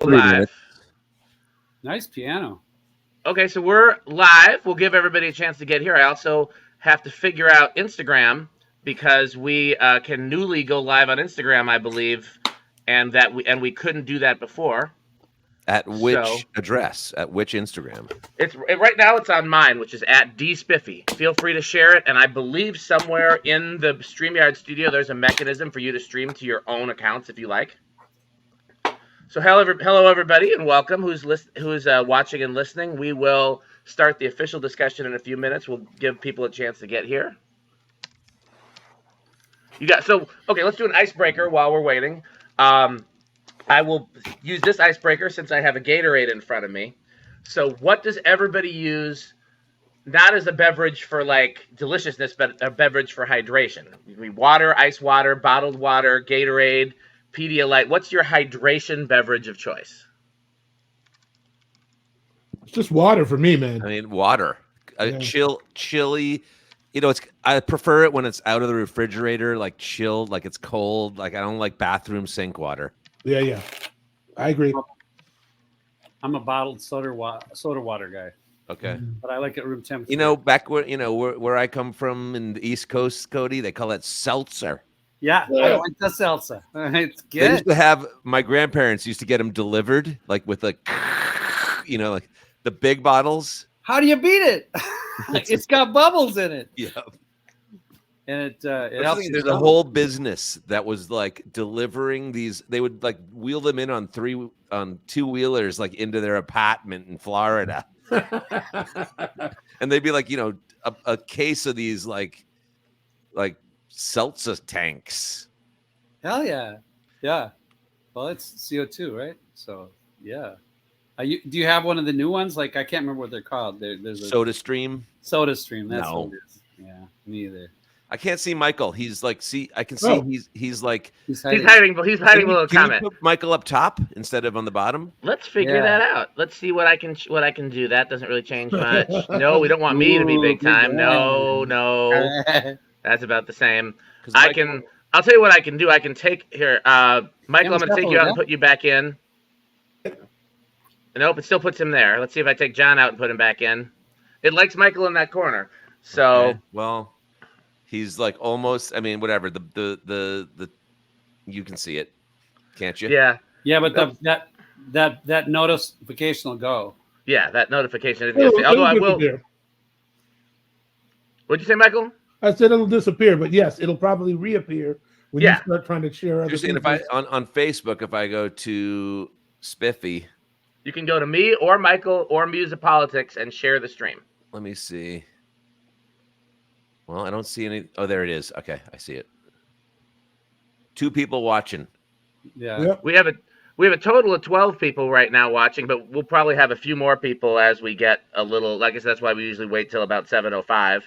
Live. Nice piano. Okay, so we're live. We'll give everybody a chance to get here. I also have to figure out Instagram because we can newly go live on Instagram, I believe, and we couldn't do that before. At which address? At which Instagram? It's right now. It's on mine, which is at DSpiffy. Feel free to share it, and I believe somewhere in the StreamYard studio there's a mechanism for you to stream to your own accounts if you like. So hello everybody, and welcome. Who's watching and listening? We will start the official discussion in a few minutes. We'll give people a chance to get here. Okay. Let's do an icebreaker while we're waiting. I will use this icebreaker since I have a Gatorade in front of me. So, what does everybody use? Not as a beverage for like deliciousness, but a beverage for hydration. Water, ice water, bottled water, Gatorade, Pedialyte. What's your hydration beverage of choice? It's just water for me, man. I mean, water. Chilly. You know, I prefer it when it's out of the refrigerator, like chilled, like it's cold. Like I don't like bathroom sink water. Yeah. I agree. I'm a bottled soda water guy. Okay. But I like it room temperature. You know, back where I come from in the East Coast, Cody, they call that seltzer. Yeah. I like the seltzer. It's good. They used to have, my grandparents used to get them delivered, like with like the big bottles. How do you beat it? It's got bubbles in it. Yeah. And it helps. There's a whole business that was like delivering these. They would like wheel them in on two-wheelers like into their apartment in Florida. And they'd be like, a case of these like seltzer tanks. Hell yeah. Yeah. Well, it's CO2, right? So, yeah. Do you have one of the new ones? Like, I can't remember what they're called. There's a SodaStream. SodaStream. That's No. what it is. Yeah, me either. I can't see Michael. He's like, I can see he's like he's hiding a little comment. You put Michael up top instead of on the bottom? Let's figure that out. Let's see what I can do. That doesn't really change much. No, we don't want me to be big time. No. That's about the same. I'll tell you what I can do. I can take here, Michael. I'm going to take you out and put you back in. Nope, it still puts him there. Let's see if I take John out and put him back in. It likes Michael in that corner. So, okay. Well, he's like almost. I mean, whatever. The you can see it, can't you? Yeah. Yeah, but that notification will go. Yeah, that notification. Although I will. What'd you say, Michael? I said it'll disappear, but yes, it'll probably reappear when you start trying to share. You're saying if I on Facebook, if I go to Spiffy. You can go to me or Michael or MUSiPOLiTiX and share the stream. Let me see. Well, I don't see any. Oh, there it is. Okay, I see it. 2 people watching. Yeah. Yep. We have a total of 12 people right now watching, but we'll probably have a few more people as we get a little. Like I said, that's why we usually wait till about 7:05.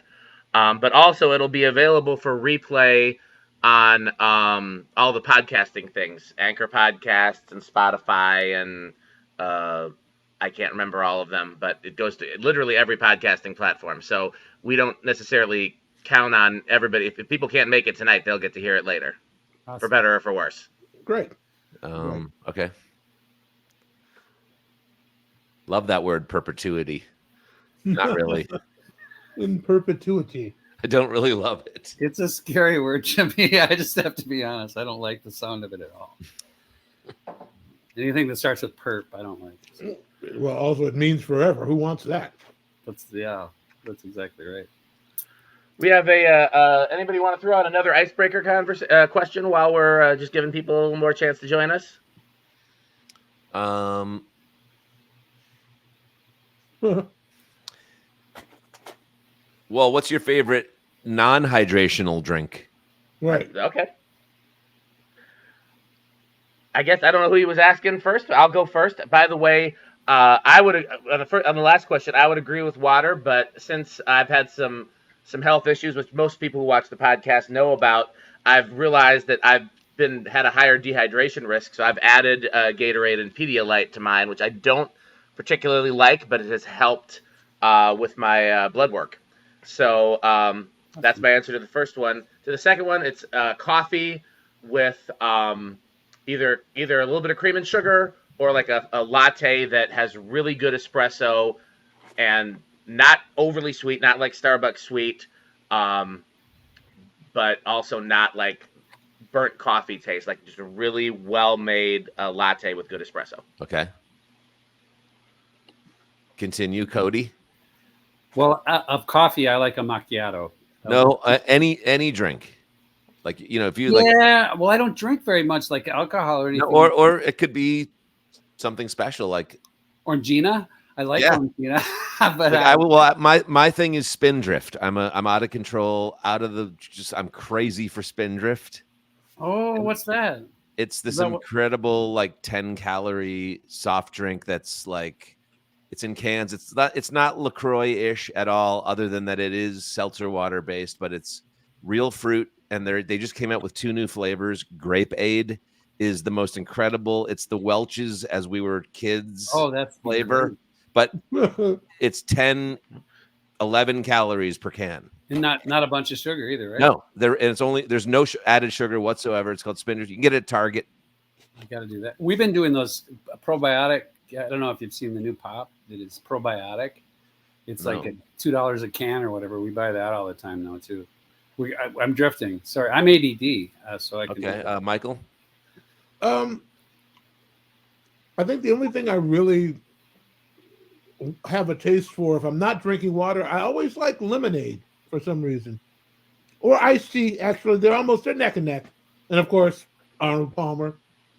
But also, it'll be available for replay on all the podcasting things, Anchor Podcasts and Spotify and. I can't remember all of them, but it goes to literally every podcasting platform. So we don't necessarily count on everybody. If people can't make it tonight, they'll get to hear it later, awesome. For better or for worse. Great. Okay. Love that word, perpetuity. Not really. In perpetuity. I don't really love it. It's a scary word to me. I just have to be honest. I don't like the sound of it at all. Anything that starts with perp, I don't like. Well, also it means forever. Who wants that? That's exactly right. We have anybody want to throw out another icebreaker question while we're just giving people a little more chance to join us? Well, what's your favorite non-hydrational drink? Right. Okay. I guess I don't know who he was asking first. But I'll go first. By the way, I would on the last question, I would agree with water, but since I've had some health issues, which most people who watch the podcast know about, I've realized that I've had a higher dehydration risk, so I've added Gatorade and Pedialyte to mine, which I don't particularly like, but it has helped with my blood work. So that's my answer to the first one. To the second one, it's coffee with either a little bit of cream and sugar or like a latte that has really good espresso and not overly sweet, not like Starbucks sweet, but also not like burnt coffee taste, like just a really well-made latte with good espresso. Okay. Continue, Cody. Well, of coffee, I like a macchiato. No, any drink. Like, if you like. Yeah, well, I don't drink very much like alcohol or anything. No, or it could be something special like Orangina. I like Orangina. But like my thing is Spindrift. I'm out of control, I'm crazy for Spindrift. Oh, what's that? It's this incredible like 10-calorie soft drink that's like, it's in cans. It's not LaCroix-ish at all, other than that it is seltzer water based, but it's real fruit, and they just came out with 2 new flavors. Grape Aid is the most incredible. It's the Welch's as we were kids. Oh, that's flavor, but it's 11 calories per can. And not a bunch of sugar either, right? No, there's no added sugar whatsoever. It's called Spindrift. You can get it at Target. I got to do that. We've been doing those probiotic. I don't know if you've seen the new pop. It is probiotic. It's like $2 a can or whatever. We buy that all the time now too. I'm drifting. Sorry, I'm ADD, so I can. Okay, Michael. I think the only thing I really have a taste for, if I'm not drinking water, I always like lemonade for some reason, or iced tea. Actually, they're neck and neck, and of course Arnold Palmer.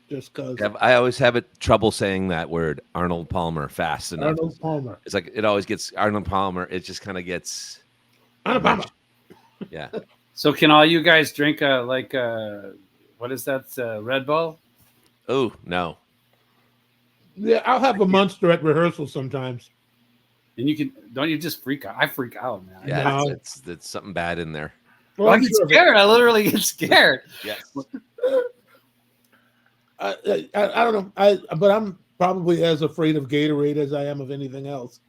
Just because I always have trouble saying that word, Arnold Palmer, fast enough. Arnold Palmer. It's like it always gets Arnold Palmer. It just kind of gets Arnold Palmer. Yeah. So can all you guys drink what is that? Red Bull? Oh no. Yeah, I'll have a Monster at rehearsal sometimes. And don't you just freak out? I freak out, man. Yeah, it's something bad in there. Well, I get scared. I literally get scared. Yes. I don't know. But I'm probably as afraid of Gatorade as I am of anything else.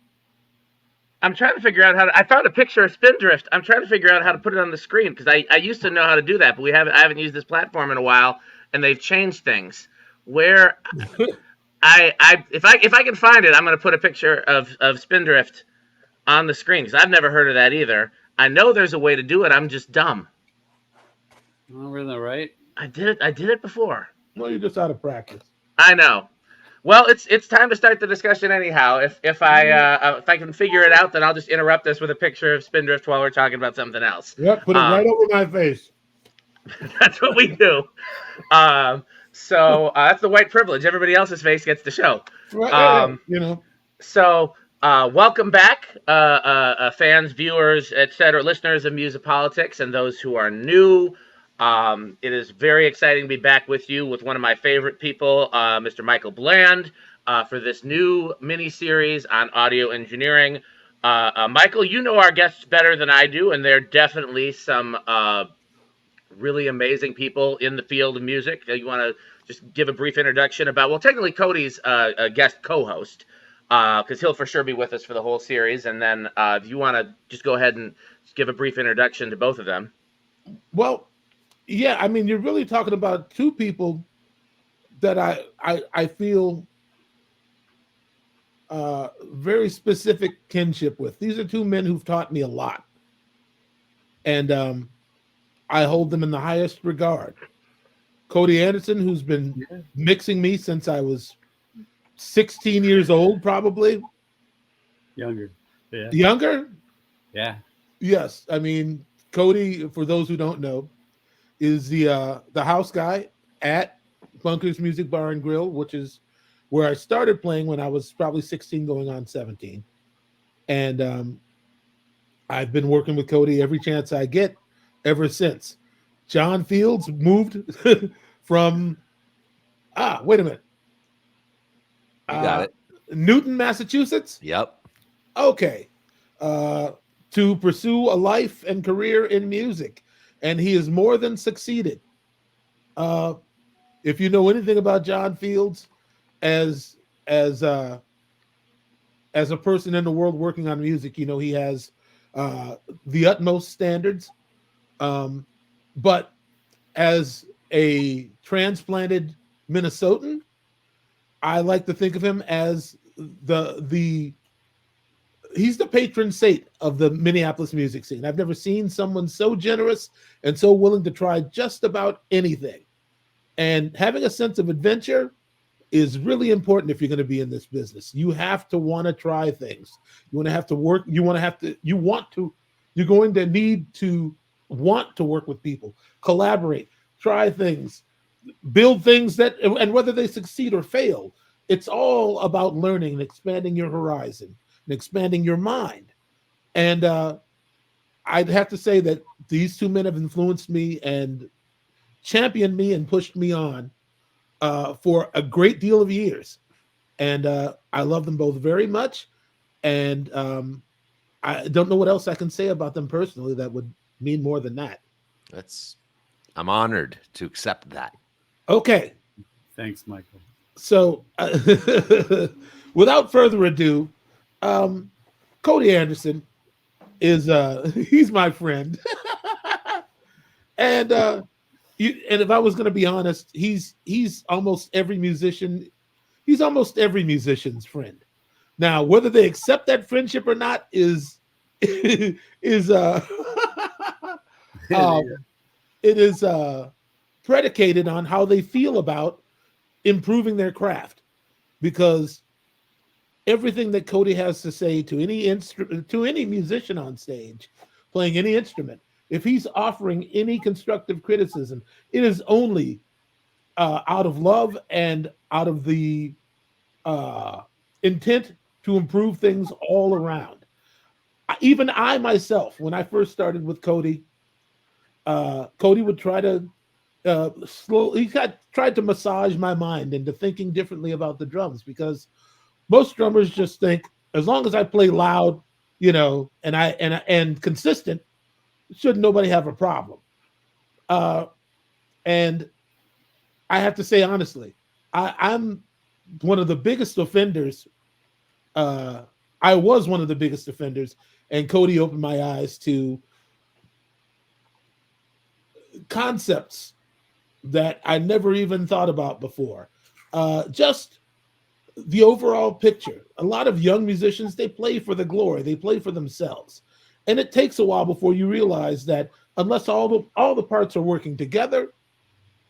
I'm trying to figure out I found a picture of Spindrift. I'm trying to figure out how to put it on the screen because I used to know how to do that, but I haven't used this platform in a while, and they've changed things. Where if I can find it, I'm going to put a picture of Spindrift on the screen because I've never heard of that either. I know there's a way to do it. I'm just dumb. Oh, really? Right? I did it before. Well, you're just out of practice. I know. Well, it's time to start the discussion anyhow. If I can figure it out, then I'll just interrupt this with a picture of Spindrift while we're talking about something else. Yep, put it right over my face. That's what we do. So that's the white privilege. Everybody else's face gets the show. Right, So welcome back, fans, viewers, etc., listeners of MUSiPOLiTiX, and those who are new. It is very exciting to be back with you with one of my favorite people, Mr. Michael Bland, for this new mini-series on audio engineering. Michael, you know our guests better than I do, and they're definitely some really amazing people in the field of music. You want to just give a brief introduction about, well, technically Cody's a guest co-host, because he'll for sure be with us for the whole series, and then if you want to just go ahead and give a brief introduction to both of them. Well, yeah, I mean, you're really talking about two people that I feel very specific kinship with. These are two men who've taught me a lot, and I hold them in the highest regard. Cody Anderson, who's been mixing me since I was 16 years old, probably. Younger. Yeah. Younger? Yeah. Yes. I mean, Cody, for those who don't know, is the house guy at Bunker's Music Bar and Grill, which is where I started playing when I was probably 16 going on 17. And I've been working with Cody every chance I get ever since. John Fields moved from, wait a minute. You got it. Newton, Massachusetts? Yep. Okay. To pursue a life and career in music. And he has more than succeeded. If you know anything about John Fields as a person in the world working on music, you know he has the utmost standards. But as a transplanted Minnesotan, I like to think of him as he's the patron saint of the Minneapolis music scene. I've never seen someone so generous and so willing to try just about anything. And having a sense of adventure is really important if you're going to be in this business. You have to want to try things. You want to have to work. You're going to need to want to work with people, collaborate, try things, build things and whether they succeed or fail, it's all about learning and expanding your horizon and expanding your mind. And I'd have to say that these two men have influenced me and championed me and pushed me on for a great deal of years. And I love them both very much. And I don't know what else I can say about them personally that would mean more than that. I'm honored to accept that. Okay. Thanks, Michael. So without further ado, Cody Anderson is he's my friend. And if I was going to be honest, he's almost every musician's friend. Now, whether they accept that friendship or not is it is predicated on how they feel about improving their craft, because everything that Cody has to say to any musician on stage playing any instrument, if he's offering any constructive criticism, it is only out of love and out of the intent to improve things all around. Even I myself, when I first started with Cody, Cody would try to tried to massage my mind into thinking differently about the drums, because most drummers just think as long as I play loud, and consistent, should nobody have a problem. And I have to say honestly, I'm one of the biggest offenders. I was one of the biggest offenders, and Cody opened my eyes to concepts that I never even thought about before. Just the overall picture. A lot of young musicians, they play for the glory, they play for themselves. And it takes a while before you realize that unless all the parts are working together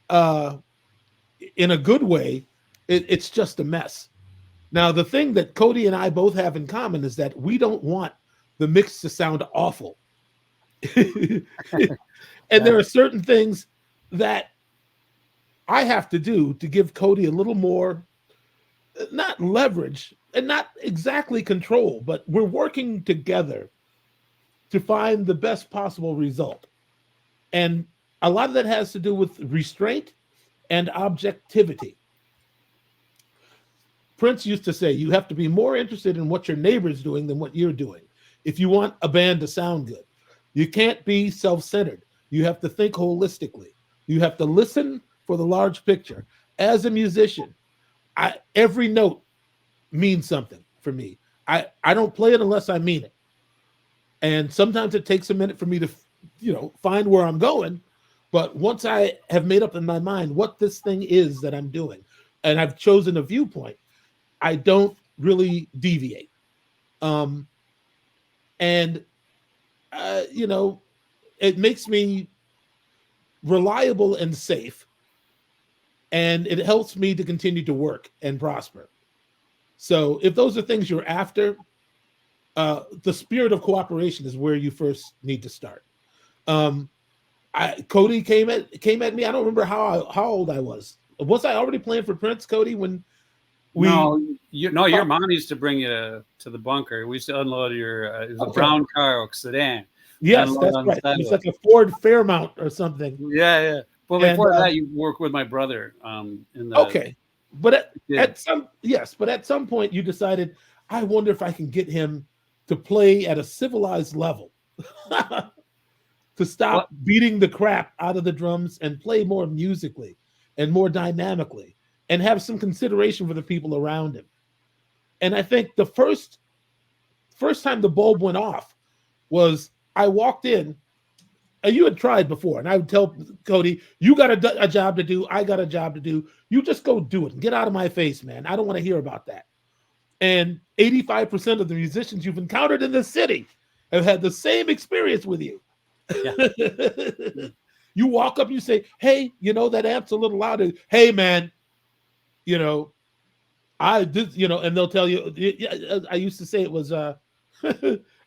in a good way, it's just a mess. Now, the thing that Cody and I both have in common is that we don't want the mix to sound awful. And there are certain things that I have to do to give Cody a little more, not leverage and not exactly control, but we're working together to find the best possible result. And a lot of that has to do with restraint and objectivity. Prince used to say, you have to be more interested in what your neighbor's doing than what you're doing if you want a band to sound good. You can't be self-centered. You have to think holistically. You have to listen for the large picture. As a musician, every note means something for me. I don't play it unless I mean it. And sometimes it takes a minute for me to, find where I'm going. But once I have made up in my mind what this thing is that I'm doing, and I've chosen a viewpoint, I don't really deviate. It makes me reliable and safe, and it helps me to continue to work and prosper. So if those are things you're after, the spirit of cooperation is where you first need to start. Cody came at me. I don't remember how old I was. Was I already playing for Prince, Cody, when we? No, your mom used to bring you to the bunker. We used to unload your it was a brown car sedan. Yes, that's right. It was like a Ford Fairmount or something. Yeah. Well, before that, you worked with my brother. But at some point, you decided, I wonder if I can get him to play at a civilized level, to stop beating the crap out of the drums and play more musically and more dynamically and have some consideration for the people around him. And I think the first time the bulb went off was I walked in you had tried before, and I would tell Cody, you got a job to do. I got a job to do. You just go do it and get out of my face, man. I don't want to hear about that. And 85% of the musicians you've encountered in this city have had the same experience with you. Yeah. You walk up, you say, hey, that amp's a little louder. Hey, man, and they'll tell you, I used to say it was,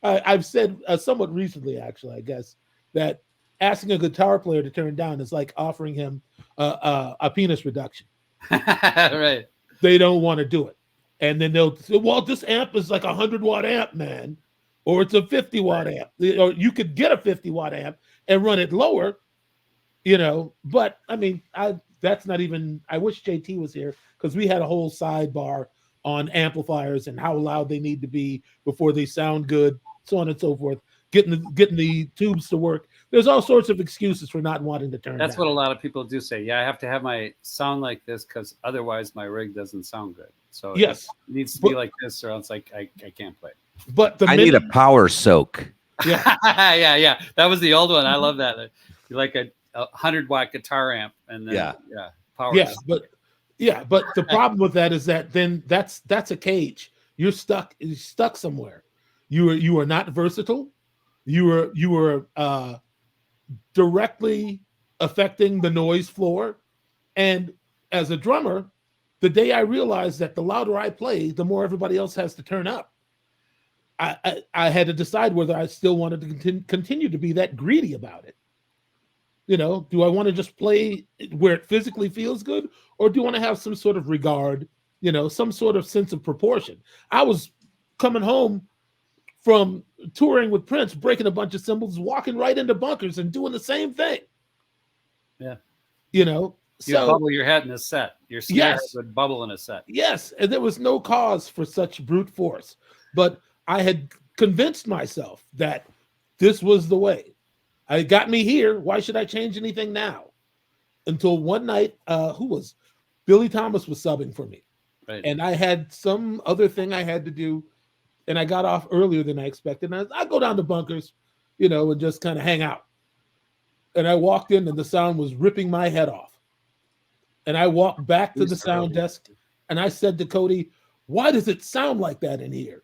I've said somewhat recently, actually, I guess, that asking a guitar player to turn down is like offering him a penis reduction. Right. They don't want to do it. And then they'll say, well, this amp is like a 100-watt amp, man. Or it's a 50-watt amp. Or you could get a 50-watt amp and run it lower, But, I mean, that's not even, I wish JT was here because we had a whole sidebar on amplifiers and how loud they need to be before they sound good, so on and so forth. Getting the tubes to work. There's all sorts of excuses for not wanting to turn That's down. what a lot of people do say. Yeah, I have to have my sound like this because otherwise my rig doesn't sound good. So yes, it needs to be like this, or else I can't play. But I need a power soak. Yeah, yeah. That was the old one. I love that. You like a 100-watt guitar amp, and then power. Yeah, but the problem with that is that then that's a cage. You're stuck somewhere. You are not versatile. You are directly affecting the noise floor. And as a drummer, the day I realized that the louder I play, the more everybody else has to turn up. I had to decide whether I still wanted to continue to be that greedy about it. Do I want to just play where it physically feels good, or do I want to have some sort of regard, some sort of sense of proportion? I was coming home from touring with Prince, breaking a bunch of cymbals, walking right into bunkers and doing the same thing. Yeah. So bubble your head in a set. Your snare would bubble in a set. Yes. And there was no cause for such brute force. But I had convinced myself that this was the way. It got me here. Why should I change anything now? Until one night, Billy Thomas was subbing for me. Right. And I had some other thing I had to do. And I got off earlier than I expected. And I go down to bunkers, and just kind of hang out. And I walked in and the sound was ripping my head off. And I walked back to the sound desk and I said to Cody, why does it sound like that in here?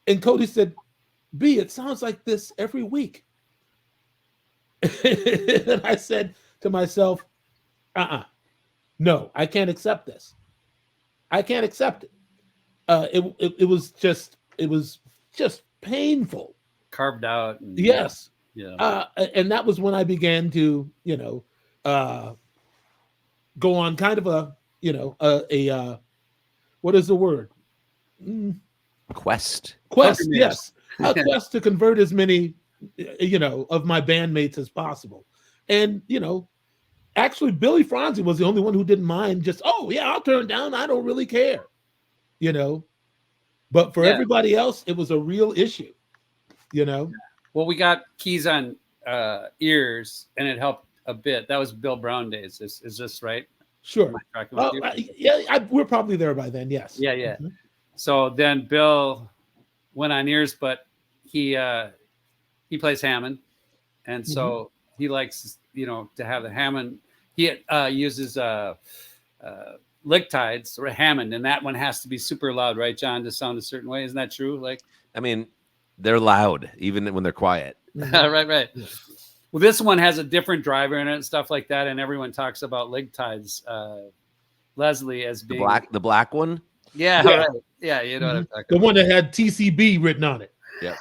And Cody said, B, it sounds like this every week. And I said to myself, no, I can't accept this. I can't accept it. It was just painful. Carved out. Yes. Yeah. And that was when I began to, go on kind of a what is the word? Quest. Yes. A quest to convert as many, of my bandmates as possible. And, actually Billy Franzi was the only one who didn't mind just, I'll turn down. I don't really care, but for everybody else, it was a real issue, Well, we got keys on ears and it helped a bit. That was Bill Brown days. Is this right? Sure. We're probably there by then. Yes. Yeah. Mm-hmm. So then Bill went on ears, but he plays Hammond, and so he likes to have the Hammond. He uses lick tides or Hammond, and that one has to be super loud, right, John, to sound a certain way. Isn't that true? Like, I mean, they're loud even when they're quiet. Right. Yeah. Well, this one has a different driver in it and stuff like that, and everyone talks about lick tides. Leslie as being the black one. Yeah. Right. Yeah, what I'm talking about. The one that had TCB written on it. Yeah.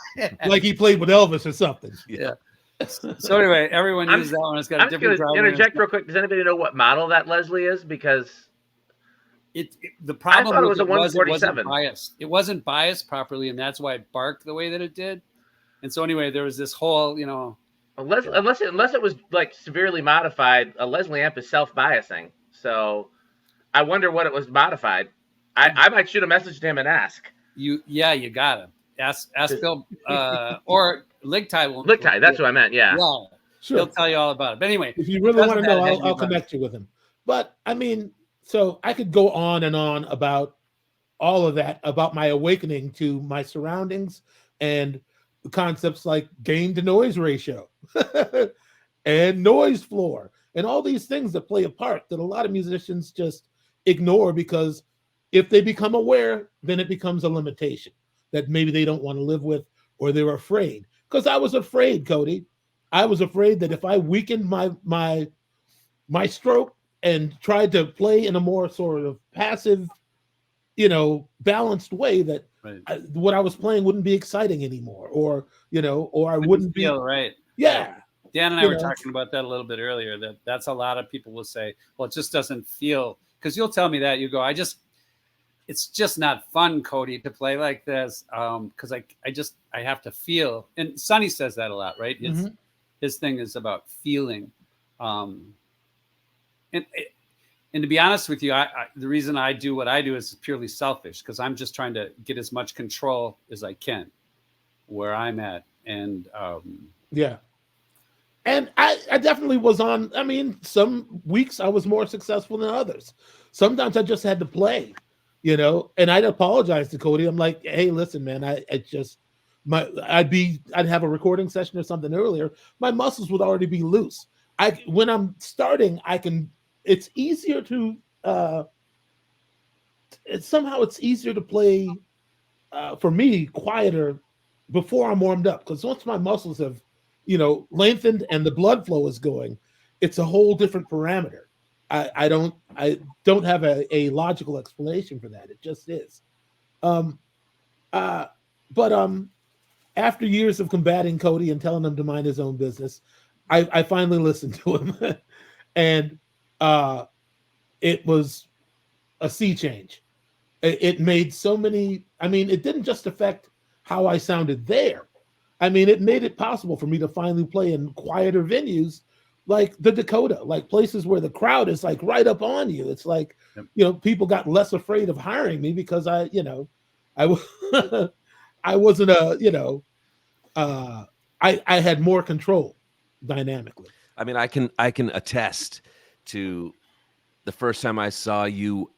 Like he played with Elvis or something. Yeah. So anyway, everyone uses that one. It's got a different driver. Interject real quick. Does anybody know what model that Leslie is? Because the problem I thought it was a 147. It wasn't biased properly, and that's why it barked the way that it did. And so anyway, there was this whole, unless it was like severely modified, a Leslie amp is self-biasing. So I wonder what it was modified. I might shoot a message to him and ask. You got him. Ask Bill or Ligtide will. Ligtide, that's what I meant. Yeah. Sure. He'll tell you all about it. But anyway, if you really want to know, I'll connect you with him. But I mean, so I could go on and on about all of that, about my awakening to my surroundings and concepts like gain to noise ratio and noise floor and all these things that play a part that a lot of musicians just ignore, because if they become aware, then it becomes a limitation that maybe they don't want to live with, or they're afraid. Because I was afraid, Cody. I was afraid that if I weakened my stroke and tried to play in a more sort of passive, balanced way, that what I was playing wouldn't be exciting anymore, or or I wouldn't feel be right. Yeah. Dan and I were talking about that a little bit earlier. That's a lot of people will say, well, it just doesn't feel, because you'll tell me that, you go, it's just not fun, Cody, to play like this. Because I have to feel, and Sonny says that a lot, right? His thing is about feeling. And to be honest with you, the reason I do what I do is purely selfish, because I'm just trying to get as much control as I can where I'm at. And yeah. And I definitely was on, some weeks I was more successful than others. Sometimes I just had to play, and I'd apologize to Cody. I'm like, hey, listen, man, I'd have a recording session or something earlier. My muscles would already be loose. When I'm starting, it's easier to, it's easier to play, for me, quieter before I'm warmed up. Because once my muscles have, lengthened and the blood flow is going, it's a whole different parameter. I don't have a logical explanation for that. It just is. But after years of combating Cody and telling him to mind his own business, I finally listened to him, and it was a sea change. It made so many. It didn't just affect how I sounded there. It made it possible for me to finally play in quieter venues like the Dakota, like places where the crowd is like right up on you. It's like, people got less afraid of hiring me because I wasn't I had more control dynamically. I can attest to the first time I saw you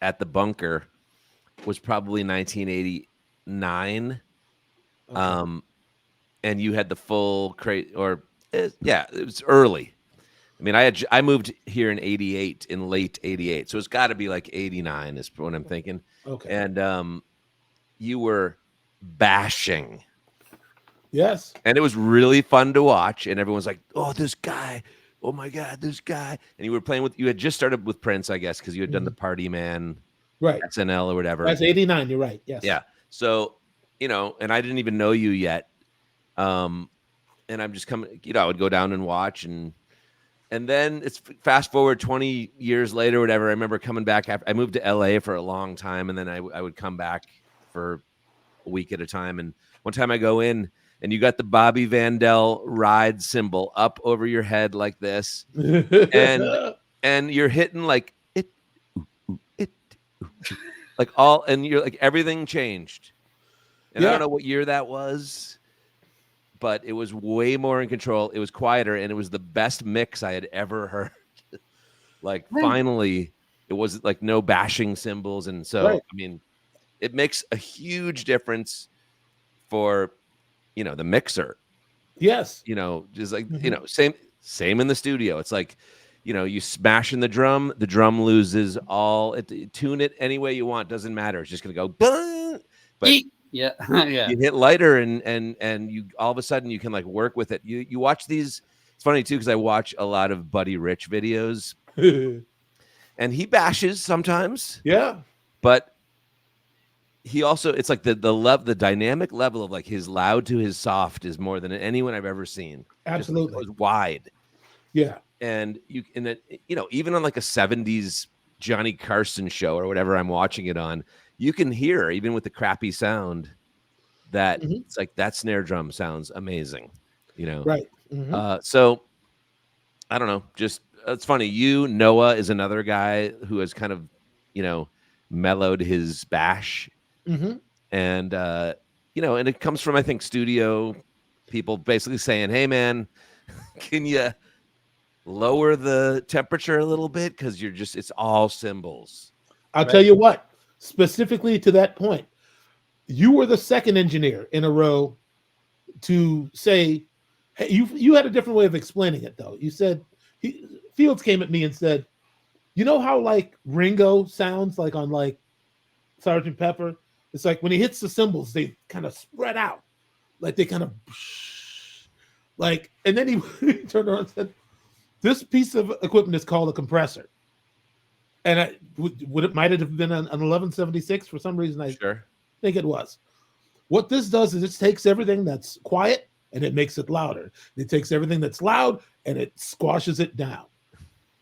at the Bunker was probably 1989. Okay. And you had the full crate, it was early. I moved here in 88, in late 88. So it's got to be like 89 is what I'm thinking. Okay. And you were bashing. Yes. And it was really fun to watch. And everyone's like, oh, this guy. Oh my God, this guy. And you had just started with Prince, I guess, because you had done the Party Man, right, SNL or whatever. That's 89. You're right. Yes. Yeah. So, and I didn't even know you yet. And I'm just coming, I would go down and watch, and then it's fast forward 20 years later, or whatever. I remember coming back after I moved to LA for a long time, and then I would come back for a week at a time. And one time I go in, and you got the Bobby Vandell ride cymbal up over your head like this, and you're hitting like it, like all, and you're like everything changed. And I don't know what year that was, but it was way more in control. It was quieter, and it was the best mix I had ever heard. Finally, it was like no bashing cymbals. And so, it makes a huge difference for, the mixer. Yes. Just like, same in the studio. It's like, you smash in the drum loses all, tune it any way you want. Doesn't matter. It's just going to go, bang! But yeah. You hit lighter and you all of a sudden you can like work with it. You watch these. It's funny too, because I watch a lot of Buddy Rich videos and he bashes sometimes. Yeah. But he also, it's like the dynamic level of like his loud to his soft is more than anyone I've ever seen. Absolutely. It goes wide. Yeah. And even on like a 70s Johnny Carson show or whatever I'm watching it on, you can hear, even with the crappy sound, that it's like that snare drum sounds amazing, Right. So I don't know. Just it's funny. Noah is another guy who has kind of, mellowed his bash, and and it comes from, I think, studio people basically saying, "Hey, man, can you lower the temperature a little bit because it's all cymbals." I'll tell you what. Specifically to that point, you were the second engineer in a row to say, hey, you had a different way of explaining it though. You said Fields came at me and said, you know how like Ringo sounds like on like Sgt. Pepper? It's like when he hits the cymbals, they kind of spread out, like they kind of like, and then he turned around and said, this piece of equipment is called a compressor. And it might have been an 1176 for some reason. I think it was. What this does is it takes everything that's quiet and it makes it louder. It takes everything that's loud and it squashes it down.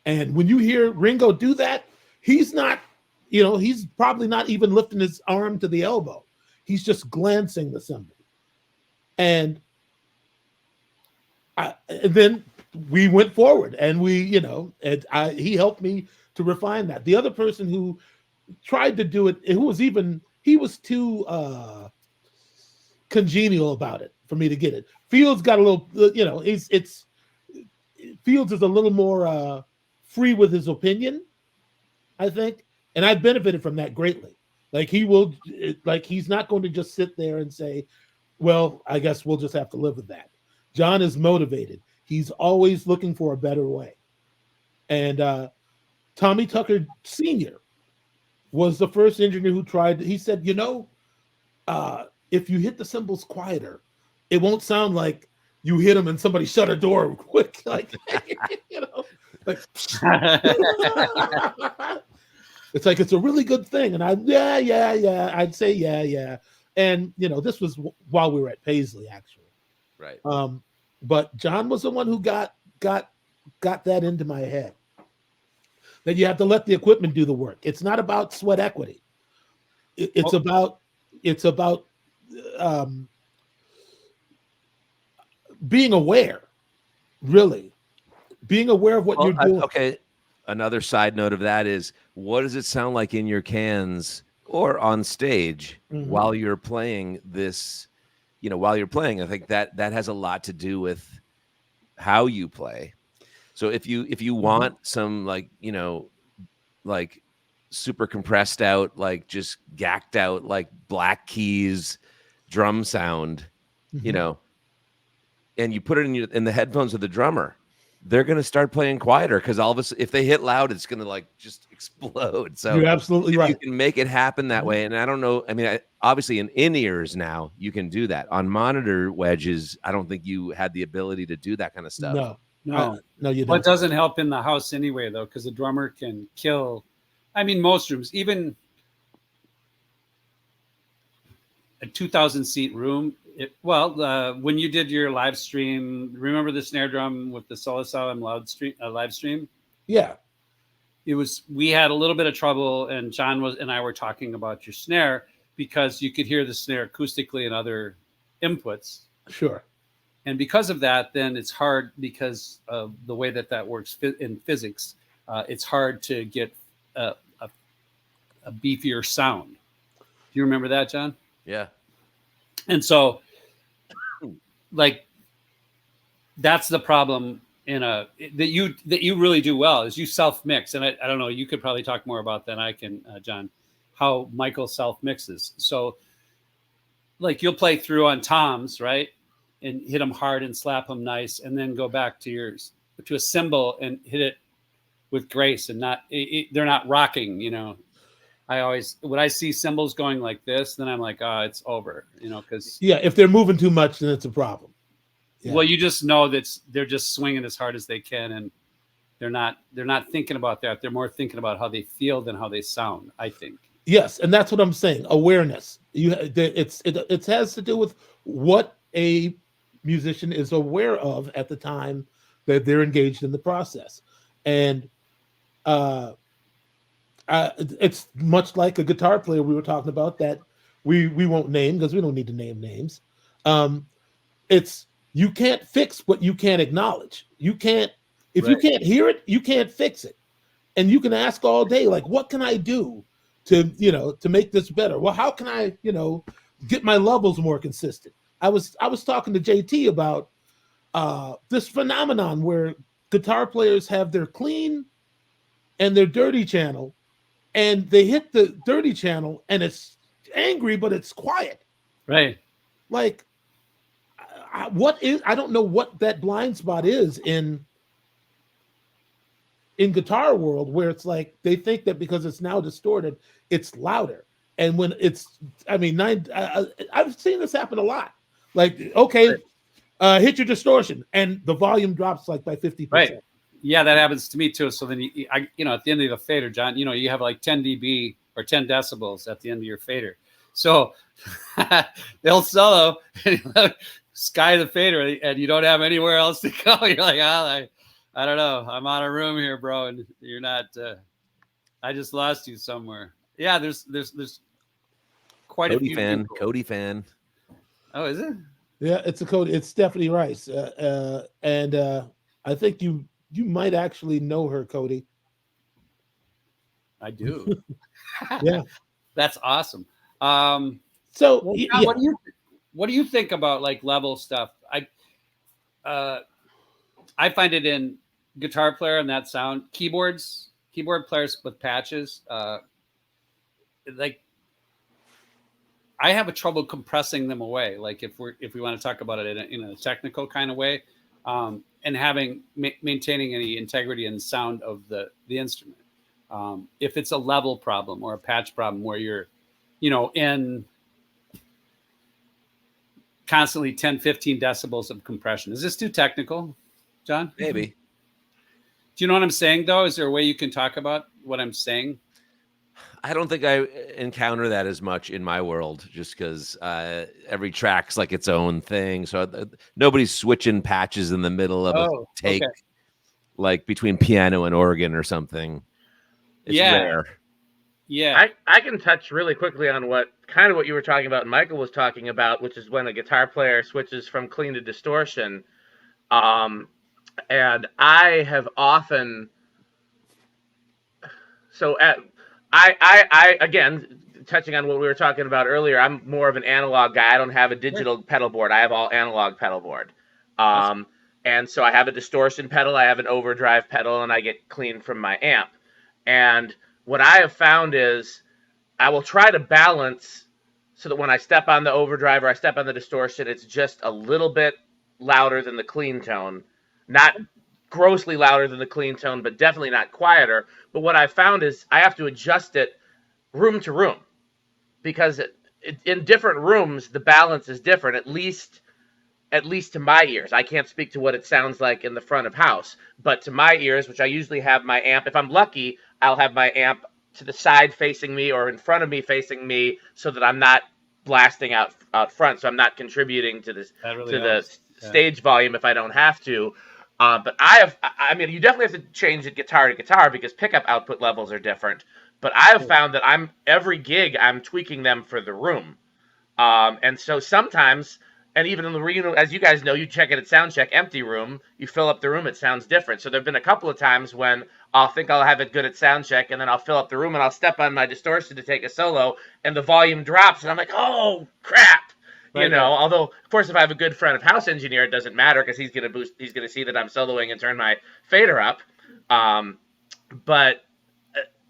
And when you hear Ringo do that, he's not, he's probably not even lifting his arm to the elbow. He's just glancing the cymbal. And then we went forward and he helped me to refine that. The other person who tried to do it, he was too congenial about it for me to get it. Fields got a little, Fields is a little more free with his opinion, I think, and I benefited from that greatly. Like he's not going to just sit there and say, well, I guess we'll just have to live with that. John is motivated. He's always looking for a better way. And Tommy Tucker Sr. was the first engineer who tried. He said, if you hit the cymbals quieter, it won't sound like you hit them and somebody shut a door quick. Like, like it's like, it's a really good thing. And I'd say, yeah. And, this was while we were at Paisley, actually. Right. But John was the one who got that into my head. That you have to let the equipment do the work. It's not about sweat equity. It's about being aware, really. Being aware of what you're doing. Okay. Another side note of that is, what does it sound like in your cans or on stage while you're playing this? While you're playing, I think that has a lot to do with how you play. So if you want some like super compressed out, like just gacked out, like Black Keys drum sound, and you put it in the headphones of the drummer, they're going to start playing quieter because all of a sudden, if they hit loud, it's going to like just explode. So you're absolutely right. You can make it happen that way. And I don't know. I mean, obviously in in-ears now you can do that. On monitor wedges, I don't think you had the ability to do that kind of stuff. No, you don't. But it doesn't help in the house anyway, though, because the drummer can kill. I mean, most rooms, even a 2,000-seat room. When you did your live stream, remember the snare drum with the Soul Asylum live stream? Yeah. We had a little bit of trouble, and John and I were talking about your snare because you could hear the snare acoustically and other inputs. Sure. And because of that, then it's hard because of the way that works in physics. It's hard to get a beefier sound. Do you remember that, John? Yeah. And so, like, that's the problem that you really do well is you self-mix. And I don't know, you could probably talk more about than I can, John, how Michael self-mixes. So, like, you'll play through on toms, right? And hit them hard and slap them nice, and then go back to a cymbal and hit it with grace and they're not rocking, when I see cymbals going like this, then I'm like, it's over, because if they're moving too much, then it's a problem. Yeah. Well, you just know that they're just swinging as hard as they can, and they're not thinking about that. They're more thinking about how they feel than how they sound, I think. Yes, and that's what I'm saying. Awareness. It has to do with what a musician is aware of at the time that they're engaged in the process, and it's much like a guitar player we were talking about that we won't name because we don't need to name names. It's you can't fix what you can't acknowledge. You can't you can't hear it, you can't fix it, and you can ask all day, like, what can I do to make this better? Well, how can I get my levels more consistent? I was talking to JT about this phenomenon where guitar players have their clean and their dirty channel, and they hit the dirty channel and it's angry, but it's quiet. Right. Like, I don't know what that blind spot is in guitar world, where it's like they think that because it's now distorted, it's louder. And when it's, I mean, I've seen this happen a lot. Like, okay, hit your distortion, and the volume drops like by 50%. Right. Yeah, that happens to me too. So then, at the end of the fader, John, you have like 10 dB or 10 decibels at the end of your fader. So they'll solo, sky the fader, and you don't have anywhere else to go. You're like, I don't know. I'm out of room here, bro, and you're not. I just lost you somewhere. Yeah, there's quite Cody a few fan. people. Cody fan. Oh, is it? Yeah, it's a Cody. It's Stephanie Rice, and I think you might actually know her, Cody. I do. Yeah, That's awesome. So, Well, yeah. what do you think about like level stuff? I find it in Guitar Player and that sound, keyboard players with patches. Like I have a trouble compressing them away. Like if we want to talk about it in a technical kind of way, and maintaining any integrity in the sound of the instrument. If it's a level problem or a patch problem where you're, in constantly 10, 15 decibels of compression. Is this too technical, John? Maybe. Do you know what I'm saying, though? Is there a way you can talk about what I'm saying? I don't think I encounter that as much in my world, just because every track's like its own thing. So nobody's switching patches in the middle of a take, like between piano and organ or something. It's rare. Yeah, I can touch really quickly on what you were talking about and Michael was talking about, which is when a guitar player switches from clean to distortion. And I have often, I again, touching on what we were talking about earlier, I'm more of an analog guy. I don't have a digital pedal board. I have all analog pedal board. And so I have a distortion pedal, I have an overdrive pedal, and I get clean from my amp. And what I have found is I will try to balance so that when I step on the overdrive or I step on the distortion, it's just a little bit louder than the clean tone. Not grossly louder than the clean tone, but definitely not quieter. But what I found is I have to adjust it room to room, because in different rooms, the balance is different, at least to my ears. I can't speak to what it sounds like in the front of house, but to my ears, which I usually have my amp, if I'm lucky, I'll have my amp to the side facing me or in front of me facing me, so that I'm not blasting out front, so I'm not contributing to this the stage volume if I don't have to. But I mean, you definitely have to change it guitar to guitar because pickup output levels are different. But I have found that every gig I'm tweaking them for the room, and so sometimes. And even in the room, as you guys know, you check it at sound check, empty room, you fill up the room, it sounds different. So there have been a couple of times when I'll think I'll have it good at sound check, and then I'll fill up the room, and I'll step on my distortion to take a solo, and the volume drops, and I'm like, oh, crap. Right. Although, of course, if I have a good front of house engineer, it doesn't matter because he's going to see that I'm soloing and turn my fader up. But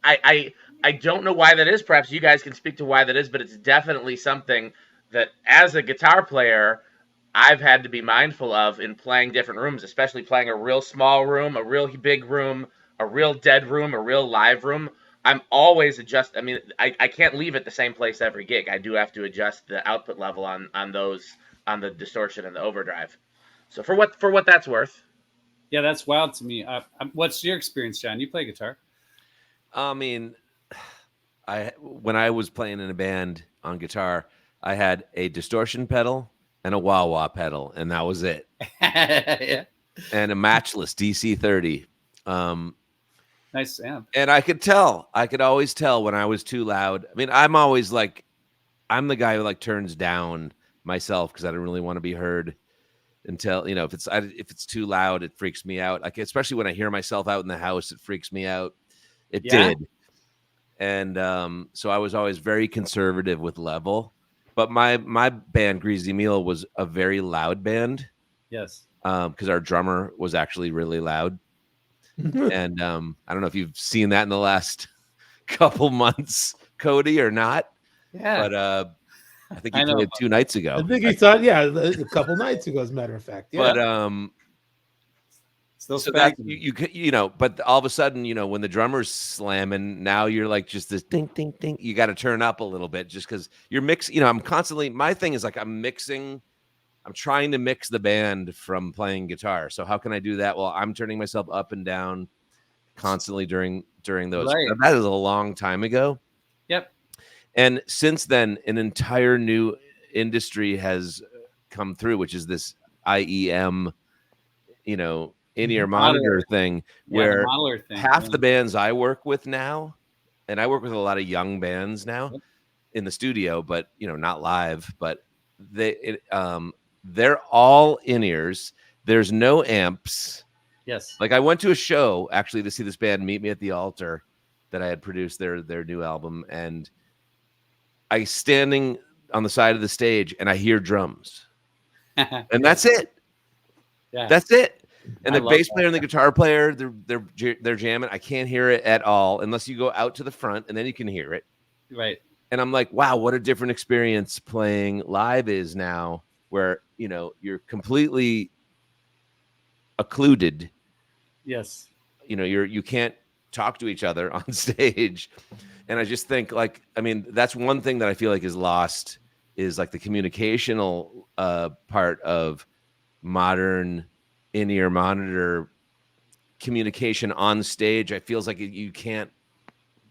I don't know why that is. Perhaps you guys can speak to why that is, but it's definitely something that as a guitar player, I've had to be mindful of in playing different rooms, especially playing a real small room, a real big room, a real dead room, a real live room. I'm always I mean, I can't leave it the same place every gig. I do have to adjust the output level on the distortion and the overdrive. So for what that's worth. Yeah, that's wild to me. What's your experience, John? You play guitar? I mean, when I was playing in a band on guitar, I had a distortion pedal and a wah-wah pedal, and that was it. Yeah. And a matchless DC-30. Nice amp. And I could always tell when I was too loud. I mean, I'm the guy who like turns down myself because I don't really want to be heard until, if it's too loud, it freaks me out. Like, especially when I hear myself out in the house, it freaks me out. It did. And so I was always very conservative with level. But my band, Greasy Meal, was a very loud band. Yes. Because our drummer was actually really loud. And I don't know if you've seen that in the last couple months, Cody, or not. Yeah. But I think I he know. played 2 nights I ago. think he saw, yeah, a couple nights ago, as a matter of fact. Yeah. But Still so that spanking. you know, but all of a sudden, you know, when the drummer's slamming, now you're like just this ding ding ding. You got to turn up a little bit just because you're mixing. You know, I'm constantly. My thing is like I'm mixing. I'm trying to mix the band from playing guitar. So how can I do that? Well, I'm turning myself up and down constantly during those. Right. That is a long time ago. Yep. And since then, an entire new industry has come through, which is this IEM, you know, in-ear monitor thing, Yeah, the where modeler thing. half yeah. the bands I work with now, and I work with a lot of young bands now Yep. in the studio, but you know, not live, but they're all in-ears. There's no amps. Yes. Like I went to a show actually to see this band Meet Me at the Altar that I had produced their new album, and I standing on the side of the stage and I hear drums. And that's it. Yeah. That's it. And I the love bass that. player and the guitar player, they're jamming. I can't hear it at all unless you go out to the front and then you can hear it. Right. And I'm like, wow, what a different experience playing live is now, where you know you're completely occluded. Yes. You know, you can't talk to each other on stage. And I just think, like, I mean, that's one thing that I feel like is lost, is like the communicational part of modern in-ear monitor communication on stage. I feels like you can't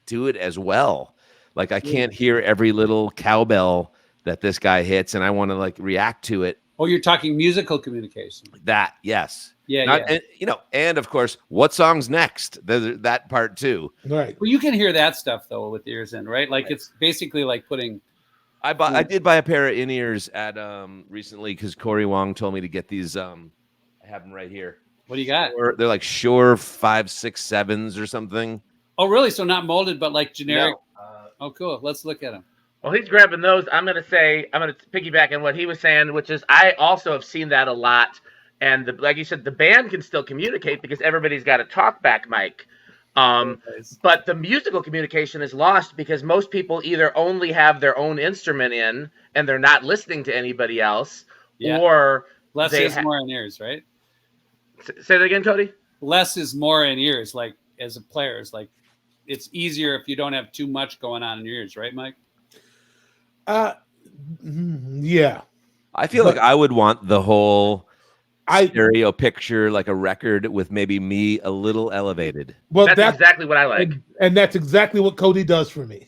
do it as well. Like I can't hear every little cowbell that this guy hits, and I want to like react to it. Oh, you're talking musical communication. That, yes. Yeah, Not, yeah. and, you know, and of course, what song's next? There's that part too. Right. Well, you can hear that stuff though with ears in, right? Like it's basically like putting. I did buy a pair of in-ears at recently because Corey Wong told me to get these. I have them right here. What do you got? They're like Shure 5, 6, 7s or something. Oh, really? So not molded, but like generic. No. Oh, cool. Let's look at them. Well, he's grabbing those. I'm going to piggyback on what he was saying, which is I also have seen that a lot. And like you said, the band can still communicate because everybody's got a talkback mic. But the musical communication is lost because most people either only have their own instrument in and they're not listening to anybody else, or less is more in ears, right? Say that again, Cody. Less is more in ears. Like as a player, it's like it's easier if you don't have too much going on in your ears, right, Mike? Yeah. I feel like I would want the whole stereo picture, like a record with maybe me a little elevated. Well, that's exactly what I like, and that's exactly what Cody does for me.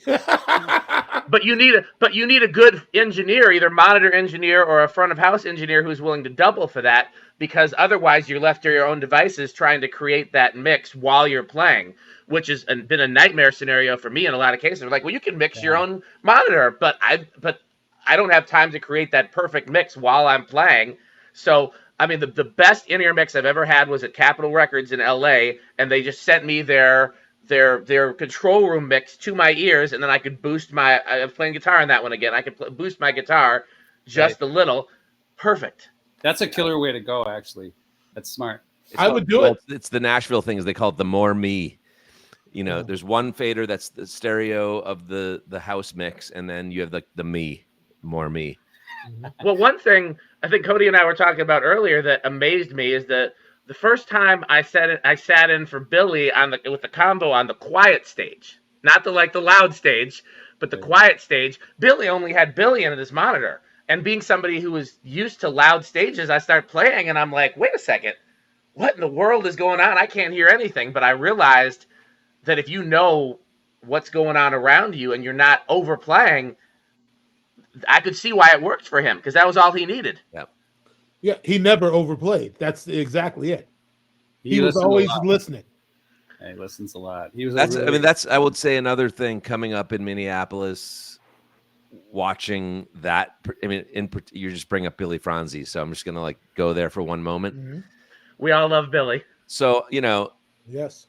But you need a good engineer, either monitor engineer or a front of house engineer who's willing to double for that, because otherwise you're left to your own devices trying to create that mix while you're playing, which has been a nightmare scenario for me in a lot of cases. Like, well, you can mix your own monitor, but I don't have time to create that perfect mix while I'm playing. So, I mean, the best in-ear mix I've ever had was at Capitol Records in LA, and they just sent me their control room mix to my ears, and then I could boost I was playing guitar on that one again. I could boost my guitar just a little. Perfect. That's a killer way to go, actually. That's smart. I would do it. It's the Nashville thing, is they call it the more me. You know, there's one fader that's the stereo of the house mix, and then you have the me, more me. Well, one thing I think Cody and I were talking about earlier that amazed me is that the first time I sat in for Billy with the combo on the quiet stage, not the loud stage, but the quiet stage. Billy only had Billy in his monitor, and being somebody who was used to loud stages, I start playing and I'm like, wait a second, what in the world is going on? I can't hear anything. But I realized that if you know what's going on around you and you're not overplaying, I could see why it worked for him, because that was all he needed. Yeah, he never overplayed. That's exactly it. He was always listening. He listens a lot. He was. That's I would say another thing coming up in Minneapolis. Watching that, I mean, you just bring up Billy Franzi, so I'm just gonna go there for one moment. Mm-hmm. We all love Billy. So yes,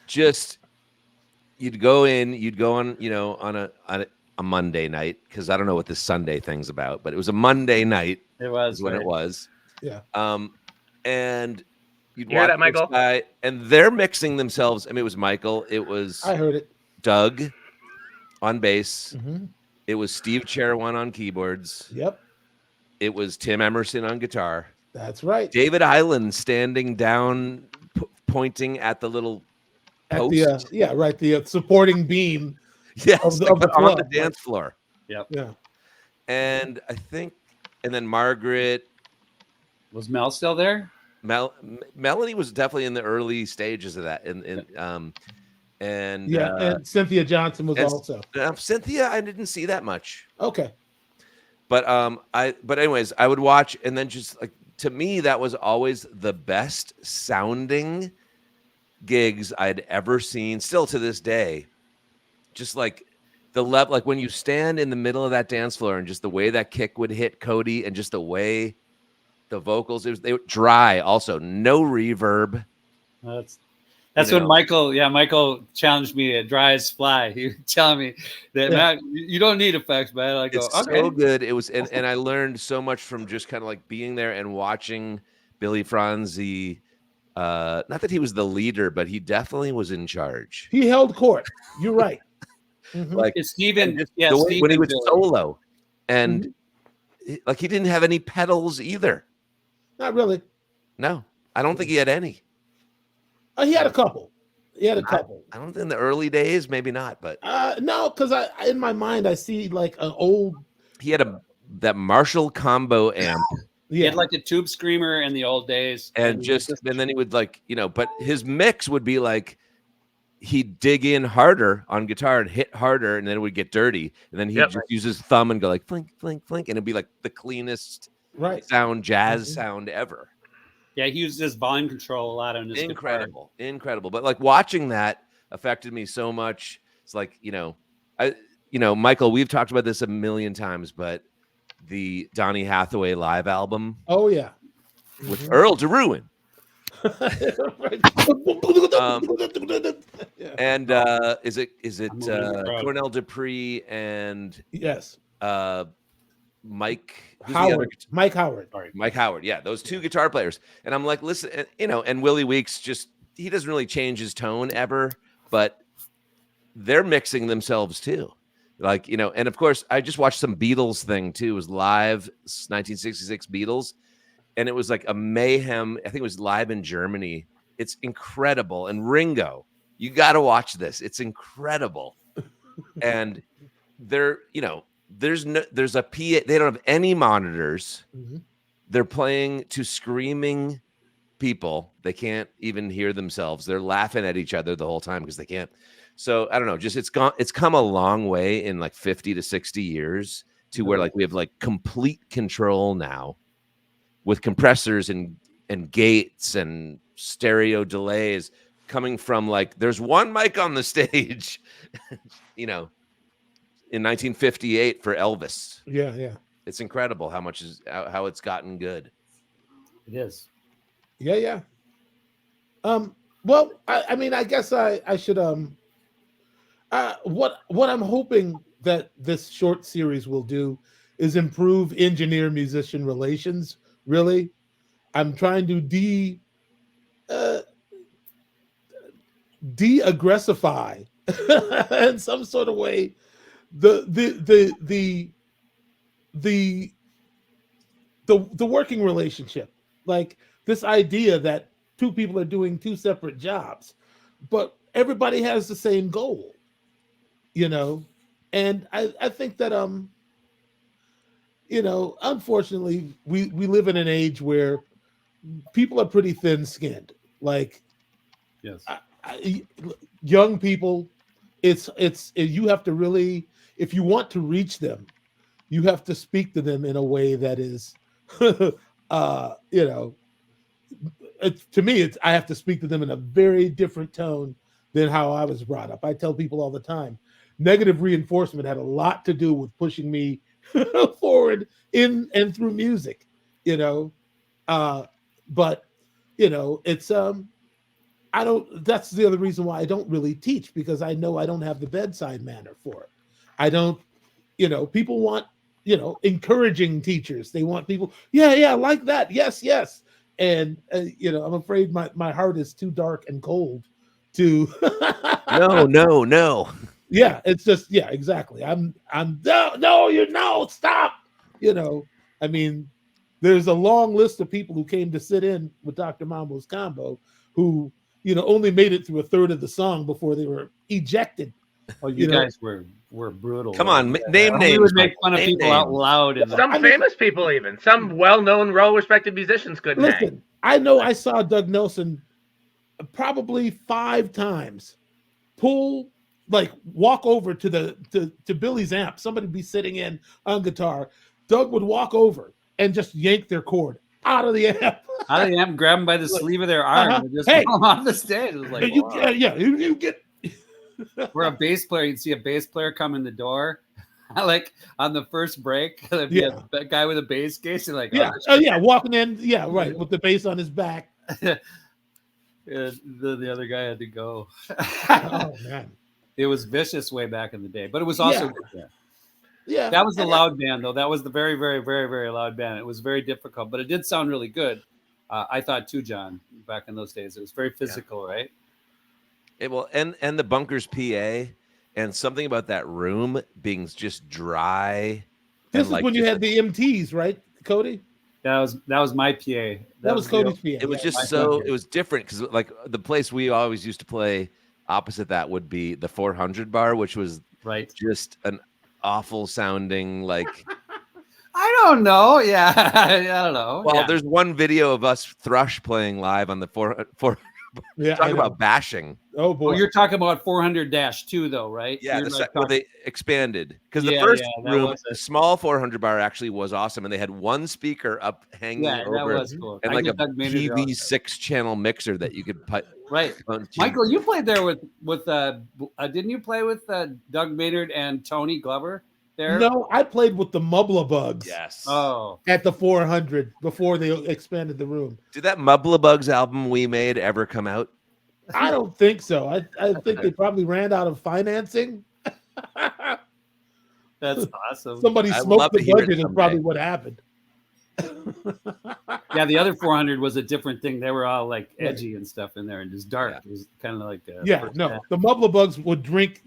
just you'd go on, on a Monday night, because I don't know what this Sunday thing's about, but it was a Monday night. It was when it was. Yeah. And you'd hear watch that, Michael? guy, and they're mixing themselves. I mean, it was Michael. It was I heard it. Doug on bass. Mm-hmm. It was Steve Cherwin on keyboards. Yep, It was Tim Emerson on guitar. that's right. David Hyland standing down, pointing at the little At post. the supporting beam Yes, of the on club. the dance floor. Yep. Yeah. And I think, and then Margaret. Was Mel still there? Melanie was definitely in the early stages of that. And Cynthia Johnson was also. Cynthia, I didn't see that much. Okay. But anyways, I would watch, and then just like, to me, that was always the best sounding gigs I'd ever seen, still to this day. Just like the level, like when you stand in the middle of that dance floor and just the way that kick would hit Cody and just the way the vocals, they were dry, also no reverb. That's when Michael challenged me at Dry as Fly. He was telling me that, Matt, you don't need effects, man. I go, it's okay. So good. It was, and I learned so much from just kind of like being there and watching Billy Franzi. Not that he was the leader, but he definitely was in charge. He held court. You're right. Mm-hmm. Like Steven, when he was solo, and like he didn't have any pedals either. Not really. No, I don't think he had any. He had a couple. I don't think in the early days, maybe not, but no, because I in my mind I see like an old. He had that Marshall combo amp. He had like a tube screamer in the old days, and then he would like, but his mix would be like he'd dig in harder on guitar and hit harder, and then it would get dirty, and then he'd just use his thumb and go like flink, flink, flink, and it'd be like the cleanest jazz sound ever. Yeah, he used his volume control a lot on his incredible. But like watching that affected me so much. It's like, Michael, we've talked about this a million times, but the Donny Hathaway live album. Oh yeah. With Earl to Ruin. And is it Cornell Dupree and yes. Mike Howard. Mike Howard. Mike Howard. Yeah, those two guitar players. And I'm like, listen, and Willie Weeks he doesn't really change his tone ever, but they're mixing themselves too. Like, and of course, I just watched some Beatles thing too. It was live 1966 Beatles. And it was like a mayhem. I think it was live in Germany. It's incredible. And Ringo, you got to watch this. It's incredible. And they're, there's a PA. They don't have any monitors. Mm-hmm. They're playing to screaming people. They can't even hear themselves. They're laughing at each other the whole time because they can't. So I don't know. Just it's come a long way in like 50 to 60 years to where like we have like complete control now with compressors and gates and stereo delays coming from like there's one mic on the stage, in 1958 for Elvis. Yeah. It's incredible how it's gotten good. It is. Yeah. Well, I mean, I guess I should what I'm hoping that this short series will do is improve engineer-musician relations. Really, I'm trying to de-aggressify in some sort of way the working relationship, like this idea that two people are doing two separate jobs, but everybody has the same goal, and I think that unfortunately we live in an age where people are pretty thin-skinned. Like, yes, young people, it's you have to really, if you want to reach them, you have to speak to them in a way that is, to me, I have to speak to them in a very different tone than how I was brought up. I tell people all the time, negative reinforcement had a lot to do with pushing me forward in and through music, but it's that's the other reason why I don't really teach, because I know I don't have the bedside manner for it. I don't, people want, encouraging teachers. They want people, yeah, like that. Yes. And, I'm afraid my heart is too dark and cold to. No. Yeah, it's just exactly. No, you're no, stop. I mean, there's a long list of people who came to sit in with Dr. Mambo's combo who, only made it through a third of the song before they were ejected. Oh, you guys were brutal. Come right? on, name We names. would make fun of Name people out names. loud. And Some famous people, even some well-known, well-respected musicians couldn't hang. Listen, I know I saw Doug Nelson probably 5 times walk over to Billy's amp. Somebody be sitting in on guitar. Doug would walk over and just yank their cord out of the amp. Out of the amp, grab them by the sleeve of their arm, and just pull them off the stage. It was like, you get. We're a bass player. You'd see a bass player come in the door, like on the first break. There'd be a guy with a bass case. You're like, walking in, right, with the bass on his back. The other guy had to go. Oh man, it was vicious way back in the day, but it was also good. Yeah, that was the loud band though. That was the very, very, very, very loud band. It was very difficult, but it did sound really good. I thought too, John. Back in those days, it was very physical, right? It will, and the Bunkers PA, and something about that room being just dry. This is when you had the MTs, right, Cody? That was my PA. That was Cody's PA. It was just it was different because like the place we always used to play opposite that would be the 400 bar, which was just an awful sounding like. I don't know. Yeah, I don't know. Well, there's one video of us thrush playing live on the 400. Yeah, talking about bashing. Oh boy, you're talking about 400-2 though, right? Yeah, where they expanded because the first room, the small 400 bar actually was awesome, and they had one speaker up hanging over, that was cool, and like a PV 6-channel mixer that you could put. Right, Michael, you played there with didn't you play with Doug Maynard and Tony Glover? There? No, I played with the MUSiPOLiTiX. Yes. Oh. At the 400 before they expanded the room. Did that MUSiPOLiTiX album we made ever come out? I don't think so. I think they probably ran out of financing. That's awesome. Somebody smoked the budget is probably what happened. Yeah, the other 400 was a different thing. They were all like edgy and stuff in there and just dark. It was kind of like the MUSiPOLiTiX would drink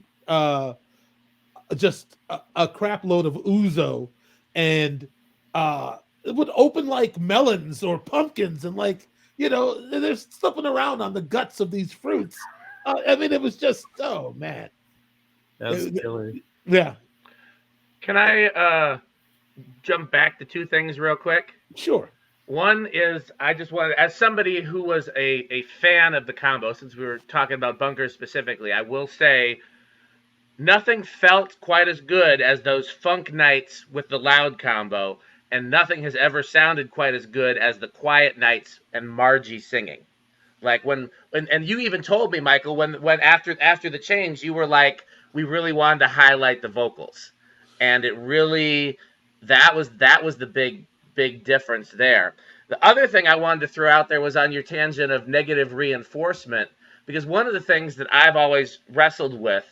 just a crap load of ouzo, and it would open like melons or pumpkins, and they're slipping around on the guts of these fruits. I mean, it was just man, that was killer. Yeah. Can I jump back to two things real quick? Sure. One is I just wanted, as somebody who was a fan of the combo, since we were talking about Bunkers specifically, I will say. Nothing felt quite as good as those funk nights with the loud combo, and nothing has ever sounded quite as good as the quiet nights and Margie singing. Like when you even told me, Michael, when after the change, you were like, we really wanted to highlight the vocals, and it really that was the big difference there. The other thing I wanted to throw out there was on your tangent of negative reinforcement, because one of the things that I've always wrestled with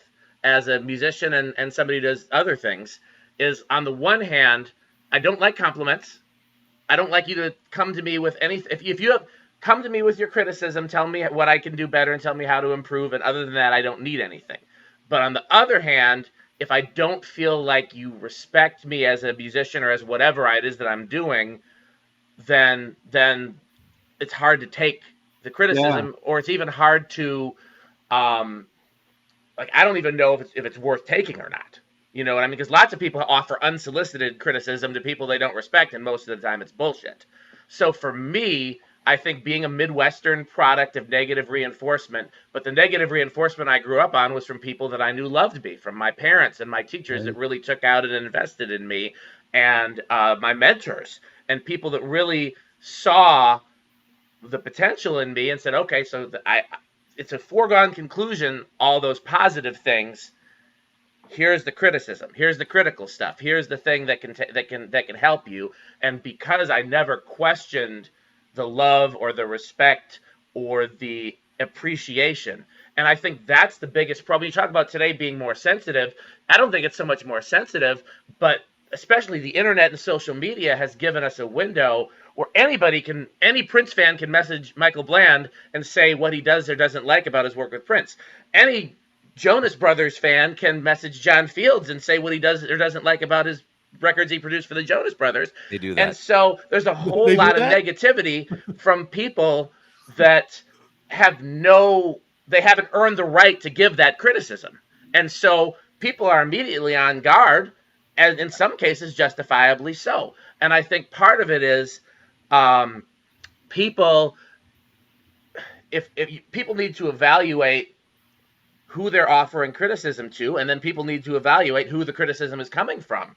as a musician and somebody who does other things is, on the one hand, I don't like compliments. I don't like you to come to me with anything. If you come to me with your criticism, tell me what I can do better and tell me how to improve. And other than that, I don't need anything. But on the other hand, if I don't feel like you respect me as a musician or as whatever it is that I'm doing, then it's hard to take the criticism, or it's even hard to, I don't even know if it's worth taking or not. You know what I mean? Because lots of people offer unsolicited criticism to people they don't respect, and most of the time it's bullshit. So for me, I think being a Midwestern product of negative reinforcement, but the negative reinforcement I grew up on was from people that I knew loved me, from my parents and my teachers that really took out and invested in me, and my mentors, and people that really saw the potential in me and said, okay, so it's a foregone conclusion, all those positive things. Here's the criticism. Here's the critical stuff. Here's the thing that can help you. And because I never questioned the love or the respect or the appreciation, and I think that's the biggest problem. You talk about today being more sensitive. I don't think it's so much more sensitive, but especially the internet and social media has given us a window where any Prince fan can message Michael Bland and say what he does or doesn't like about his work with Prince. Any Jonas Brothers fan can message John Fields and say what he does or doesn't like about his records he produced for the Jonas Brothers. They do And that. so there's a whole They do lot of that? negativity from people that they haven't earned the right to give that criticism. And so people are immediately on guard, and in some cases justifiably so. And I think part of it is people if people need to evaluate who they're offering criticism to, and then people need to evaluate who the criticism is coming from.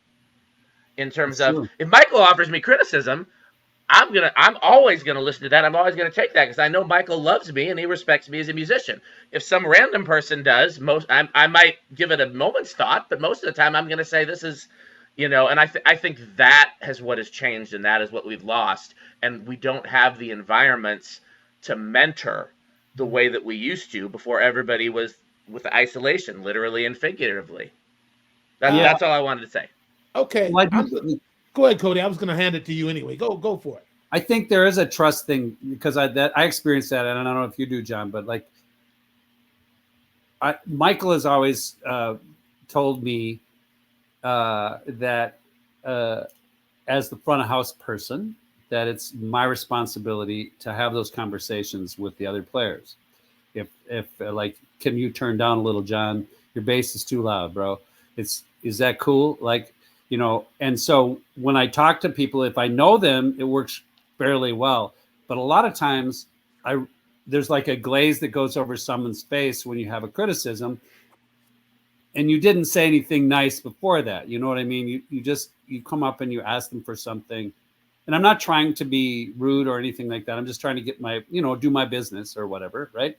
In terms That's of, true. if Michael offers me criticism, I'm always gonna listen to that. I'm always gonna take that because I know Michael loves me and he respects me as a musician. If some random person does, I might give it a moment's thought, but most of the time I'm gonna say this is, and I think that has what has changed, and that is what we've lost, and we don't have the environments to mentor the way that we used to before everybody was with the isolation, literally and figuratively. That's all I wanted to say. Okay. Well, Go ahead, Cody. I was going to hand it to you anyway. Go for it. I think there is a trust thing because I experienced that, and I don't know if you do, John, but like Michael has always told me that as the front of house person, that it's my responsibility to have those conversations with the other players. If like, can you turn down a little, John? Your bass is too loud, bro. Is that cool? Like, and so when I talk to people, if I know them, it works fairly well. But a lot of times there's like a glaze that goes over someone's face when you have a criticism and you didn't say anything nice before that. You know what I mean? You come up and you ask them for something. And I'm not trying to be rude or anything like that. I'm just trying to get my, do my business or whatever. Right.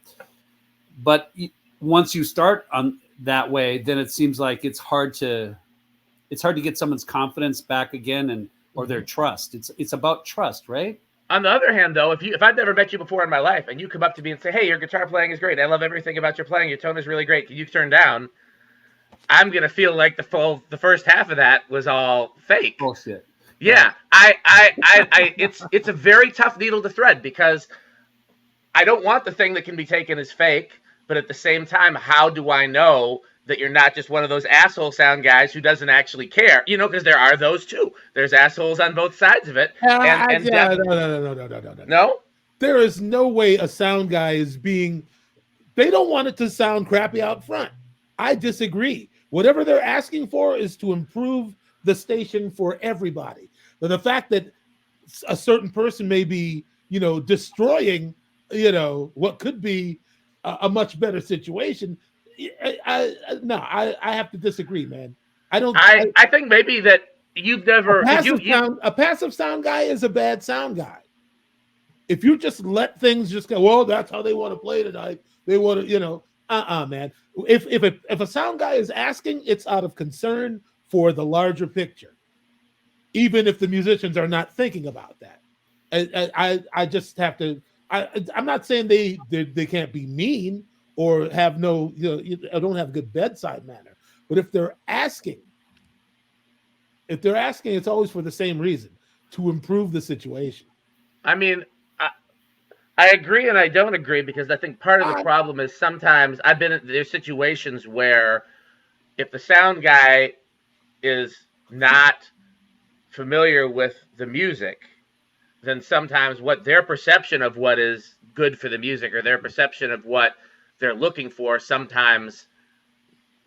But once you start on that way, then it seems like it's hard to get someone's confidence back again or their trust. It's about trust, right? On the other hand, though, if I've never met you before in my life and you come up to me and say, "Hey, your guitar playing is great. I love everything about your playing. Your tone is really great. Can you turn down?" I'm gonna feel like the first half of that was all fake. Bullshit. Yeah, it's a very tough needle to thread because I don't want the thing that can be taken as fake, but at the same time, how do I know that you're not just one of those asshole sound guys who doesn't actually care? Because there are those too. There's assholes on both sides of it. No. There is no way a sound guy is being. They don't want it to sound crappy out front. I disagree. Whatever they're asking for is to improve the station for everybody. But the fact that a certain person may be, destroying, what could be a much better situation. I have to disagree, man. I think maybe that you've never a passive sound guy is a bad sound guy. If you just let things just go, well, that's how they want to play tonight. They want to, man. If a sound guy is asking, it's out of concern for the larger picture, even if the musicians are not thinking about that. I just have to. I'm not saying they can't be mean or have no, don't have good bedside manner. But if they're asking, it's always for the same reason, to improve the situation. I mean, I agree and I don't agree because I think part of the problem is sometimes there's situations where if the sound guy is not familiar with the music, then sometimes what their perception of what is good for the music or their perception of what they're looking for sometimes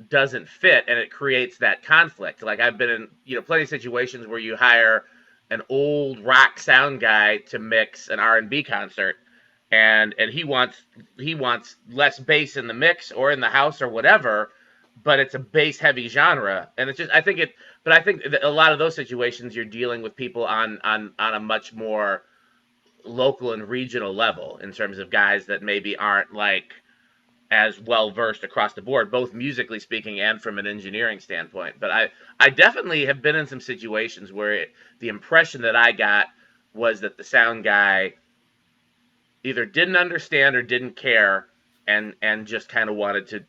doesn't fit, and it creates that conflict. Like I've been in plenty of situations where you hire an old rock sound guy to mix an R&B concert, and he wants less bass in the mix or in the house or whatever, but it's a bass heavy genre, and it's just I think a lot of those situations you're dealing with people on a much more local and regional level in terms of guys that maybe aren't like as well versed across the board, both musically speaking and from an engineering standpoint. But I definitely have been in some situations where the impression that I got was that the sound guy either didn't understand or didn't care and just kind of wanted to,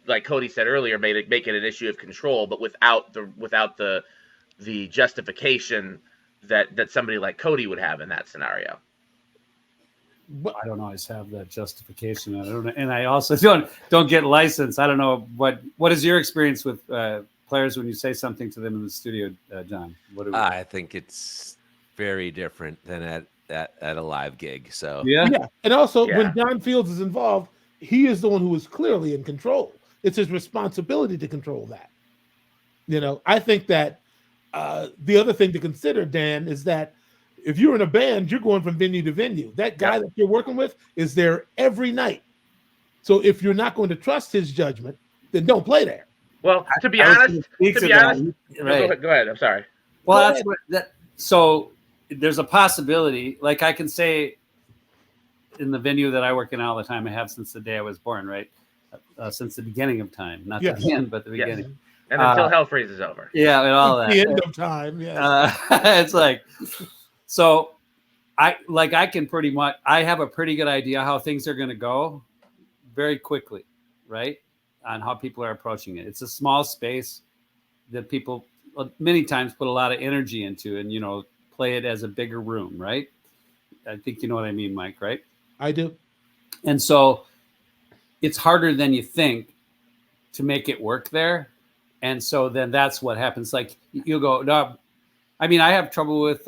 like Cody said earlier, make it an issue of control, but without the justification that somebody like Cody would have in that scenario. I don't always have that justification. I don't know, and I also don't get licensed. I don't know what is your experience with players when you say something to them in the studio, John? I think it's very different than at a live gig. So yeah. And also when John Fields is involved, he is the one who is clearly in control. It's his responsibility to control that. You know, I think that the other thing to consider, Dan, is that if you're in a band, you're going from venue to venue. That guy that you're working with is there every night. So if you're not going to trust his judgment, then don't play there. Well, to be honest, right. Go ahead. I'm sorry. Well, so there's a possibility. Like I can say, in the venue that I work in all the time, I have since the day I was born, right? Since the beginning of time, not the end, but the beginning. And until hell freezes over. Yeah, and all that. The end of time. Yeah. It's like, so I can pretty much, I have a pretty good idea how things are going to go very quickly, right? On how people are approaching it. It's a small space that people many times put a lot of energy into and, you know, play it as a bigger room, right? I think you know what I mean, Mike, right? I do. And so it's harder than you think to make it work there. And so then that's what happens. Like you'll go, no, I mean, I have trouble with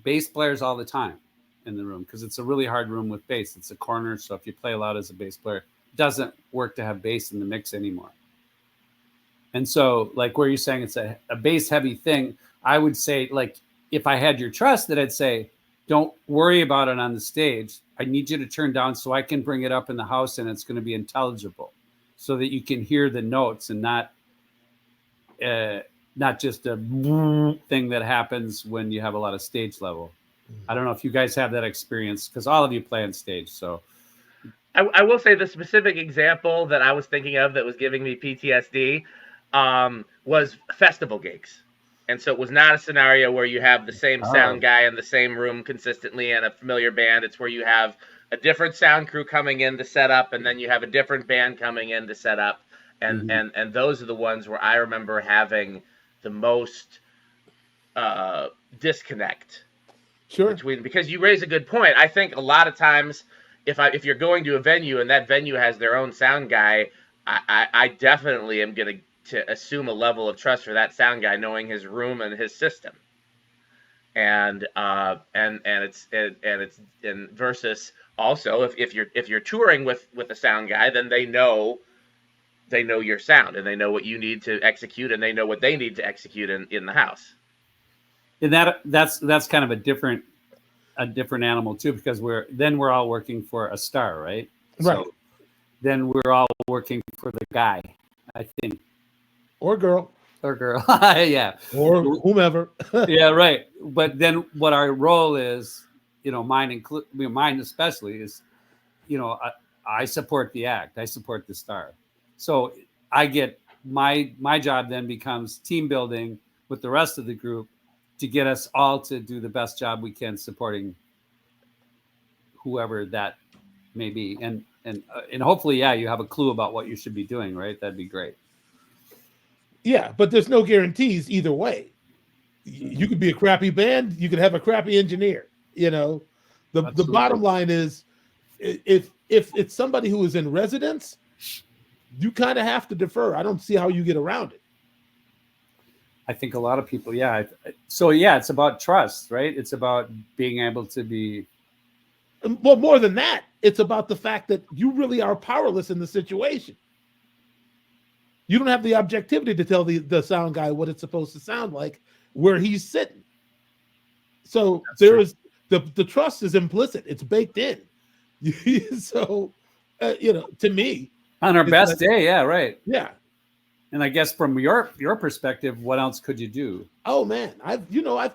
bass players all the time in the room because it's a really hard room with bass. It's a corner. So if you play loud as a bass player, it doesn't work to have bass in the mix anymore. And so like where you're saying it's a bass heavy thing, I would say, like, if I had your trust, that I'd say, don't worry about it on the stage. I need you to turn down so I can bring it up in the house and it's going to be intelligible so that you can hear the notes and not just a thing that happens when you have a lot of stage level. I don't know if you guys have that experience because all of you play on stage. So I will say the specific example that I was thinking of that was giving me PTSD was festival gigs. And so it was not a scenario where you have the same sound guy in the same room consistently and a familiar band. It's where you have a different sound crew coming in to set up, and then you have a different band coming in to set up. And and those are the ones where I remember having the most disconnect. Sure. Because you raise a good point. I think a lot of times if you're going to a venue and that venue has their own sound guy, I definitely am going to assume a level of trust for that sound guy, knowing his room and his system. And versus also if you're touring with a sound guy, then they know your sound and they know what you need to execute and they know what they need to execute in the house. And that's kind of a different animal too, because we're all working for a star, right? Right. So then we're all working for the guy, I think. Or girl. Yeah. Or whomever. Yeah, right. But then what our role is, you know, mine especially is, you know, I support the act. I support the star. So I get my job then becomes team building with the rest of the group to get us all to do the best job we can supporting whoever that may be. And hopefully, yeah, you have a clue about what you should be doing, right? That'd be great. Yeah, but there's no guarantees either way. You could be a crappy band. You could have a crappy engineer. You know, the bottom line is, if it's somebody who is in residence, you kind of have to defer. I don't see how you get around it. I think a lot of people, yeah. So yeah, it's about trust, right? It's about being able to be. Well, more than that, it's about the fact that you really are powerless in the situation. You don't have the objectivity to tell the sound guy what it's supposed to sound like where he's sitting. So is the trust is implicit. It's baked in. So, you know, to me, on our best day, yeah, right. Yeah. And I guess from your perspective, what else could you do? Oh man, I've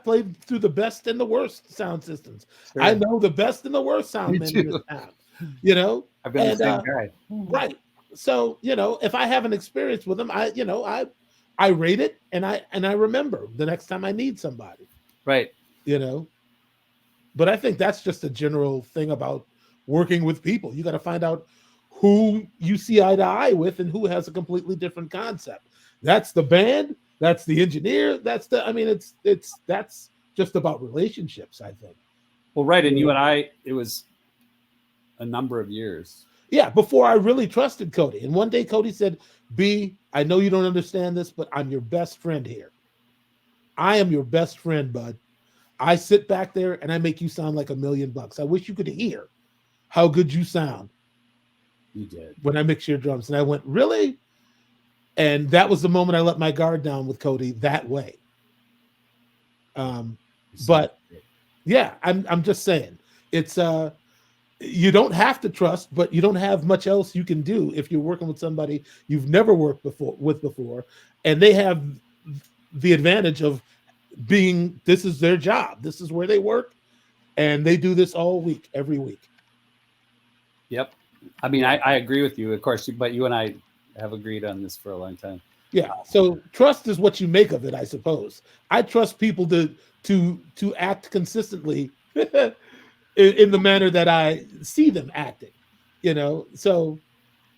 played through the best and the worst sound systems. Sure. I know the best and the worst sound men in this town. You know, I've been the same guy. Right. So, you know, if I have an experience with them, I rate it and I remember the next time I need somebody. Right. You know, but I think that's just a general thing about working with people. You got to find out who you see eye to eye with and who has a completely different concept. That's the band. That's the engineer. That's just about relationships, I think. Well, right. And you and I, it was a number of years. Yeah, before I really trusted Cody. And one day Cody said, B, I know you don't understand this, but I'm your best friend here. I am your best friend, bud. I sit back there and I make you sound like $1,000,000. I wish you could hear how good you sound. You did. When I mix your drums. And I went, really? And that was the moment I let my guard down with Cody that way. But yeah, I'm just saying, it's you don't have to trust, but you don't have much else you can do if you're working with somebody you've never worked before, and they have the advantage of being, this is their job, this is where they work, and they do this all week, every week. Yep. I mean, I agree with you, of course, but you and I have agreed on this for a long time. Yeah. So trust is what you make of it, I suppose. I trust people to act consistently in the manner that I see them acting, So,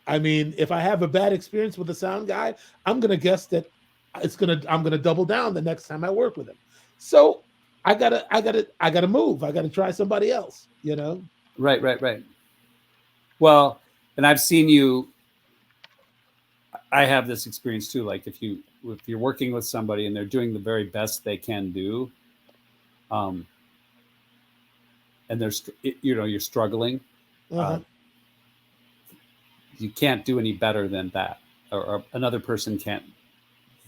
I mean, if I have a bad experience with a sound guy, I'm gonna guess that I'm gonna double down the next time I work with him. So I gotta move. I gotta try somebody else, Right. Well, and I've seen you. I have this experience too. Like if you're working with somebody and they're doing the very best they can do, and there's you're struggling, you can't do any better than that, or another person can't.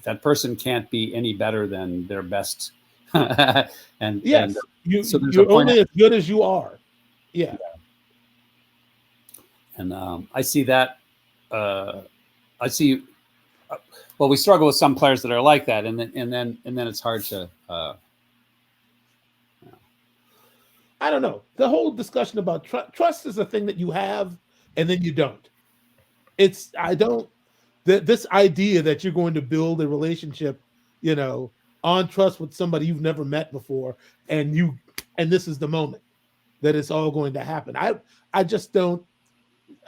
That person can't be any better than their best. and yes, and, so you're only as good as you are. Yeah. And I see that. I see. Well, we struggle with some players that are like that, and then it's hard to. I don't know. The whole discussion about trust is a thing that you have, and then you don't. This idea that you're going to build a relationship, on trust with somebody you've never met before, and this is the moment that it's all going to happen. I just don't.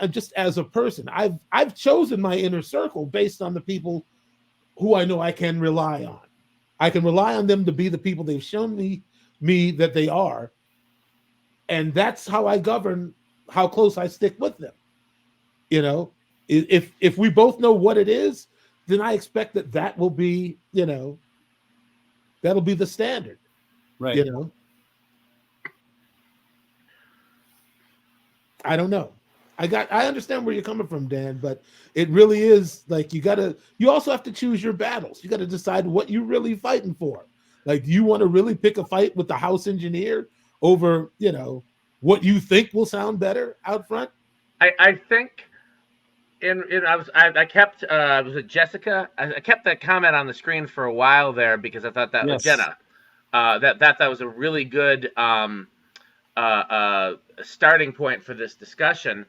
Just as a person, I've chosen my inner circle based on the people who I know I can rely on. I can rely on them to be the people they've shown me that they are, and that's how I govern how close I stick with them. If we both know what it is, then I expect that will be, that'll be the standard, right? I don't know. I understand where you're coming from, Dan, but it really is like you also have to choose your battles. You got to decide what you're really fighting for. Like, do you want to really pick a fight with the house engineer over, what you think will sound better out front? I think I kept was it Jessica? I kept that comment on the screen for a while there because I thought that was Jenna. That was a really good starting point for this discussion.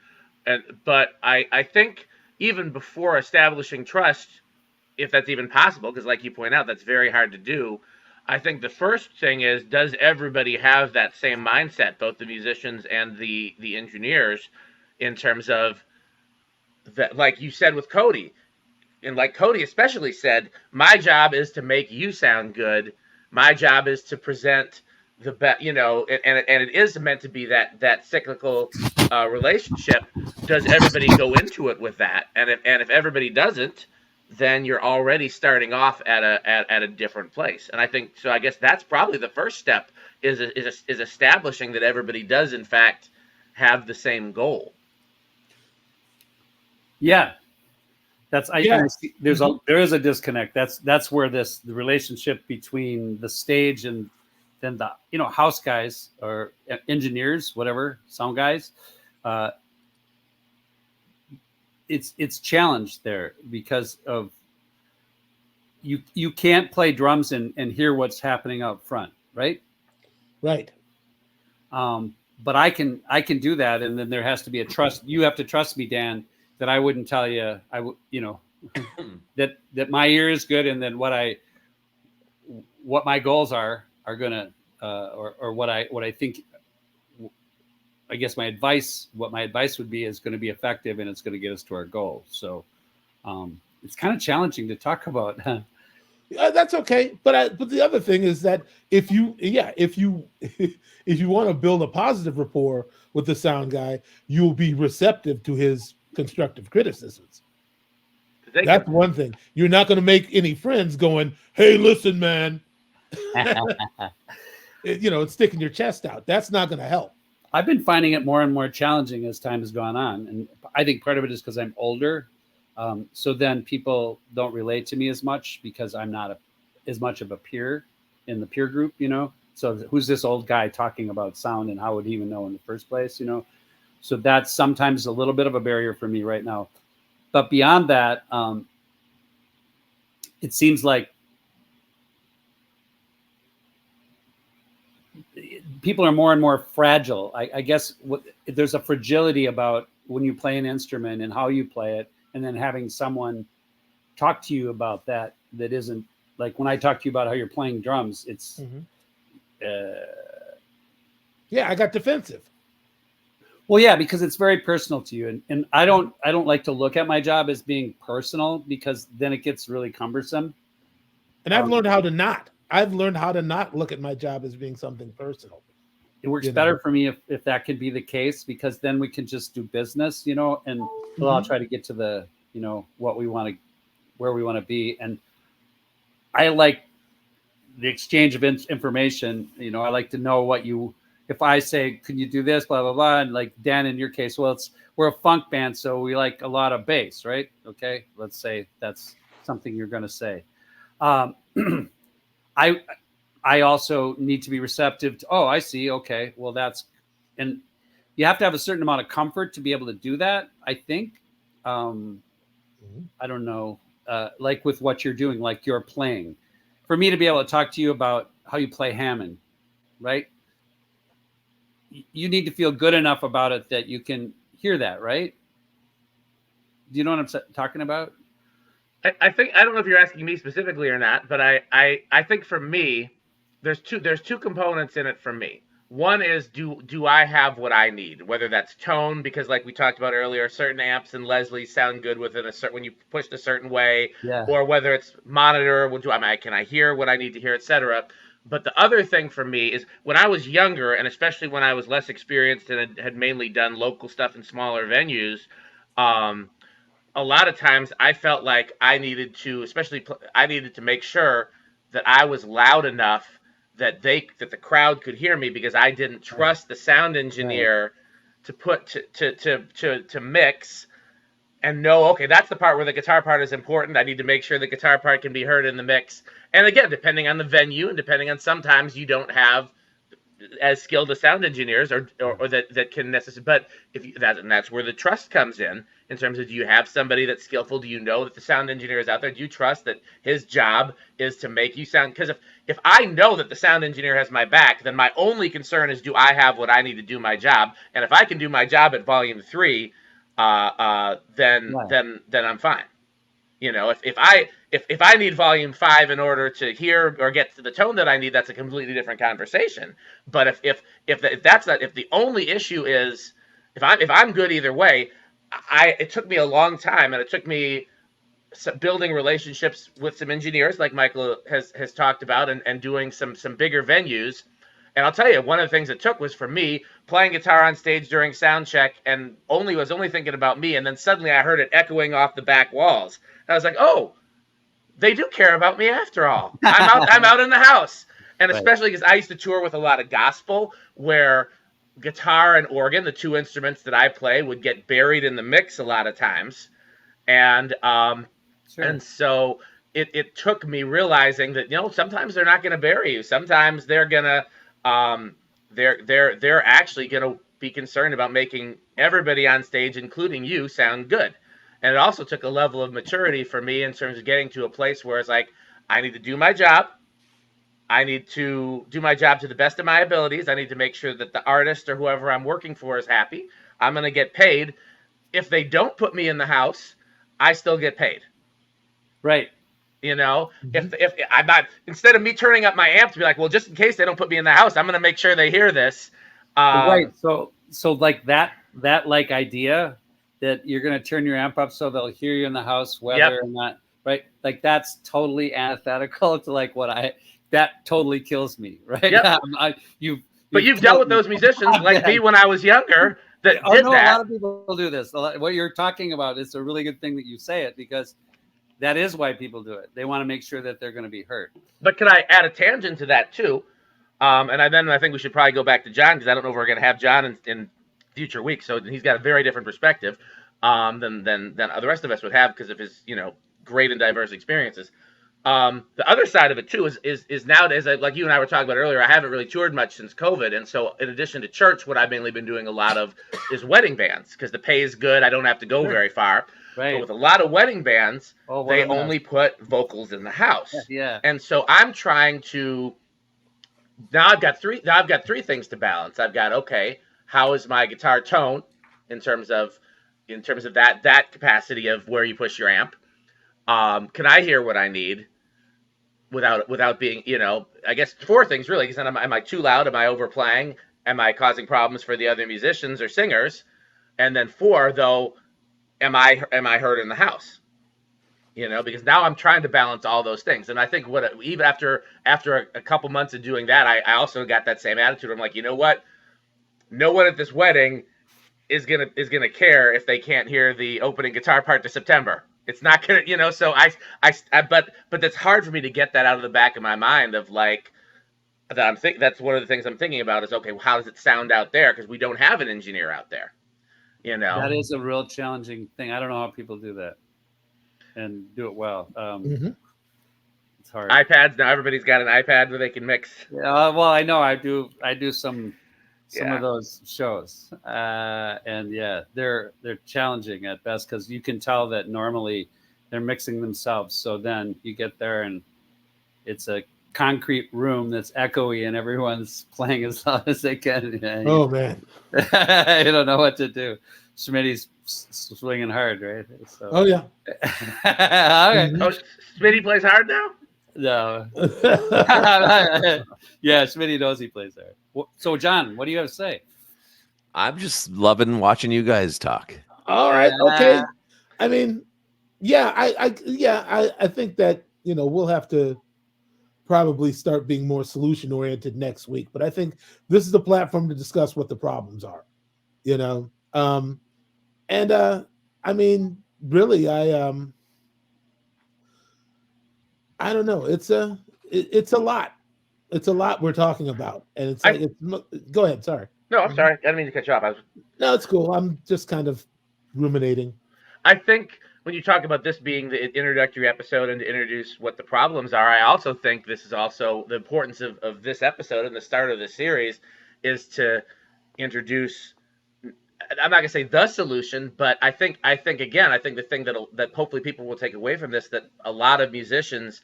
But I think even before establishing trust, if that's even possible, because like you point out, that's very hard to do, I think the first thing is, does everybody have that same mindset, both the musicians and the engineers, in terms of that, like you said with Cody, and like Cody especially said, my job is to make you sound good. My job is to present the best, and it is meant to be that cyclical relationship. Does everybody go into it with that? And if everybody doesn't, then you're already starting off at a different place. And I think so. I guess that's probably the first step is establishing that everybody does in fact have the same goal. Yeah, I see, there is a disconnect. That's where the relationship between the stage and then the house guys or engineers, whatever, sound guys, it's challenged there because of you can't play drums and hear what's happening up front, right? Right. But I can do that, and then there has to be a trust. You have to trust me, Dan, that I wouldn't tell you that my ear is good, and then what my goals are gonna or what I think. I guess what my advice would be is going to be effective, and it's going to get us to our goal. So it's kind of challenging to talk about. That's okay. But the other thing is that if you if you want to build a positive rapport with the sound guy, you'll be receptive to his constructive criticisms. That's one thing. You're not going to make any friends going, "Hey, listen, man." Sticking your chest out. That's not going to help. I've been finding it more and more challenging as time has gone on, and I think part of it is because I'm older. So then people don't relate to me as much because I'm not as much of a peer in the peer group, So who's this old guy talking about sound, and how would he even know in the first place, So that's sometimes a little bit of a barrier for me right now. But beyond that, it seems like people are more and more fragile. I guess there's a fragility about when you play an instrument and how you play it, and then having someone talk to you about that isn't like when I talk to you about how you're playing drums, it's yeah, I got defensive. Well, yeah, because it's very personal to you, and I don't like to look at my job as being personal because then it gets really cumbersome. And I've learned how to not. I've learned how to not look at my job as being something personal. It works better for me if that can be the case, because then we can just do business, and I'll try to get to the, what we want to, where we want to be. And I like the exchange of information. I like to know if I say, can you do this, blah, blah, blah. And like Dan, in your case, we're a funk band, so we like a lot of bass, right? Okay. Let's say that's something you're going to say. I also need to be receptive to, I see. Okay. Well, and you have to have a certain amount of comfort to be able to do that. I think, I don't know, like with what you're doing, like you're playing, for me to be able to talk to you about how you play Hammond, right? You need to feel good enough about it that you can hear that, right? Do you know what I'm talking about? I think, I don't know if you're asking me specifically or not, but I think for me, there's two components in it for me. One is do I have what I need, whether that's tone, because like we talked about earlier, certain amps and Leslie's sound good within when you pushed a certain way, or whether it's monitor, can I hear what I need to hear, etc. But the other thing for me is when I was younger, and especially when I was less experienced and had mainly done local stuff in smaller venues, a lot of times I felt like I needed to, I needed to make sure that I was loud enough that the crowd could hear me, because I didn't trust the sound engineer to mix and know, okay, that's the part where the guitar part is important. I need to make sure the guitar part can be heard in the mix. And again, depending on the venue and depending on, sometimes you don't have as skilled as sound engineers or that can necessarily, but and that's where the trust comes in terms of, do you have somebody that's skillful? Do you know that the sound engineer is out there? Do you trust that his job is to make you sound? Because if I know that the sound engineer has my back, then my only concern is, do I have what I need to do my job? And if I can do my job at volume 3, then I'm fine. If I need volume 5 in order to hear or get to the tone that I need, that's a completely different conversation. But if the only issue is, if I'm good either way, it took me a long time, and it took me building relationships with some engineers like Michael has talked about, and doing some bigger venues. And I'll tell you, one of the things it took was for me playing guitar on stage during sound check, and was only thinking about me, and then suddenly I heard it echoing off the back walls. And I was like, oh, they do care about me after all. I'm out in the house. And especially because I used to tour with a lot of gospel, where guitar and organ, the two instruments that I play, would get buried in the mix a lot of times. And and so it took me realizing that, sometimes they're not going to bury you. Sometimes they're going to they're actually going to be concerned about making everybody on stage, including you, sound good. And it also took a level of maturity for me in terms of getting to a place where it's like, I need to do my job. I need to do my job to the best of my abilities. I need to make sure that the artist or whoever I'm working for is happy. I'm going to get paid. If they don't put me in the house, I still get paid. Right. If I'm not, instead of me turning up my amp to be like, well, just in case they don't put me in the house, I'm going to make sure they hear this. Right. So like that like idea that you're going to turn your amp up so they'll hear you in the house, whether or not, right? Like that's totally antithetical to like that totally kills me, right? Yep. But you've dealt with those musicians like me when I was younger that did that. A lot of people do this. What you're talking about is a really good thing that you say it, because that is why people do it. They want to make sure that they're going to be heard. But can I add a tangent to that too? And I think we should probably go back to John, because I don't know if we're going to have John in future weeks. So he's got a very different perspective than the rest of us would have, because of his great and diverse experiences. The other side of it too is nowadays, like you and I were talking about earlier, I haven't really toured much since COVID, and so in addition to church, what I've mainly been doing a lot of is wedding bands, because the pay is good. I don't have to go very far. Right. But with a lot of wedding bands, they only put vocals in the house. Yeah. And so I'm trying to now I've got three things to balance. I've got, okay, how is my guitar tone in terms of that capacity of where you push your amp? Can I hear what I need without being, I guess 4 things really, because then am I too loud? Am I overplaying? Am I causing problems for the other musicians or singers? And then 4, though, am I heard in the house? Because now I'm trying to balance all those things. And I think even after a couple months of doing that, I also got that same attitude. I'm like, you know what? No one at this wedding is gonna care if they can't hear the opening guitar part to September. It's not gonna, so but that's hard for me to get that out of the back of my mind of like, that's one of the things I'm thinking about is, okay, well, how does it sound out there? Because we don't have an engineer out there, That is a real challenging thing. I don't know how people do that and do it well. It's hard. iPads, now everybody's got an iPad where they can mix. Yeah, well, I know I do some of those shows, and yeah, they're challenging at best, because you can tell that normally they're mixing themselves. So then you get there and it's a concrete room that's echoey and everyone's playing as loud as they can. And oh man, I don't know what to do. Schmitty's swinging hard, right? So. Oh yeah. Okay. Oh, Smitty plays hard now? No. Yeah, Schmitty knows he plays hard. So, John, what do you have to say? I'm just loving watching you guys talk. All right. Okay. I mean, yeah, I think that, we'll have to probably start being more solution oriented next week, but I think this is the platform to discuss what the problems are, I mean, really, I don't know. It's a lot. It's a lot we're talking about, and it's like, go ahead. Sorry. No, I'm sorry. I didn't mean to cut you off. No, it's cool. I'm just kind of ruminating. I think when you talk about this being the introductory episode and to introduce what the problems are, I also think this is also the importance of this episode and the start of the series is to introduce, I'm not gonna say the solution, but I think the thing that hopefully people will take away from this, that a lot of musicians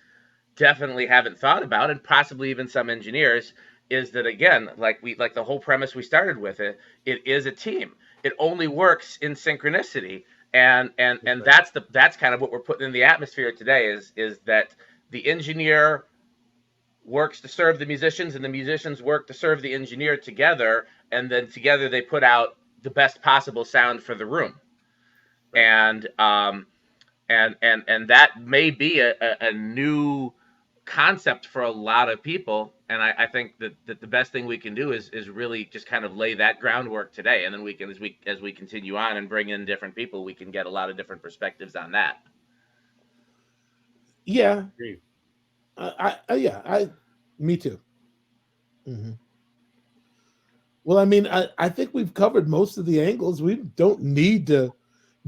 definitely haven't thought about, and possibly even some engineers, is that, again, like the whole premise we started with, it is a team. It only works in synchronicity, and that's kind of what we're putting in the atmosphere today, is that the engineer works to serve the musicians, and the musicians work to serve the engineer together, and then together they put out the best possible sound for the room. And that may be a new concept for a lot of people, and I think that the best thing we can do is really just kind of lay that groundwork today, and then we can, as we continue on and bring in different people, we can get a lot of different perspectives on that. Yeah, me too. Mm-hmm. Well, I mean, I think we've covered most of the angles. We don't need to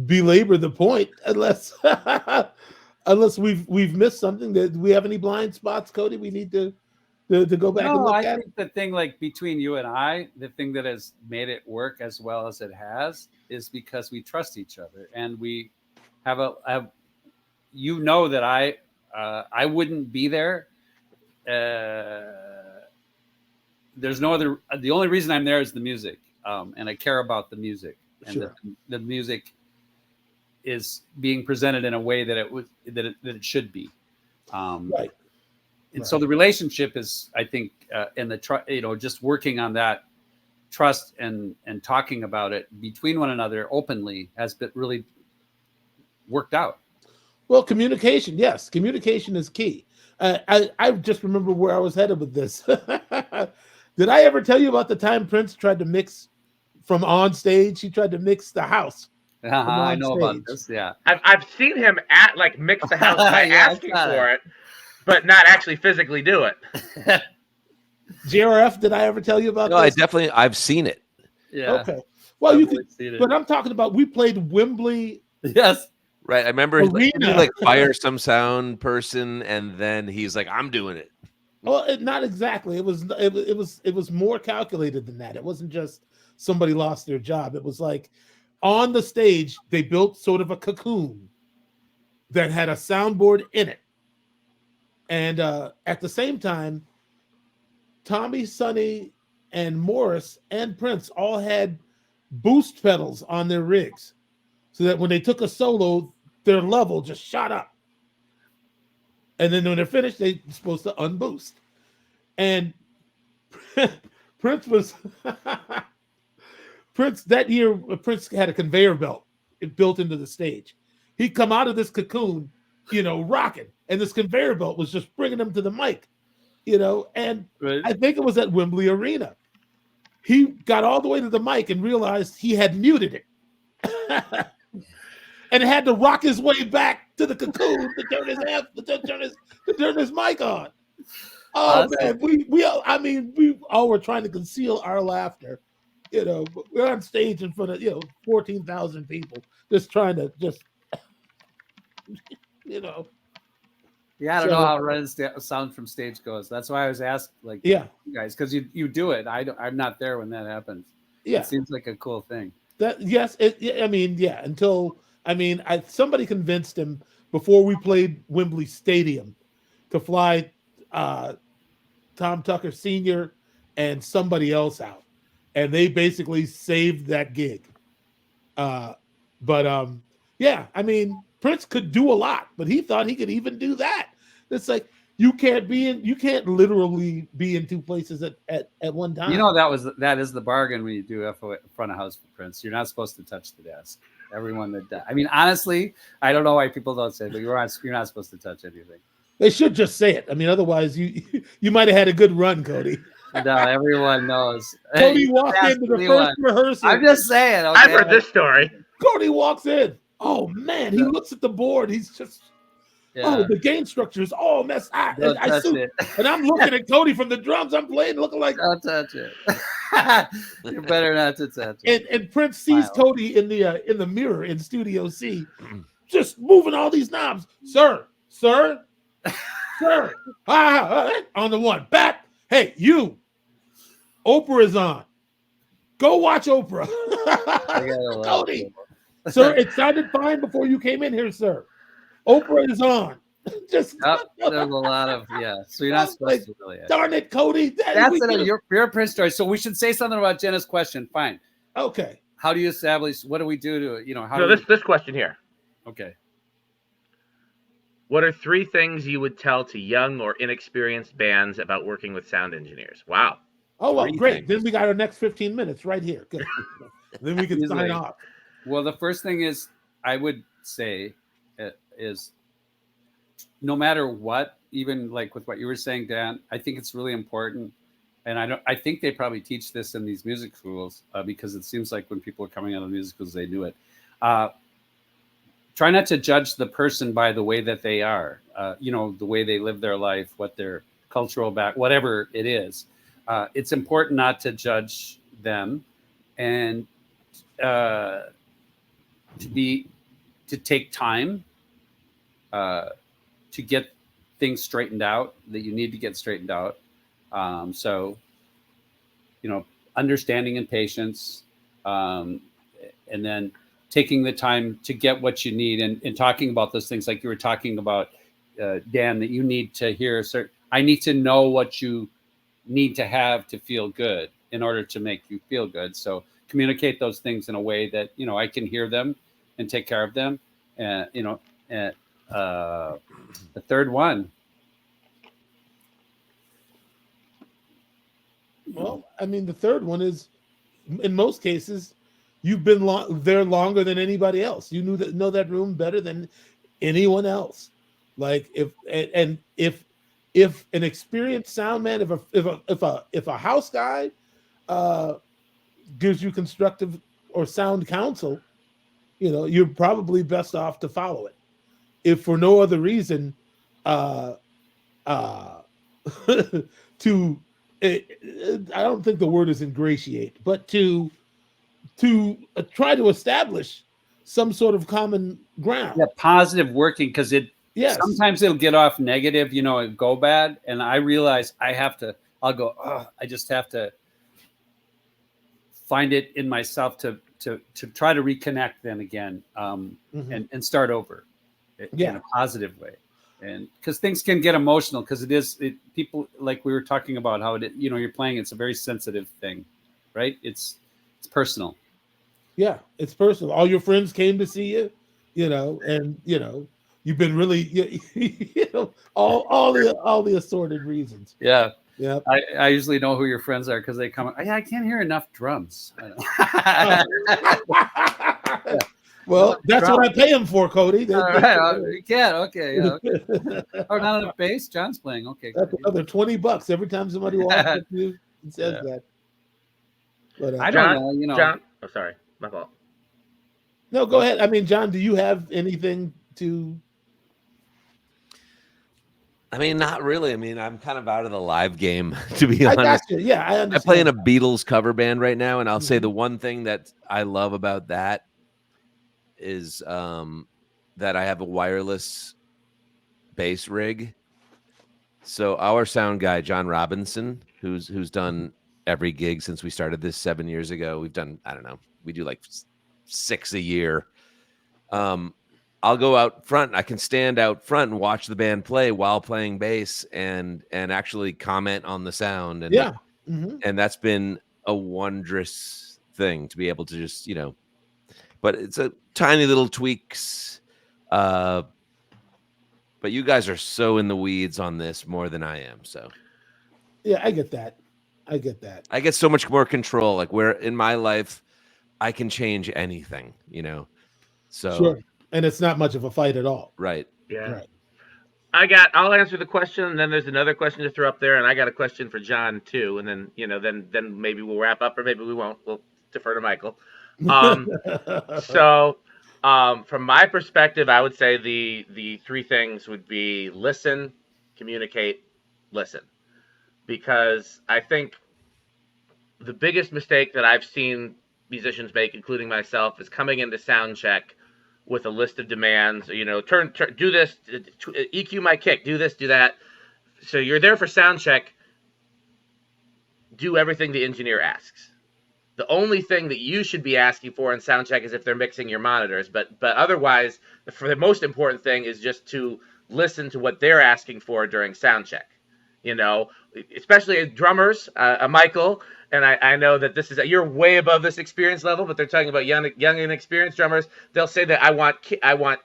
belabor the point unless we've missed something. Do we have any blind spots, Cody? We need to go back and look at. I think the thing, like, between you and I, the thing that has made it work as well as it has is because we trust each other, and we have that I wouldn't be there. There's no other. The only reason I'm there is the music, and I care about the music, and sure. the music is being presented in a way that it should be, right. And so the relationship is, I think, and just working on that trust and talking about it between one another openly has been really worked out. Well, communication, yes, communication is key. I just remember where I was headed with this. Did I ever tell you about the time Prince tried to mix from on stage? He tried to mix the house from I on know about stage. this. Yeah. I've seen him mix the house by Yeah, I asking got for it, but not actually physically do it. JRF, did I ever tell you about No, this? I've seen it. Yeah. Okay. Well, you could, seen it. but I'm talking about we played Wembley Yes. Right. I remember Arena. didn't he like fire some sound person and then he's like, I'm doing it. Well, not exactly. It was more calculated than that. It wasn't just somebody lost their job. It was like on the stage they built sort of a cocoon that had a soundboard in it, and at the same time, Tommy, Sonny, and Morris and Prince all had boost pedals on their rigs, so that when they took a solo, their level just shot up. And then when they're finished, they're supposed to unboost. And Prince was Prince that year. Prince had a conveyor belt built into the stage. He'd come out of this cocoon, rocking, and this conveyor belt was just bringing him to the mic, And Right. I think it was at Wembley Arena. He got all the way to the mic and realized he had muted it. And had to rock his way back to the cocoon to turn his mic on. Oh man, we all were trying to conceal our laughter, but we're on stage in front of 14,000 people, just trying to Yeah, I don't know how running sound from stage goes. That's why I was asked, you guys, because you do it. I'm not there when that happens. Yeah, it seems like a cool thing. Somebody convinced him before we played Wembley Stadium to fly Tom Tucker Sr. and somebody else out, and they basically saved that gig. Prince could do a lot, but he thought he could even do that. It's like you can't literally be in two places at one time. That is the bargain when you do front of house for Prince. You're not supposed to touch the desk. Everyone that honestly, I don't know why people don't say it, but you're not supposed to touch anything. They should just say it. Otherwise you might have had a good run, Cody. No, everyone knows. Cody walked into the first rehearsal. I'm just saying. Okay? I've heard this story. Cody walks in. Oh man, he looks at the board. He's just, the gain structure is all messed up. And I'm looking at Cody from the drums. I'm playing, looking like, don't touch it. You better not to touch it. And Prince sees Cody in the mirror in Studio C, just moving all these knobs. Sir. On the one. Bat. Hey, you. Oprah is on. Go watch Oprah. Cody. Sir, it sounded fine before you came in here, sir. Oprah is on. Just there's a lot of so you're not supposed to really. Darn it, Cody. That's your Prince story. So we should say something about Jenna's question. Fine. Okay. How do you establish? What do we do to how? So this question here. Okay. What are 3 things you would tell to young or inexperienced bands about working with sound engineers? Wow. Oh well, great. Then we got our next 15 minutes right here. Good. Then we can sign off. Well, the first thing is I would say is no matter what, even like with what you were saying, Dan, I think it's really important. And I think they probably teach this in these music schools because it seems like when people are coming out of music schools, they knew it. Try not to judge the person by the way that they are, the way they live their life, what their cultural whatever it is. It's important not to judge them and to take time to get things straightened out that you need to get straightened out. Understanding and patience, and then taking the time to get what you need and talking about those things like you were talking about, Dan, that you need to hear I need to know what you need to have to feel good in order to make you feel good. So communicate those things in a way that, I can hear them and take care of them. And, the third one. Well, the third one is, in most cases, you've been there longer than anybody else. You know that room better than anyone else. Like if an experienced sound man, if a house guy gives you constructive or sound counsel, you're probably best off to follow it. If for no other reason, to I don't think the word is ingratiate, but to try to establish some sort of common ground. Yeah, positive working, because sometimes it'll get off negative, and go bad. And I realize I'll go, oh, I just have to find it in myself to try to reconnect then again, and start over in a positive way. And because things can get emotional, because people, like we were talking about how you're playing, it's a very sensitive thing, right? It's personal. Yeah, it's personal. All your friends came to see you, and you've been really, all the assorted reasons. Yeah. Yeah. I usually know who your friends are because they come. I can't hear enough drums. Well, that's what I pay them for, Cody. All right, you can. Okay. Yeah, okay. Oh, not enough bass. John's playing. Okay. That's another $20 every time somebody walks up to you and says that. But, I don't know. John. Oh, sorry, my fault. No, go ahead. I mean, John, do you have anything to? I mean, not really. I mean, I'm kind of out of the live game, to be honest. I got you. Yeah, I understand. I play in a Beatles cover band right now, and I'll say the one thing that I love about that is that I have a wireless bass rig. So our sound guy, John Robinson, who's done every gig since we started this 7 years ago. We've done, I don't know, we do like 6 a year. I'll go out front. I can stand out front and watch the band play while playing bass and actually comment on the sound. And and that's been a wondrous thing to be able to just, but it's a tiny little tweaks. But you guys are so in the weeds on this more than I am. So yeah, I get that. I get so much more control. Like where in my life, I can change anything, So sure. And it's not much of a fight at all. Right. Yeah. Right. I'll answer the question, and then there's another question to throw up there, and I got a question for John too, and then then maybe we'll wrap up, or maybe we won't. We'll defer to Michael. So from my perspective, I would say the three things would be listen, communicate, listen. Because I think the biggest mistake that I've seen musicians make, including myself, is coming into sound check with a list of demands. Turn do this, EQ my kick, do this, do that. So you're there for sound check. Do everything the engineer asks. The only thing that you should be asking for in sound check is if they're mixing your monitors. But otherwise, for the most important thing is just to listen to what they're asking for during sound check. Especially drummers, Michael, and I know that you're way above this experience level, but they're talking about young and experienced drummers. They'll say that I want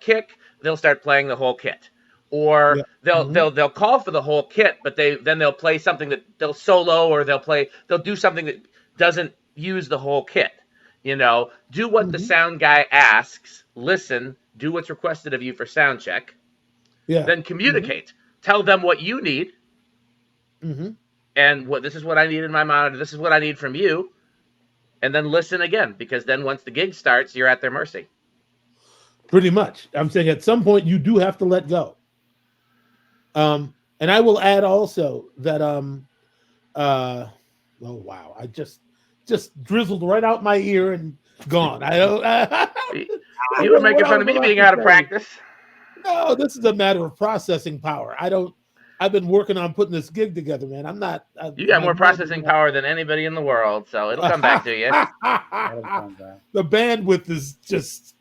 kick. They'll start playing the whole kit, or they'll call for the whole kit, but they'll play something that they'll solo, or they'll do something that doesn't use the whole kit. Do what the sound guy asks. Listen, do what's requested of you for sound check. Yeah. Then communicate. Tell them what you need. And this is what I need in my monitor. This is what I need from you. And then listen again, because then once the gig starts, you're at their mercy. Pretty much. I'm saying at some point you do have to let go. And I will add also that oh wow, I just drizzled right out my ear and gone. You were making fun of me being out of practice. No, this is a matter of processing power. I've been working on putting this gig together, man. You got more processing power than anybody in the world, so it'll come back to you. The bandwidth is just.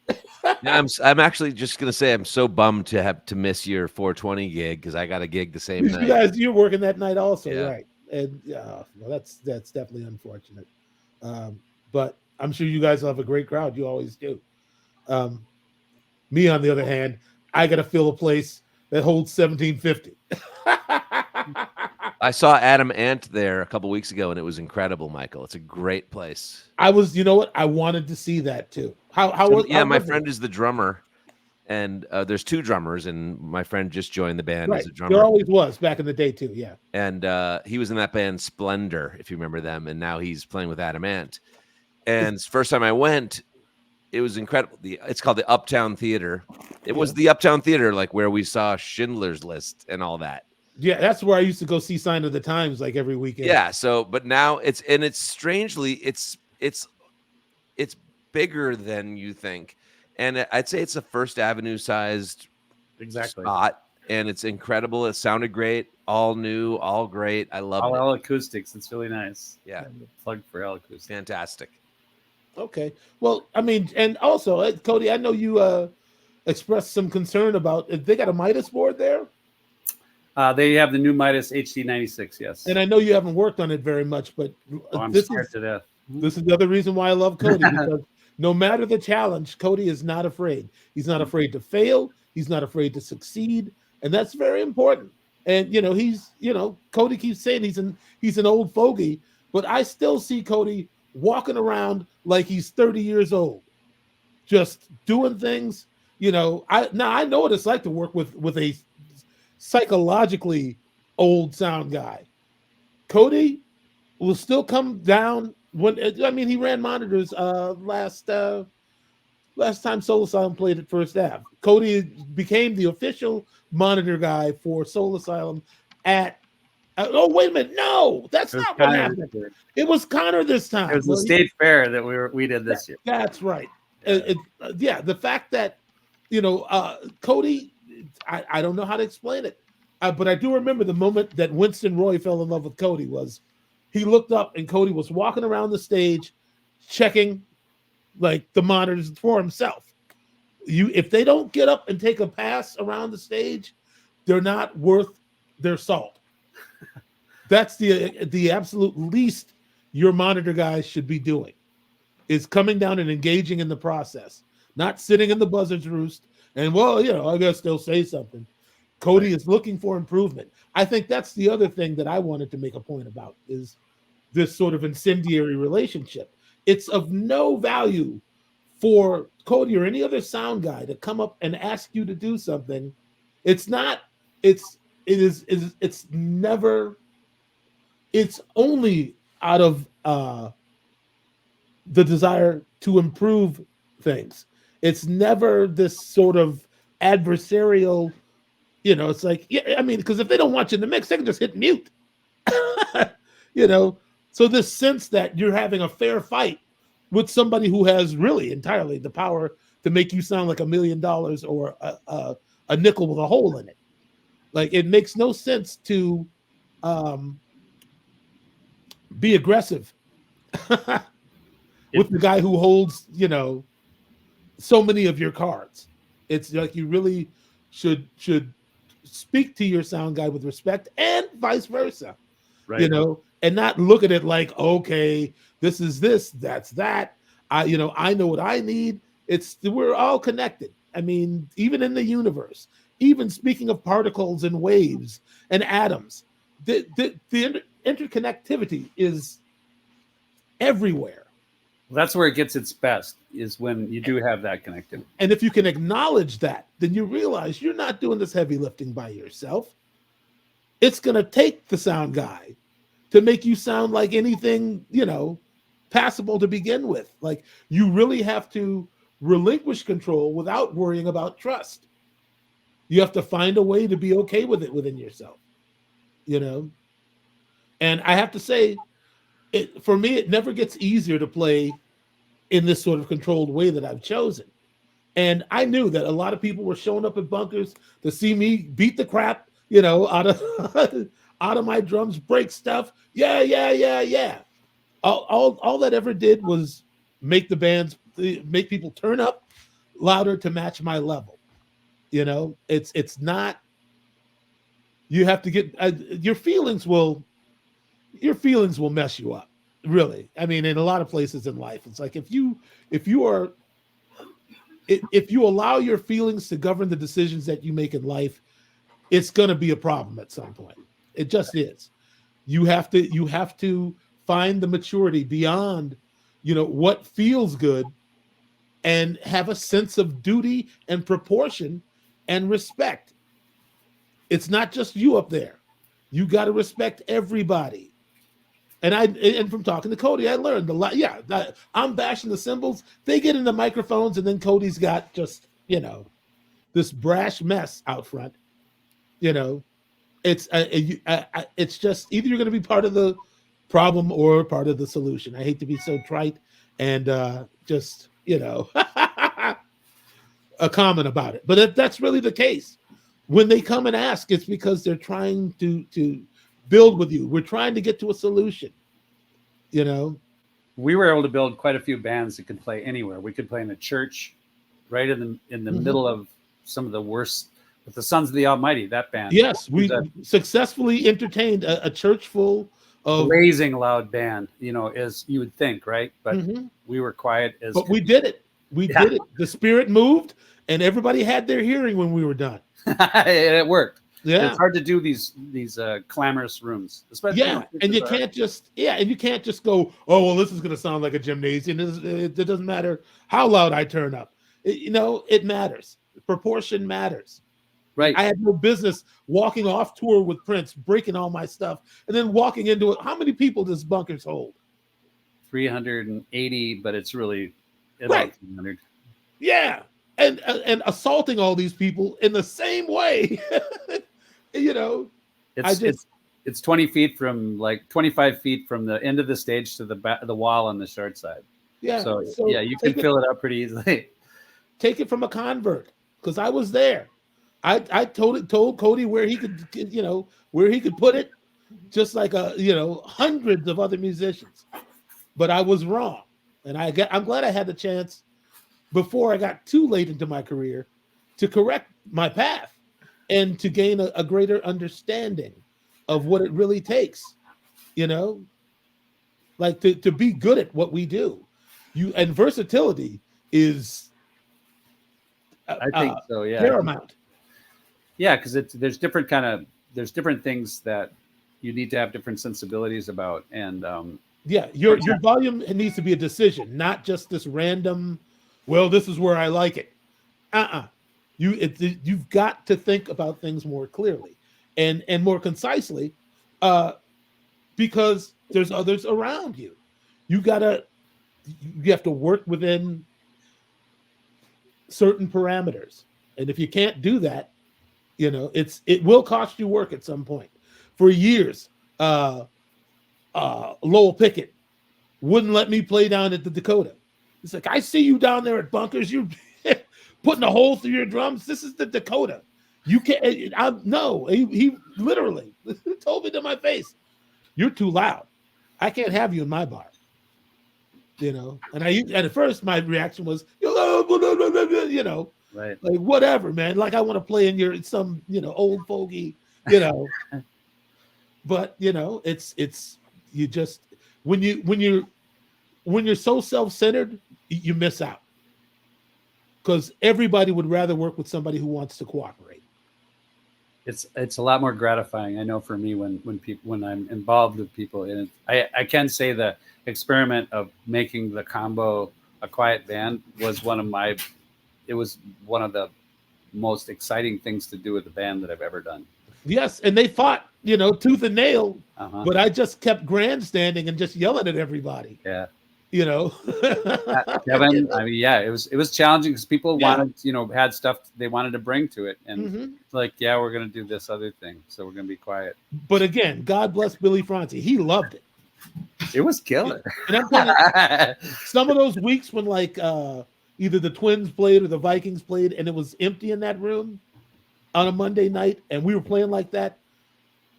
Yeah, I'm actually just gonna say I'm so bummed to have to miss your 420 gig because I got a gig the same night. You're working that night also, right? And well, that's definitely unfortunate. But I'm sure you guys will have a great crowd. You always do. Me, on the other hand, I got to fill a place that holds 1750. I saw Adam Ant there a couple weeks ago, and it was incredible, Michael. It's a great place. You know what? I wanted to see that too. How my friend is the drummer, And there's two drummers, and my friend just joined the band Right. as a drummer. There always was back in the day too. Yeah. And he was in that band Splendor, if you remember them, and now he's playing with Adam Ant. And first time I went, it was incredible. It's called the Uptown Theater. It was the Uptown Theater, like where we saw Schindler's List and all that. Yeah, that's where I used to go see Sign of the Times like every weekend. Yeah. So, but now it's strangely it's bigger than you think, and I'd say it's a First Avenue sized spot, and it's incredible. It sounded great, all new, all great. I love all acoustics. It's really nice. Yeah, plug for all acoustics. Fantastic. Okay. Well, I mean, and also, Cody, I know you expressed some concern about they got a Midas board there. They have the new Midas HD96, yes. And I know you haven't worked on it very much, but I'm scared to death. This is the other reason why I love Cody, because no matter the challenge, Cody is not afraid. He's not afraid to fail. He's not afraid to succeed, and that's very important. And Cody keeps saying he's an old fogey, but I still see Cody walking around like he's 30 years old, just doing things. I know what it's like to work with a psychologically old sound guy. Cody will still come down he ran monitors last time Soul Asylum played at First Ave. Cody became the official monitor guy for Soul Asylum at oh, wait a minute, no, that's not what happened. It was Connor this time. It was the state fair that we did this year. That's right. The fact that Cody, I don't know how to explain it, but I do remember the moment that Winston Roy fell in love with Cody was he looked up and Cody was walking around the stage checking like the monitors for himself. If they don't get up and take a pass around the stage, they're not worth their salt. That's the absolute least your monitor guys should be doing, is coming down and engaging in the process, not sitting in the buzzard's roost and, I guess they'll say something. Cody is looking for improvement. I think that's the other thing that I wanted to make a point about is this sort of incendiary relationship. It's of no value for Cody or any other sound guy to come up and ask you to do something. It's only out of the desire to improve things. It's never this sort of adversarial, it's like, because if they don't want you in the mix, they can just hit mute. So this sense that you're having a fair fight with somebody who has really entirely the power to make you sound like $1 million or a nickel with a hole in it. Like, it makes no sense to be aggressive with the guy who holds, so many of your cards. It's like you really should speak to your sound guy with respect and vice versa, right? And not look at it like, okay, this is this, that's that. I know what I need. We're all connected. I mean, even in the universe, even speaking of particles and waves and atoms, the interconnectivity is everywhere. Well, that's where it gets its best, is when you do have that connectivity. And if you can acknowledge that, then you realize you're not doing this heavy lifting by yourself. It's going to take the sound guy to make you sound like anything, passable to begin with. Like, you really have to relinquish control without worrying about trust. You have to find a way to be okay with it within yourself, And I have to say, for me, it never gets easier to play in this sort of controlled way that I've chosen. And I knew that a lot of people were showing up at bunkers to see me beat the crap, out of my drums, break stuff. Yeah. All that ever did was make people turn up louder to match my level. It's not, you have to get, your feelings will mess you up, really. I mean, in a lot of places in life, it's like if you allow your feelings to govern the decisions that you make in life, it's going to be a problem at some point. It just is. You have to find the maturity beyond, what feels good, and have a sense of duty and proportion and respect. It's not just you up there. You got to respect everybody. And from talking to Cody, I learned a lot. Yeah, I'm bashing the cymbals. They get in the microphones, and then Cody's got just, this brash mess out front. It's just either you're going to be part of the problem or part of the solution. I hate to be so trite and just, a comment about it. But if that's really the case, when they come and ask, it's because they're trying to build with you. We're trying to get to a solution. We were able to build quite a few bands that could play anywhere. We could play in a church, right in the middle of some of the worst. With the Sons of the Almighty, that band. Yes, we successfully entertained a church full of blazing loud band. As you would think, right? But we were quiet as. But we did it. We did it. The spirit moved, and everybody had their hearing when we were done. It worked. Yeah, it's hard to do these clamorous rooms, especially. And you can't just go, oh well, this is going to sound like a gymnasium. It doesn't matter how loud I turn up. It matters. Proportion matters. Right. I had no business walking off tour with Prince, breaking all my stuff, and then walking into it. How many people does Bunkers hold? 380, but it's really right. 300. Yeah, and assaulting all these people in the same way. It's 20 feet from 25 feet from the end of the stage to the wall on the short side. Yeah. So yeah, you can fill it up pretty easily. Take it from a convert, because I was there. I told Cody where he could put it, just like hundreds of other musicians, but I was wrong, and I'm glad I had the chance before I got too late into my career to correct my path and to gain a greater understanding of what it really takes, like to be good at what we do. And versatility is I think so, yeah. Paramount. Yeah, because there's different things that you need to have different sensibilities about, and your volume needs to be a decision, not just this random. Well, this is where I like it. You've got to think about things more clearly and more concisely, because there's others around you. You have to work within certain parameters, and if you can't do that, it will cost you work at some point. For years, Lowell Pickett wouldn't let me play down at the Dakota. It's like, I see you down there at Bunkers. You're putting a hole through your drums. This is the Dakota. You can't. No, he literally told me to my face, "You're too loud. I can't have you in my bar." And at first my reaction was, right, like whatever, man. Like I want to play in some old fogey, But it's you just when you're so self-centered, you miss out, because everybody would rather work with somebody who wants to cooperate. It's a lot more gratifying, I know, for me when I'm involved with people, and I can say the experiment of making the combo a quiet band was one of the most exciting things to do with the band that I've ever done. Yes, and they fought, tooth and nail, but I just kept grandstanding and just yelling at everybody. Yeah. Kevin, I mean, yeah, it was challenging because people wanted, had stuff they wanted to bring to it. And it's like, yeah, we're going to do this other thing. So we're going to be quiet. But again, God bless Billy Francie. He loved it. It was killer. And I'm telling you, some of those weeks when either the Twins played or the Vikings played and it was empty in that room on a Monday night and we were playing like that,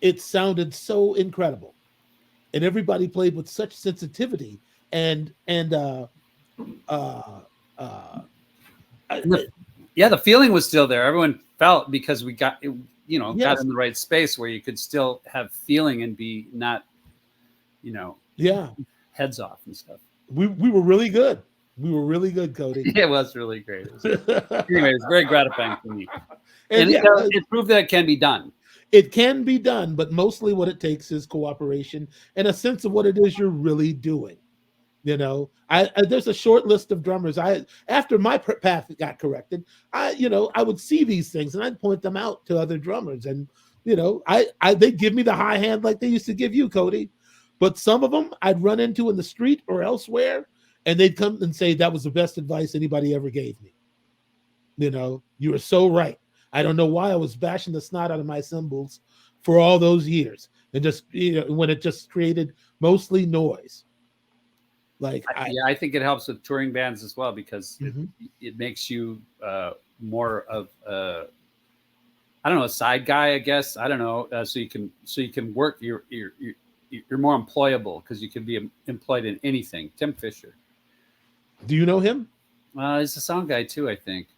it sounded so incredible. And everybody played with such sensitivity and the feeling was still there. Everyone felt, because we got got in the right space where you could still have feeling and be not heads off and stuff. We were really good. We were really good, Cody. It was really great. Anyway, it's very gratifying for me. And it proved that it can be done. It can be done, but mostly what it takes is cooperation and a sense of what it is you're really doing. You know, I there's a short list of drummers. After my path got corrected, I would see these things and I'd point them out to other drummers, and they give me the high hand like they used to give you, Cody. But some of them I'd run into in the street or elsewhere, and they'd come and say that was the best advice anybody ever gave me. You were so right. I don't know why I was bashing the snot out of my cymbals for all those years, and just when it just created mostly noise. I think it helps with touring bands as well, because it makes you more of I don't know, a side guy, I guess. I don't know. So you can work. You're more employable because you can be employed in anything. Tim Fisher. Do you know him? He's a sound guy too, I think.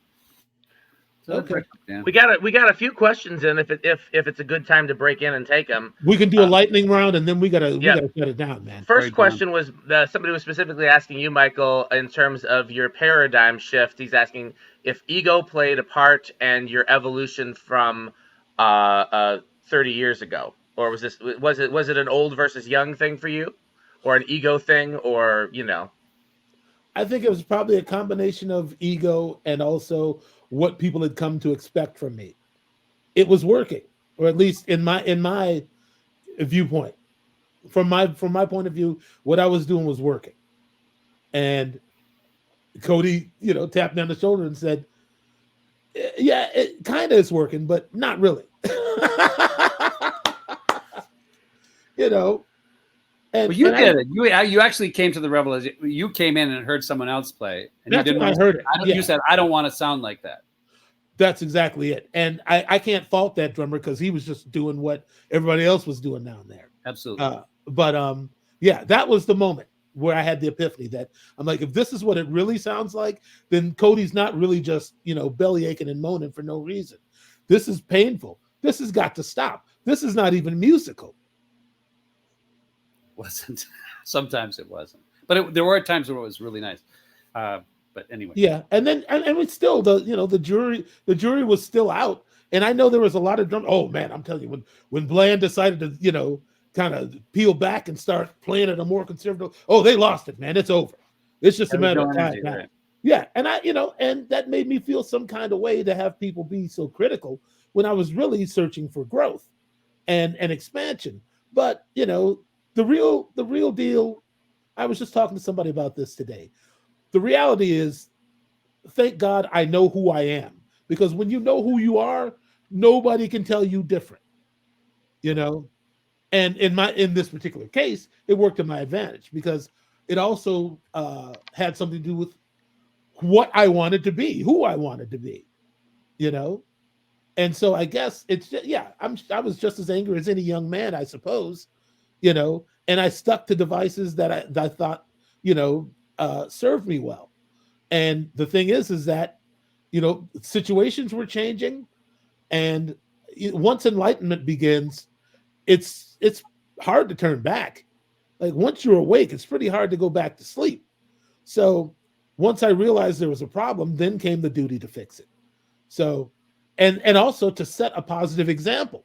So okay. We got a few questions in. If it's a good time to break in and take them, we can do a lightning round, and then we gotta shut it down, man. First question was somebody was specifically asking you, Michael, in terms of your paradigm shift. He's asking if ego played a part and your evolution from 30 years ago, or was it an old versus young thing for you, or an ego thing, or I think it was probably a combination of ego and also what people had come to expect from me. It was working, or at least in my viewpoint. From my point of view, what I was doing was working. And Cody, tapped me on the shoulder and said, "Yeah, it kind of is working, but not really." And you did it. You actually came to the revelation. You came in and heard someone else play, and that's when I heard it. You said, "I don't want to sound like that." That's exactly it. And I can't fault that drummer because he was just doing what everybody else was doing down there. Absolutely. That was the moment where I had the epiphany that I'm like, if this is what it really sounds like, then Cody's not really just belly aching and moaning for no reason. This is painful. This has got to stop. This is not even musical. Wasn't. Sometimes it wasn't, but there were times where it was really nice. But anyway, yeah, and it's still the jury was still out, and I know there was a lot of drum. Oh man, I'm telling you, when Bland decided to kind of peel back and start playing at a more conservative, they lost it, man. It's over. It's just a matter of time now. Right? Yeah, and and that made me feel some kind of way to have people be so critical when I was really searching for growth and expansion. But the real deal, I was just talking to somebody about this today. The reality is, thank God I know who I am, because when you know who you are, nobody can tell you different. And in this particular case, it worked to my advantage because it also had something to do with what I wanted to be, who I wanted to be. And so I guess it's I was just as angry as any young man, I suppose. And I stuck to devices that I thought, served me well. And the thing is that, situations were changing, and once enlightenment begins, it's hard to turn back. Like once you're awake, it's pretty hard to go back to sleep. So once I realized there was a problem, then came the duty to fix it. So, and also to set a positive example,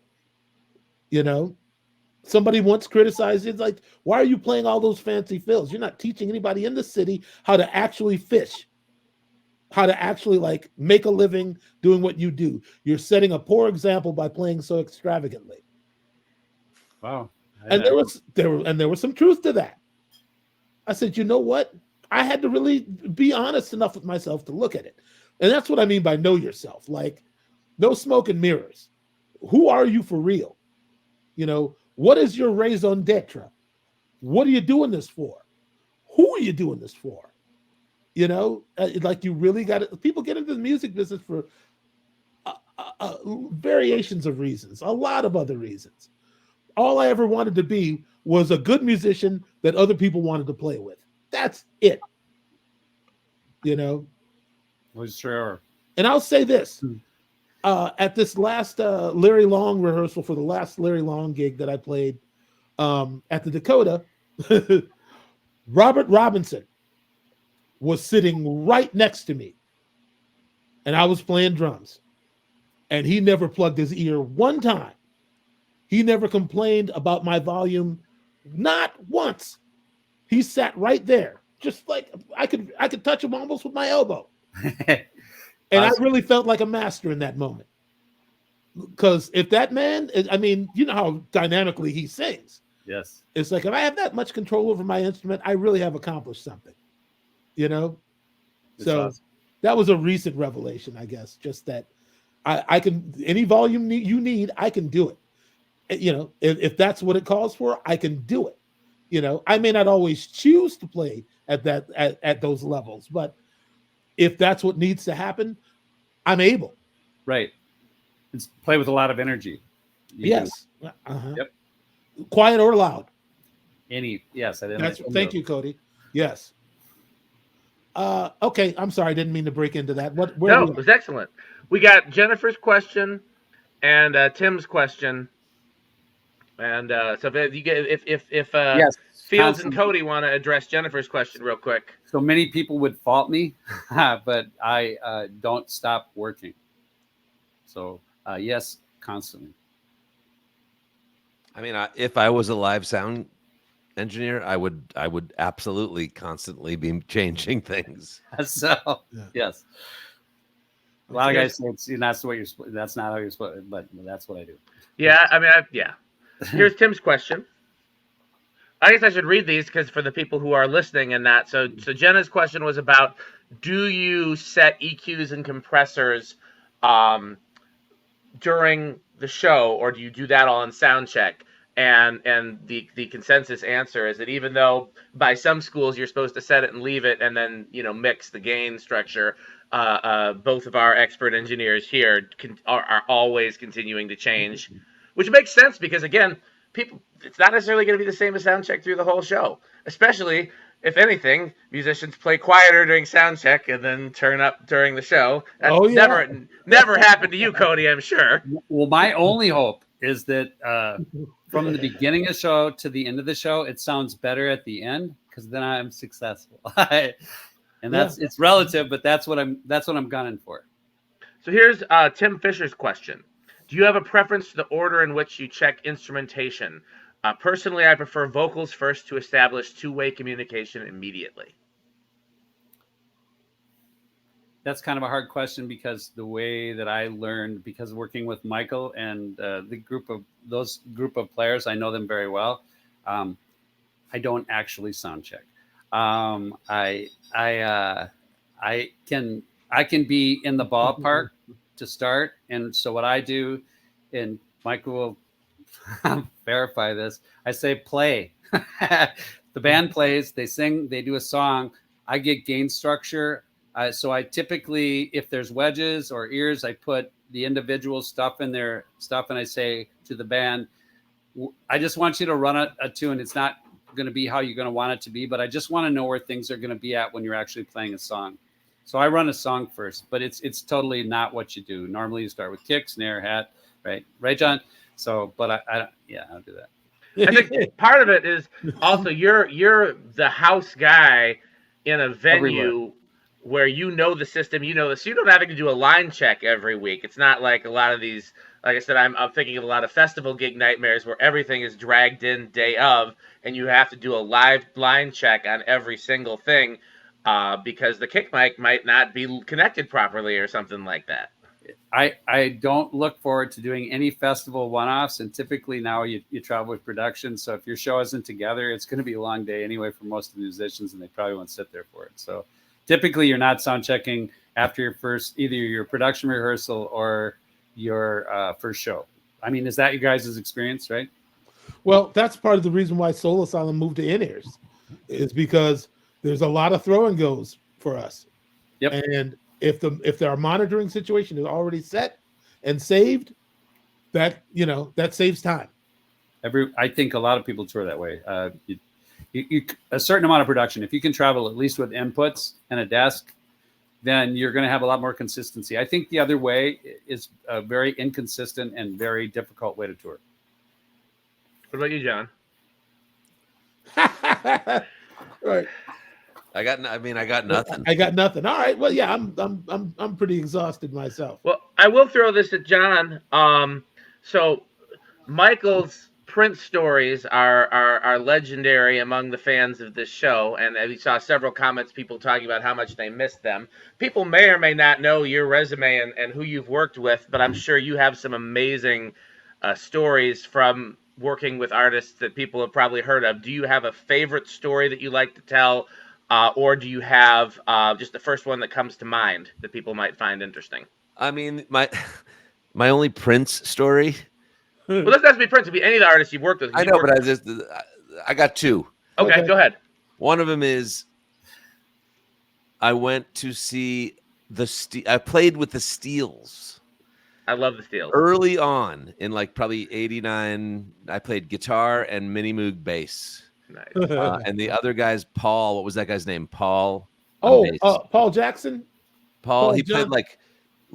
Somebody once criticized it, like, why are you playing all those fancy fills? You're not teaching anybody in the city how to actually fish, how to actually make a living doing what you do. You're setting a poor example by playing so extravagantly. Wow. And there was some truth to that. I said, you know what? I had to really be honest enough with myself to look at it. And that's what I mean by know yourself. Like, no smoke and mirrors. Who are you for real? What is your raison d'etre? What are you doing this for? Who are you doing this for? You really got to. People get into the music business for variations of reasons, a lot of other reasons. All I ever wanted to be was a good musician that other people wanted to play with. That's it. Well, sure. And I'll say this. At this last Larry Long rehearsal for the last Larry Long gig that I played at the Dakota, Robert Robinson was sitting right next to me, and I was playing drums, and he never plugged his ear one time. He never complained about my volume, not once. He sat right there just like I could touch him almost with my elbow. And Awesome. I really felt like a master in that moment. Because if that man, I mean, you know how dynamically he sings. Yes. It's like, if I have that much control over my instrument, I really have accomplished something, you know? It's So awesome. that was a recent revelation, I guess, just that I can, any volume you need, I can do it. You know, if that's what it calls for, I can do it. You know, I may not always choose to play at that, at those levels, but if that's what needs to happen, I'm able. Right. It's play with a lot of energy. Yes. Uh-huh. Yep. Quiet or loud. Yes. I didn't. Thank you, Cody. Yes. Okay. I'm sorry. I didn't mean to break into that. No, it was excellent. We got Jennifer's question and Tim's question. And so if Yes, Fields and Cody want to address Jennifer's question real quick. So many people would fault me, but I don't stop working. So yes, constantly. I mean, if I was a live sound engineer, I would absolutely constantly be changing things. So Yeah. yes, a lot of guys say that's what you're. That's not how you're supposed, but that's what I do. Yeah, I mean, yeah. Here's Tim's question. I guess I should read these because for the people who are listening and that. So Jenna's question was about: do you set EQs and compressors during the show, or do you do that all in sound check? And the consensus answer is that even though by some schools you're supposed to set it and leave it and then mix the gain structure, both of our expert engineers here are always continuing to change, which makes sense because again, it's not necessarily going to be the same as sound check through the whole show, especially if anything, musicians play quieter during sound check and then turn up during the show. That's never happened to you, Cody, I'm sure. Well, my only hope is that from the beginning of the show to the end of the show, it sounds better at the end because then I'm successful. And it's relative, but that's what I'm gunning for. So here's Tim Fisher's question. Do you have a preference to the order in which you check instrumentation? Personally, I prefer vocals first to establish two-way communication immediately. That's kind of a hard question because the way that I learned, because working with Michael and the group of players, I know them very well. I don't actually sound check. I can be in the ballpark to start, and so what I do, and Michael will verify this, I say play. The band plays, they sing, they do a song. I get gain structure. So I typically, if there's wedges or ears, I put the individual stuff in their stuff, and I say to the band, I just want you to run a tune. It's not going to be how you're going to want it to be, but I just want to know where things are going to be at when you're actually playing a song. So I run a song first, but it's totally not what you do. Normally you start with kick, snare, hat, right, John? So, but I'll do that. I think part of it is also you're the house guy in a venue Everywhere. where you know the system, so you don't have to do a line check every week. It's not like a lot of these, like I said, I'm thinking of a lot of festival gig nightmares where everything is dragged in day of, and you have to do a live line check on every single thing because the kick mic might not be connected properly or something like that. I don't look forward to doing any festival one-offs, and typically now you travel with production. So if your show isn't together, it's going to be a long day anyway for most of the musicians, and they probably won't sit there for it. So typically you're not sound checking after either your production rehearsal or your first show. I mean, is that your guys' experience, right? Well, that's part of the reason why Soul Asylum moved to in-ears, is because there's a lot of throw and goes for us. Yep. And if our monitoring situation is already set and saved, that saves time. I think a lot of people tour that way. You a certain amount of production. If you can travel at least with inputs and a desk, then you're going to have a lot more consistency. I think the other way is a very inconsistent and very difficult way to tour. What about you, John? Right. I got nothing. I got nothing. All right. Well, yeah, I'm pretty exhausted myself. Well, I will throw this at John. So Michael's Prince stories are legendary among the fans of this show, and we saw several comments, people talking about how much they missed them. People may or may not know your resume and who you've worked with, but I'm sure you have some amazing stories from working with artists that people have probably heard of. Do you have a favorite story that you like to tell, or do you have just the first one that comes to mind that people might find interesting? I mean, my only Prince story. Well, doesn't have to be Prince. It could be any of the artists you've worked with. I know, but I got two. Okay, go ahead. One of them is I went to see I played with the Steels. I love the Steels. Early on in like probably 89, I played guitar and Mini Moog bass. Nice. And the other guy's Paul. What was that guy's name? Paul. Paul Jackson. Paul. He played like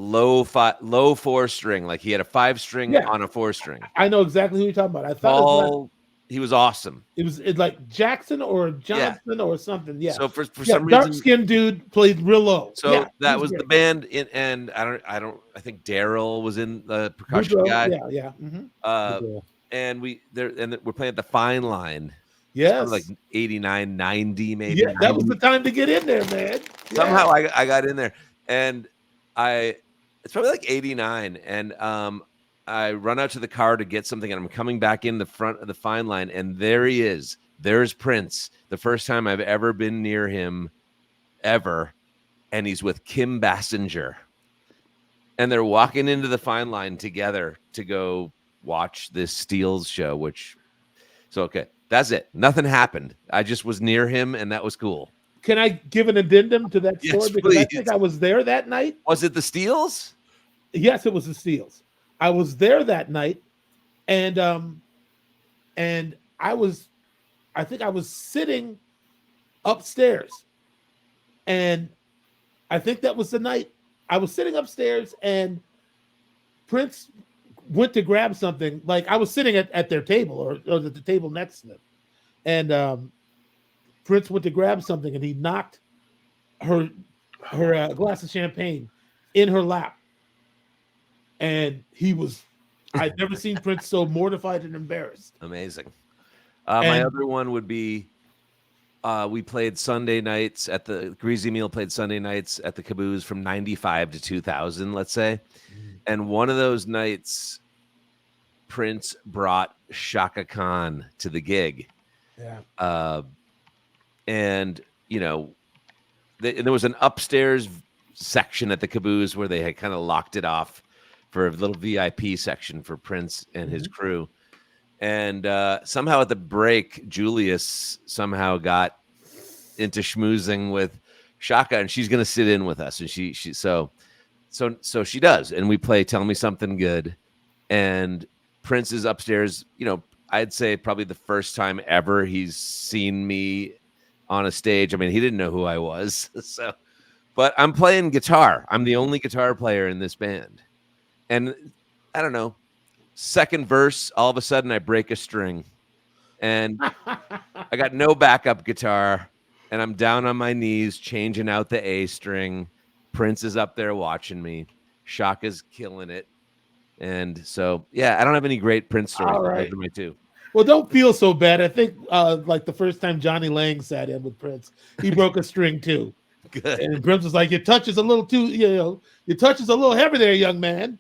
low 4-string, like he had a 5-string on a 4-string. I know exactly who you're talking about. I thought Paul, he was awesome. It was like Jackson or Johnson or something. Yeah. So for some reason, dark-skinned dude played real low. So that was great. The band, and I think Daryl was in the percussion guy. Yeah. Mm-hmm. And we're playing at the Fine Line. Yes. Like 89, 90 maybe. Yeah, that was the time to get in there, man. Somehow I got in there, and it's probably like 89, and I run out to the car to get something, and I'm coming back in the front of the Fine Line, and there he is. There's Prince. The first time I've ever been near him, ever, and he's with Kim Basinger, and they're walking into the Fine Line together to go watch this Steels show. Okay, that's it. Nothing happened. I just was near him, and that was cool. Can I give an addendum to that story? Yes, because please. I think I was there that night. Was it the Steels? Yes, it was the Steels. I was there that night, and I think I was sitting upstairs, and I think that was the night I was sitting upstairs, and Prince went to grab something. Like I was sitting at their table or at the table next to them, and Prince went to grab something, and he knocked her glass of champagne in her lap. And I'd never seen Prince so mortified and embarrassed. Amazing. My other one would be, we played Sunday nights at the Greasy Meal played Sunday nights at the Caboose from 95 to 2000, let's say. And one of those nights, Prince brought Chaka Khan to the gig. Yeah. And, there was an upstairs section at the Caboose where they had kind of locked it off for a little VIP section for Prince and his crew. And somehow at the break, Julius somehow got into schmoozing with Chaka, and she's going to sit in with us. And so she does. And we play Tell Me Something Good. And Prince is upstairs, I'd say probably the first time ever he's seen me on a stage. I mean, he didn't know who I was. But I'm playing guitar. I'm the only guitar player in this band. And I don't know, second verse, all of a sudden I break a string, and I got no backup guitar, and I'm down on my knees changing out the A string. Prince is up there watching me. Shaka's killing it. And so, I don't have any great Prince stories. All right. Those are my two. Well, don't feel so bad. I think like the first time Johnny Lang sat in with Prince, he broke a string too. Good. And Prince was like, your touch is a little too, your touch is a little heavy there, young man.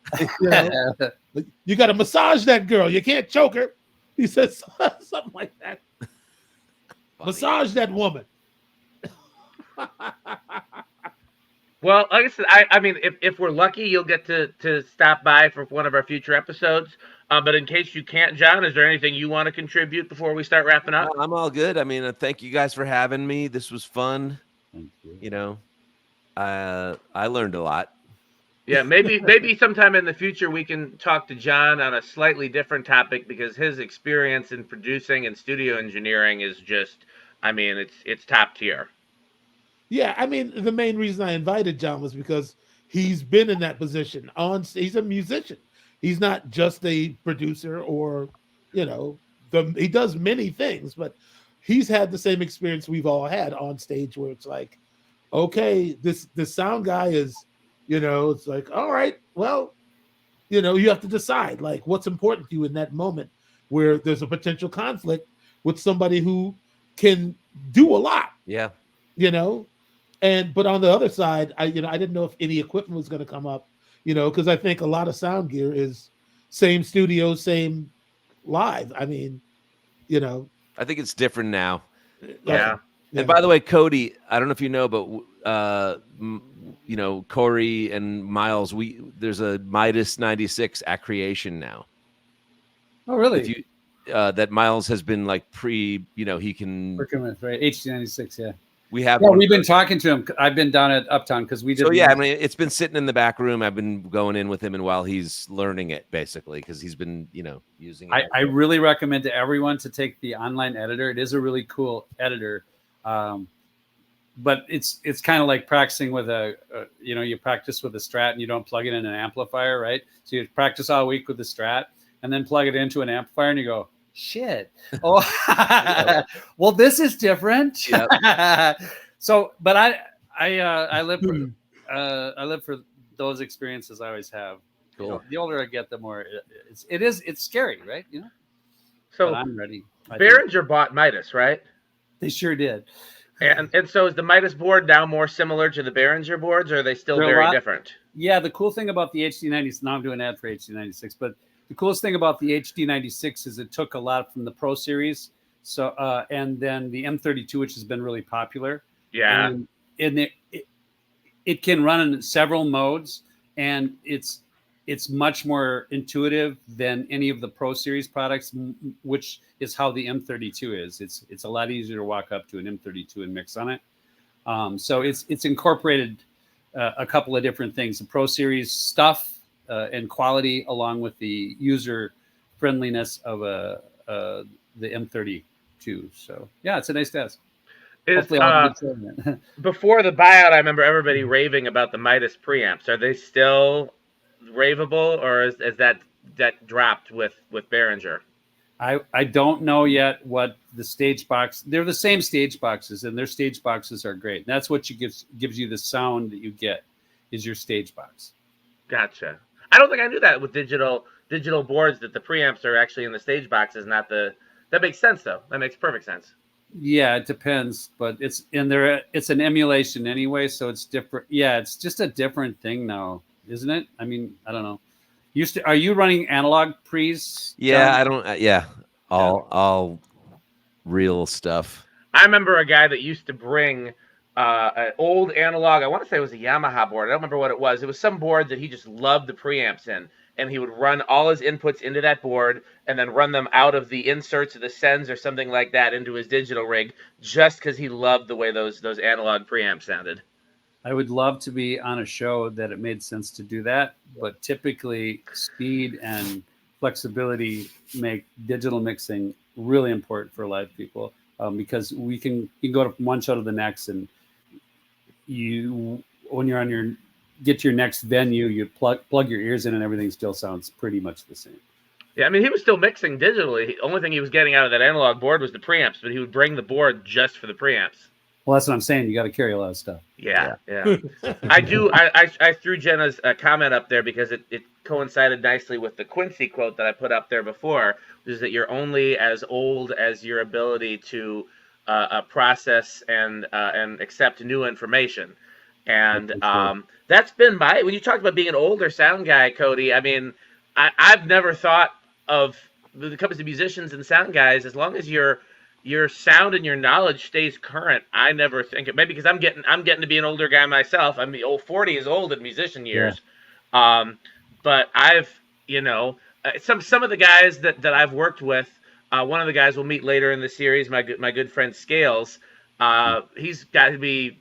You got to massage that girl. You can't choke her. He says something like that. Funny. Massage that woman. Well, like I said, I mean, if we're lucky, you'll get to stop by for one of our future episodes. But in case you can't, John, is there anything you want to contribute before we start wrapping up? I'm all good. I mean, thank you guys for having me. This was fun. Thank you. I learned a lot. Yeah, maybe sometime in the future we can talk to John on a slightly different topic, because his experience in producing and studio engineering is just, I mean, it's top tier. Yeah, I mean, the main reason I invited John was because he's been in that position. He's a musician. He's not just a producer or, he does many things, but he's had the same experience we've all had on stage, where it's like, okay, this sound guy is, it's like, all right, well, you have to decide like what's important to you in that moment. where there's a potential conflict with somebody who can do a lot, Yeah. but on the other side, I didn't know if any equipment was going to come up, because I think a lot of sound gear is same studio, same live. I mean, I think it's different now. Yeah. And by the way, Cody, I don't know if you know, but Corey and Miles, there's a Midas 96 at Creation now. Oh, really? If you that Miles has been like he can working with, right? HD96, yeah. We have. Yeah, we've been talking to him. I've been down at Uptown because we did. So yeah, I mean, it's been sitting in the back room. I've been going in with him, and while he's learning it, basically, because he's been, using it. I really recommend to everyone to take the online editor. It is a really cool editor, but it's kind of like practicing with you practice with a Strat and you don't plug it in an amplifier, right? So you practice all week with the Strat and then plug it into an amplifier, and you go, shit. Oh, well, this is different. Yep. So, but I live for those experiences. I always have. Cool. The older I get, the more it's scary, right? So but I'm ready. Behringer bought Midas, right? They sure did. And so is the Midas board now more similar to the Behringer boards, or are they still very different? Yeah, the cool thing about the HD96, now I'm doing an ad for HD96, but the coolest thing about the HD96 is it took a lot from the Pro Series, so and then the M32, which has been really popular. Yeah, and it can run in several modes, and it's much more intuitive than any of the Pro Series products, which is how the M32 is. It's a lot easier to walk up to an M32 and mix on it. So it's incorporated a couple of different things: the Pro Series stuff. And quality, along with the user friendliness of the M32. So yeah, it's a nice desk. Hopefully I'll be before the buyout, I remember everybody raving about the Midas preamps. Are they still raveable, or is that dropped with Behringer? I don't know yet what the stage box. They're the same stage boxes, and their stage boxes are great. And that's what gives you the sound that you get is your stage box. Gotcha. I don't think I knew that with digital boards, that the preamps are actually in the stage boxes, not the. That makes sense though. That makes perfect sense. Yeah, it depends, but it's an emulation anyway, so it's different. Yeah, it's just a different thing now, isn't it? I mean, I don't know. Are you running analog pre's? Yeah, John? I don't. Yeah, all real stuff. I remember a guy that used to bring an old analog. I want to say it was a Yamaha board. I don't remember what it was. It was some board that he just loved the preamps in, and he would run all his inputs into that board and then run them out of the inserts or the sends or something like that into his digital rig, just because he loved the way those analog preamps sounded. I would love to be on a show that it made sense to do that, but typically speed and flexibility make digital mixing really important for live people, because you can go from one show to the next, and when you're on get to your next venue, you plug your ears in and everything still sounds pretty much the same. Yeah, I mean, he was still mixing digitally. The only thing he was getting out of that analog board was the preamps, but he would bring the board just for the preamps. Well, that's what I'm saying. You got to carry a lot of stuff. Yeah. I threw Jenna's comment up there because it coincided nicely with the Quincy quote that I put up there before, which is that you're only as old as your ability to process and accept new information. And that's been when you talked about being an older sound guy, Cody, I mean, I've never thought of, when it comes to musicians and sound guys, as long as your sound and your knowledge stays current, I never think it. Maybe because I'm getting to be an older guy myself. I'm 40 is old in musician years. Yeah. But I've, some of the guys that I've worked with, one of the guys we'll meet later in the series, my good friend Scales. He's got to be,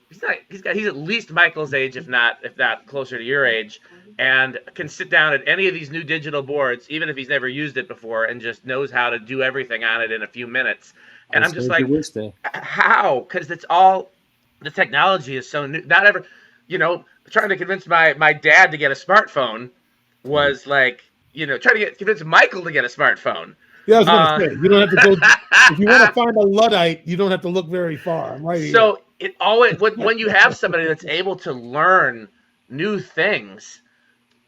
he's at least Michael's age, if not closer to your age, and can sit down at any of these new digital boards, even if he's never used it before, and just knows how to do everything on it in a few minutes. And I'm just like, how? Because it's all, the technology is so new. Not ever, trying to convince my dad to get a smartphone was like, trying to convince Michael to get a smartphone. Yeah, I was going to say, you don't have to go, if you want to find a Luddite, you don't have to look very far. I'm right here. So it always, when you have somebody that's able to learn new things,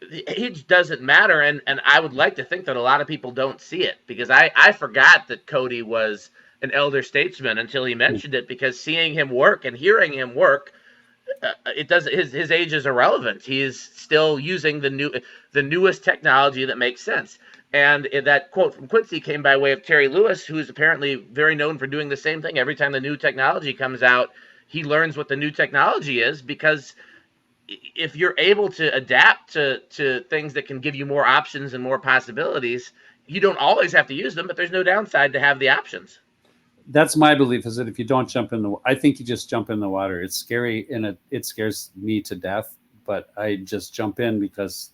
the age doesn't matter, and I would like to think that a lot of people don't see it, because I forgot that Cody was an elder statesman until he mentioned it, because seeing him work and hearing him work, it does his age is irrelevant. He is still using the newest technology that makes sense. And that quote from Quincy came by way of Terry Lewis, who's apparently very known for doing the same thing. Every time the new technology comes out, he learns what the new technology is, because if you're able to adapt to things that can give you more options and more possibilities, you don't always have to use them, but there's no downside to have the options. That's my belief, is that if you don't jump in I think you just jump in the water. It's scary, and it scares me to death, but I just jump in because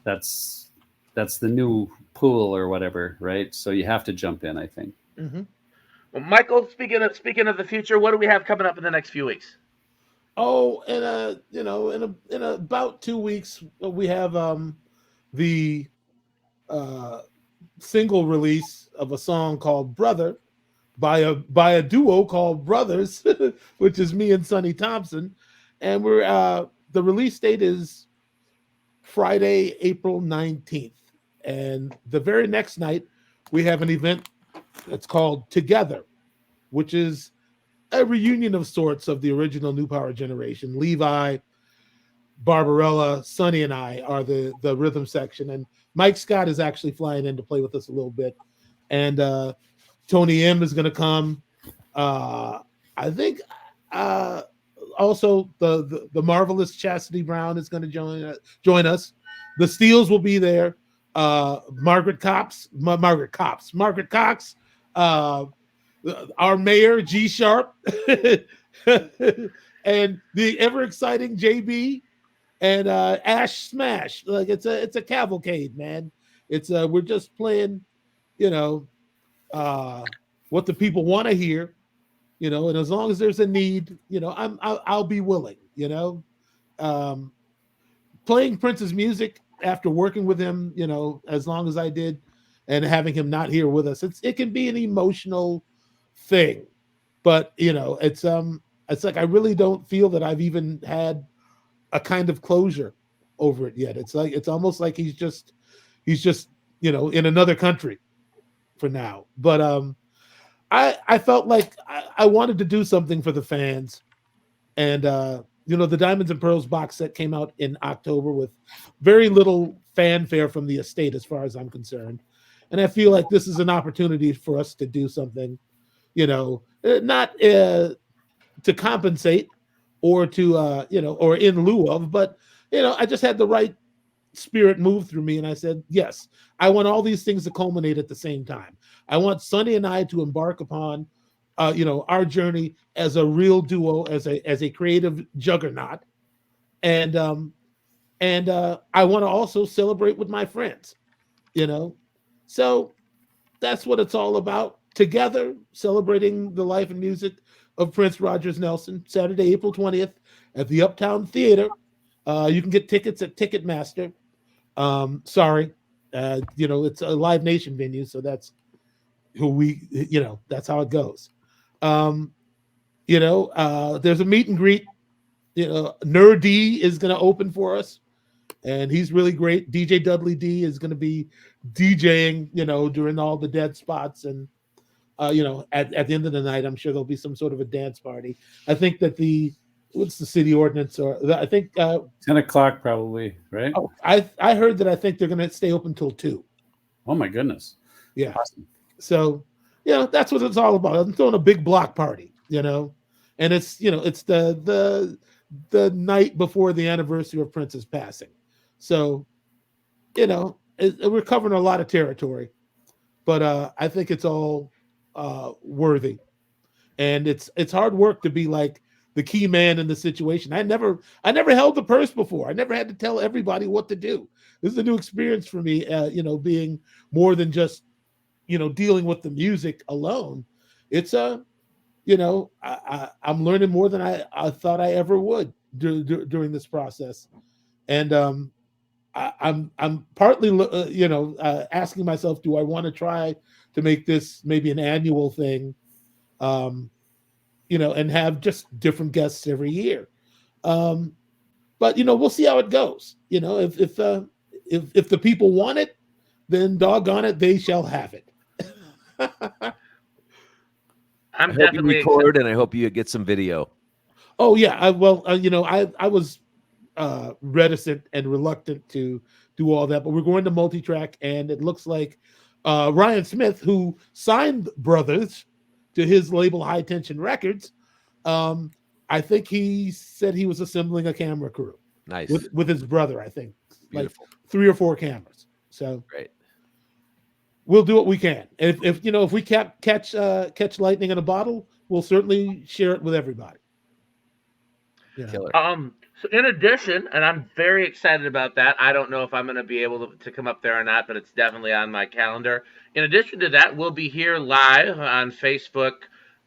that's the new pool or whatever, right? So you have to jump in, I think. Mm-hmm. Well, Michael, speaking of the future, what do we have coming up in the next few weeks? Oh, in about 2 weeks, we have the single release of a song called "Brother" by a duo called Brothers, which is me and Sonny Thompson, and we're the release date is Friday, April 19th, and the very next night we have an event that's called Together, which is a reunion of sorts of the original New Power generation. Levi, Barbarella, Sonny, and I are the rhythm section, and Mike Scott is actually flying in to play with us a little bit, and Tony M is going to come. I think also the marvelous Chastity Brown is going to join us. The Steels will be there. Margaret Cox, our mayor G Sharp, and the ever exciting JB and Ash Smash. Like it's a cavalcade, man. It's we're just playing, what the people want to hear, and as long as there's a need, I'll be willing, playing Prince's music after working with him, as long as I did, and having him not here with us, it can be an emotional thing, but it's like I really don't feel that I've even had a kind of closure over it yet. It's almost like he's just in another country for now. But I felt like I wanted to do something for the fans, and the Diamonds and Pearls box set came out in October with very little fanfare from the estate, as far as I'm concerned, and I feel like this is an opportunity for us to do something, not to compensate or to or in lieu of, but I just had the right spirit move through me, and I said, yes, I want all these things to culminate at the same time. I want Sonny and I to embark upon our journey as a real duo, as a creative juggernaut, and I want to also celebrate with my friends, so that's what it's all about. Together, celebrating the life and music of Prince Rogers Nelson, Saturday, April 20th at the Uptown Theater. You can get tickets at Ticketmaster. Sorry, it's a Live Nation venue, so that's who that's how it goes. There's a meet and greet. Nerd D is going to open for us, and he's really great. DJ Dudley D is going to be DJing, during all the dead spots, and at the end of the night, I'm sure there'll be some sort of a dance party. I think that what's the city ordinance, or I think 10 o'clock probably, right? Oh, I heard that I think they're going to stay open till 2. Oh my goodness! Yeah. Awesome. So that's what it's all about. I'm throwing a big block party, and it's it's the night before the anniversary of Prince's passing. So we're covering a lot of territory, but I think it's all worthy, and it's hard work to be like the key man in the situation. I never held the purse before. I never had to tell everybody what to do. This is a new experience for me, being more than just dealing with the music alone. It's I'm learning more than I thought I ever would during this process, and I'm partly asking myself, do I want to try to make this maybe an annual thing, and have just different guests every year. but we'll see how it goes. If the people want it, then doggone it, they shall have it. I'm I hope you definitely record, and I hope you get some video. Oh yeah, I was reticent and reluctant to do all that, but we're going to multi-track, and it looks like Ryan Smith, who signed Brothers to his label High Tension Records, I think he said he was assembling a camera crew. Nice. With his brother, I think. Beautiful. Like 3 or 4 cameras. So great. We'll do what we can. If we catch lightning in a bottle, we'll certainly share it with everybody. Killer. So in addition, and I'm very excited about that. I don't know if I'm going to be able to come up there or not, but it's definitely on my calendar. In addition to that, we'll be here live on Facebook,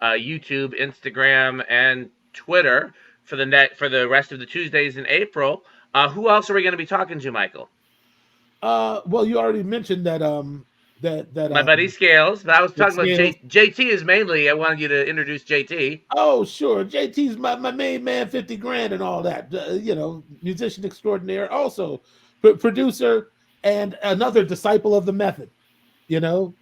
YouTube, Instagram, and Twitter for the rest of the Tuesdays in April. Who else are we going to be talking to, Michael? Well, you already mentioned that my buddy Scales, but I was talking about JT is mainly. I wanted you to introduce JT. Oh, sure, JT's my main man, 50 grand and all that. Musician extraordinaire, also producer, and another disciple of the method. We're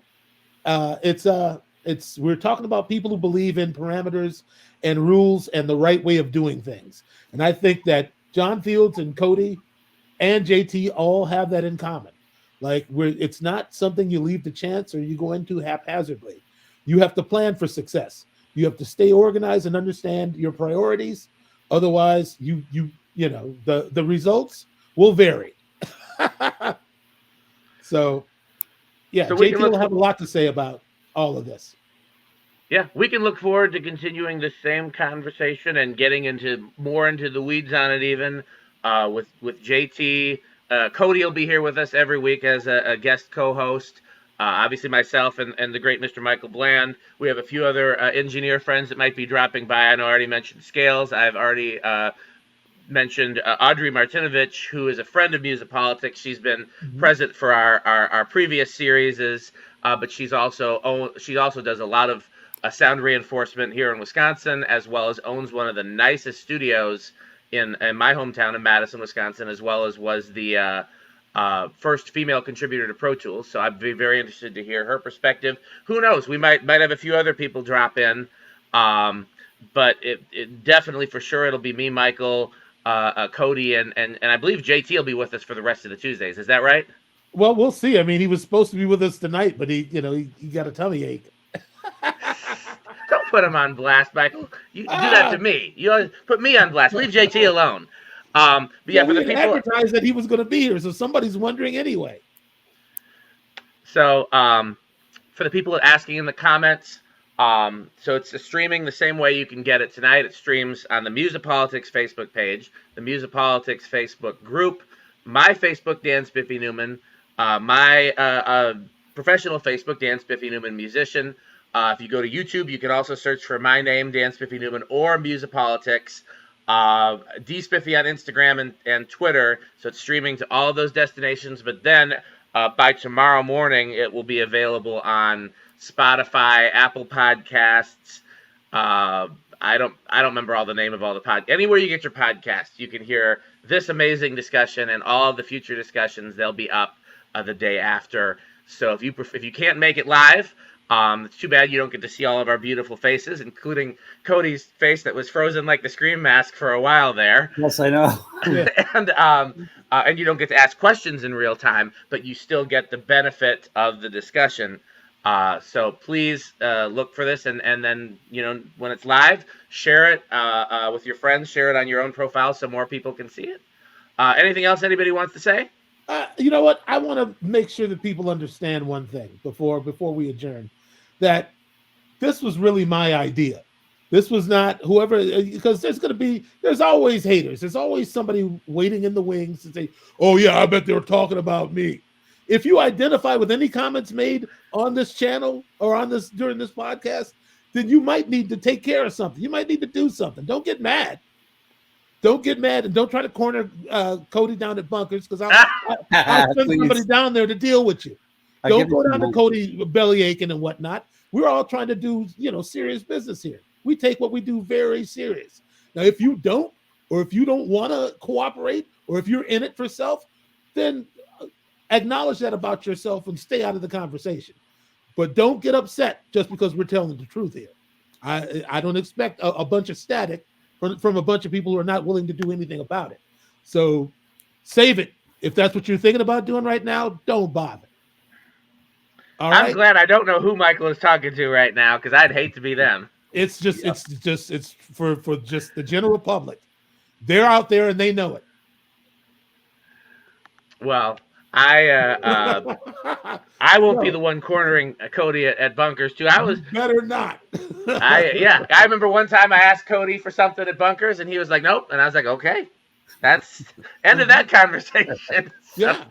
talking about people who believe in parameters and rules and the right way of doing things, and I think that John Fields and Cody and JT all have that in common. Like, it's not something you leave to chance or you go into haphazardly. You have to plan for success. You have to stay organized and understand your priorities. Otherwise, the results will vary. So JT will have a lot to say about all of this. Yeah, we can look forward to continuing the same conversation and getting more into the weeds on it even with JT. Cody will be here with us every week as a guest co-host. Obviously myself and the great Mr. Michael Bland. We have a few other engineer friends that might be dropping by. I know I already mentioned Scales. I've already mentioned Audrey Martinovich, who is a friend of MUSiPOLiTiX. She's been present for our previous series, but she also does a lot of sound reinforcement here in Wisconsin, as well as owns one of the nicest studios in my hometown of Madison, Wisconsin, as well as was the first female contributor to Pro Tools. So I'd be very interested to hear her perspective. Who knows? We might have a few other people drop in, but it definitely for sure it'll be me, Michael, Cody, and I believe JT will be with us for the rest of the Tuesdays. Is that right? Well, we'll see. I mean, he was supposed to be with us tonight, but he got a tummy ache. Don't put him on blast, Michael. You do that to me. You always put me on blast. Leave JT alone. But yeah, for the people advertised that he was going to be here, so somebody's wondering anyway. So for the people asking in the comments, so it's streaming the same way you can get it tonight. It streams on the MUSiPOLiTiX Facebook page, the MUSiPOLiTiX Facebook group, my Facebook, Dan Spiffy Neuman, my professional Facebook, Dan Spiffy Neuman Musician. If you go to YouTube, you can also search for my name, Dan Spiffy Neuman, or MUSiPOLiTiX. DiSCiPLES on Instagram and Twitter. So it's streaming to all of those destinations. But then by tomorrow morning, it will be available on Spotify, Apple Podcasts. I don't remember all the name of all the podcasts. Anywhere you get your podcasts, you can hear this amazing discussion and all of the future discussions. They'll be up the day after. So if you can't make it live, it's too bad you don't get to see all of our beautiful faces, including Cody's face that was frozen like the Scream mask for a while there. Yes, I know. And you don't get to ask questions in real time, but you still get the benefit of the discussion. So please look for this, and then when it's live, share it with your friends, share it on your own profile so more people can see it. Anything else anybody wants to say? You know what? I want to make sure that people understand one thing before we adjourn. That this was really my idea. This was not whoever, because there's always haters. There's always somebody waiting in the wings to say, oh yeah, I bet they were talking about me. If you identify with any comments made on this channel or during this podcast, then you might need to take care of something. You might need to do something. Don't get mad. Don't get mad, and don't try to corner Cody down at Bunkers, because I'll send somebody down there to deal with you. Don't go down to Cody belly aching and whatnot. We're all trying to do, serious business here. We take what we do very serious. Now, if you don't, or if you don't want to cooperate, or if you're in it for self, then acknowledge that about yourself and stay out of the conversation. But don't get upset just because we're telling the truth here. I don't expect a bunch of static from a bunch of people who are not willing to do anything about it. So save it. If that's what you're thinking about doing right now, don't bother. All right? I'm glad I don't know who Michael is talking to right now, because I'd hate to be them. It's for just the general public. They're out there and they know it. Well, I won't be the one cornering Cody at Bunkers too. I was better not. I remember one time I asked Cody for something at Bunkers and he was like, nope, and I was like, okay, that's end of that conversation. Yeah.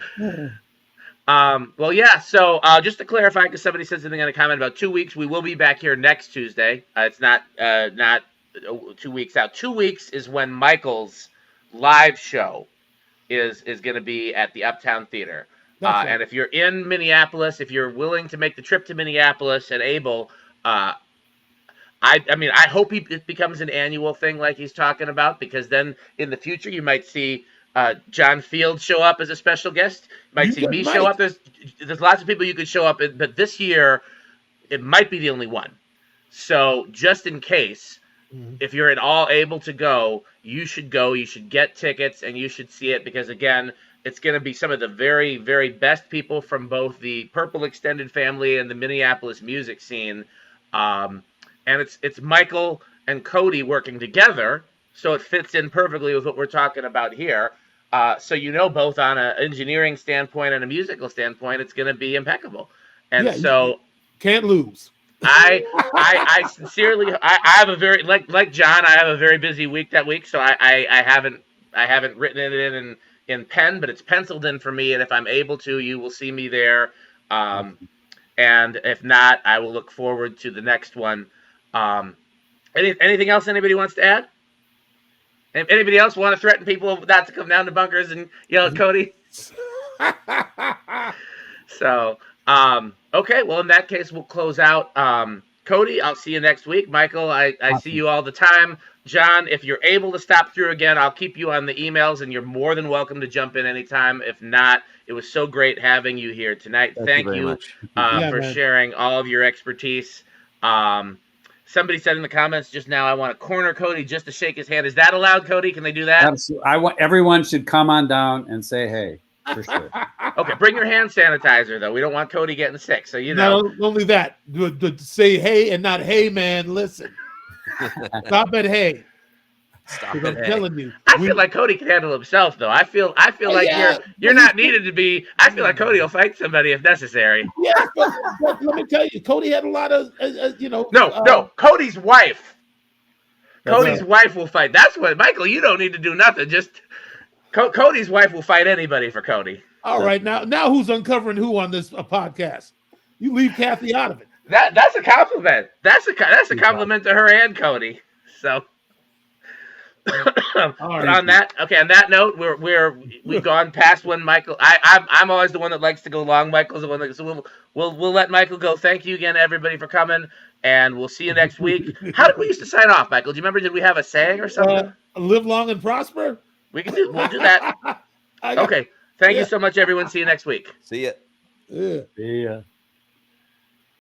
Well, yeah. So just to clarify, because somebody said something in a comment about 2 weeks, we will be back here next Tuesday. It's not 2 weeks out. 2 weeks is when Michael's live show is going to be at the Uptown Theater. Right. And if you're in Minneapolis, if you're willing to make the trip to Minneapolis and able, I mean, I hope it becomes an annual thing like he's talking about, because then in the future you might see John Field show up as a special guest. You might see me show up. There's lots of people you could show up, but this year it might be the only one. So just in case, if you're at all able to go, you should go. You should get tickets and you should see it, because again, it's going to be some of the very, very best people from both the Purple extended family and the Minneapolis music scene. And it's Michael and Cody working together, so it fits in perfectly with what we're talking about here. So both on an engineering standpoint and a musical standpoint, it's going to be impeccable. And so can't lose. I sincerely, I have a very, like John, I have a very busy week that week, so I haven't written it in pen, but it's penciled in for me, and if I'm able to, you will see me there. And if not, I will look forward to the next one. Anything else anybody wants to add? Anybody else want to threaten people not to come down to Bunkers and yell at Cody? So, okay, well, in that case, we'll close out. Cody, I'll see you next week. Michael, I see you all the time. John, if you're able to stop through again, I'll keep you on the emails, and you're more than welcome to jump in anytime. If not, it was so great having you here tonight. Thank you for sharing all of your expertise. Somebody said in the comments just now, I want to corner Cody just to shake his hand. Is that allowed, Cody? Can they do that? Absolutely. Everyone should come on down and say hey, for sure. Okay, bring your hand sanitizer, though. We don't want Cody getting sick, so you know. Not only that, say hey and not hey, man, listen. Stop at hey. Stop it. I'm telling you. I feel like Cody can handle himself, though. I feel like you're not needed to be. I feel like Cody will fight somebody if necessary. Yeah, but let me tell you, Cody had a lot of, No, Cody's wife. Cody's wife will fight. That's what, Michael, you don't need to do nothing. Just Cody's wife will fight anybody for Cody. All right, now who's uncovering who on this podcast? You leave Kathy out of it. That's a compliment. That's a compliment to her and Cody. So. On that note, we've gone past when Michael. I'm always the one that likes to go long. Michael's the one that, so we'll let Michael go. Thank you again, everybody, for coming, and we'll see you next week. How did we used to sign off, Michael? Do you remember? Did we have a saying or something? Live long and prosper. We'll do that. Okay. Thank you so much, everyone. See you next week. See ya. Yeah. See ya.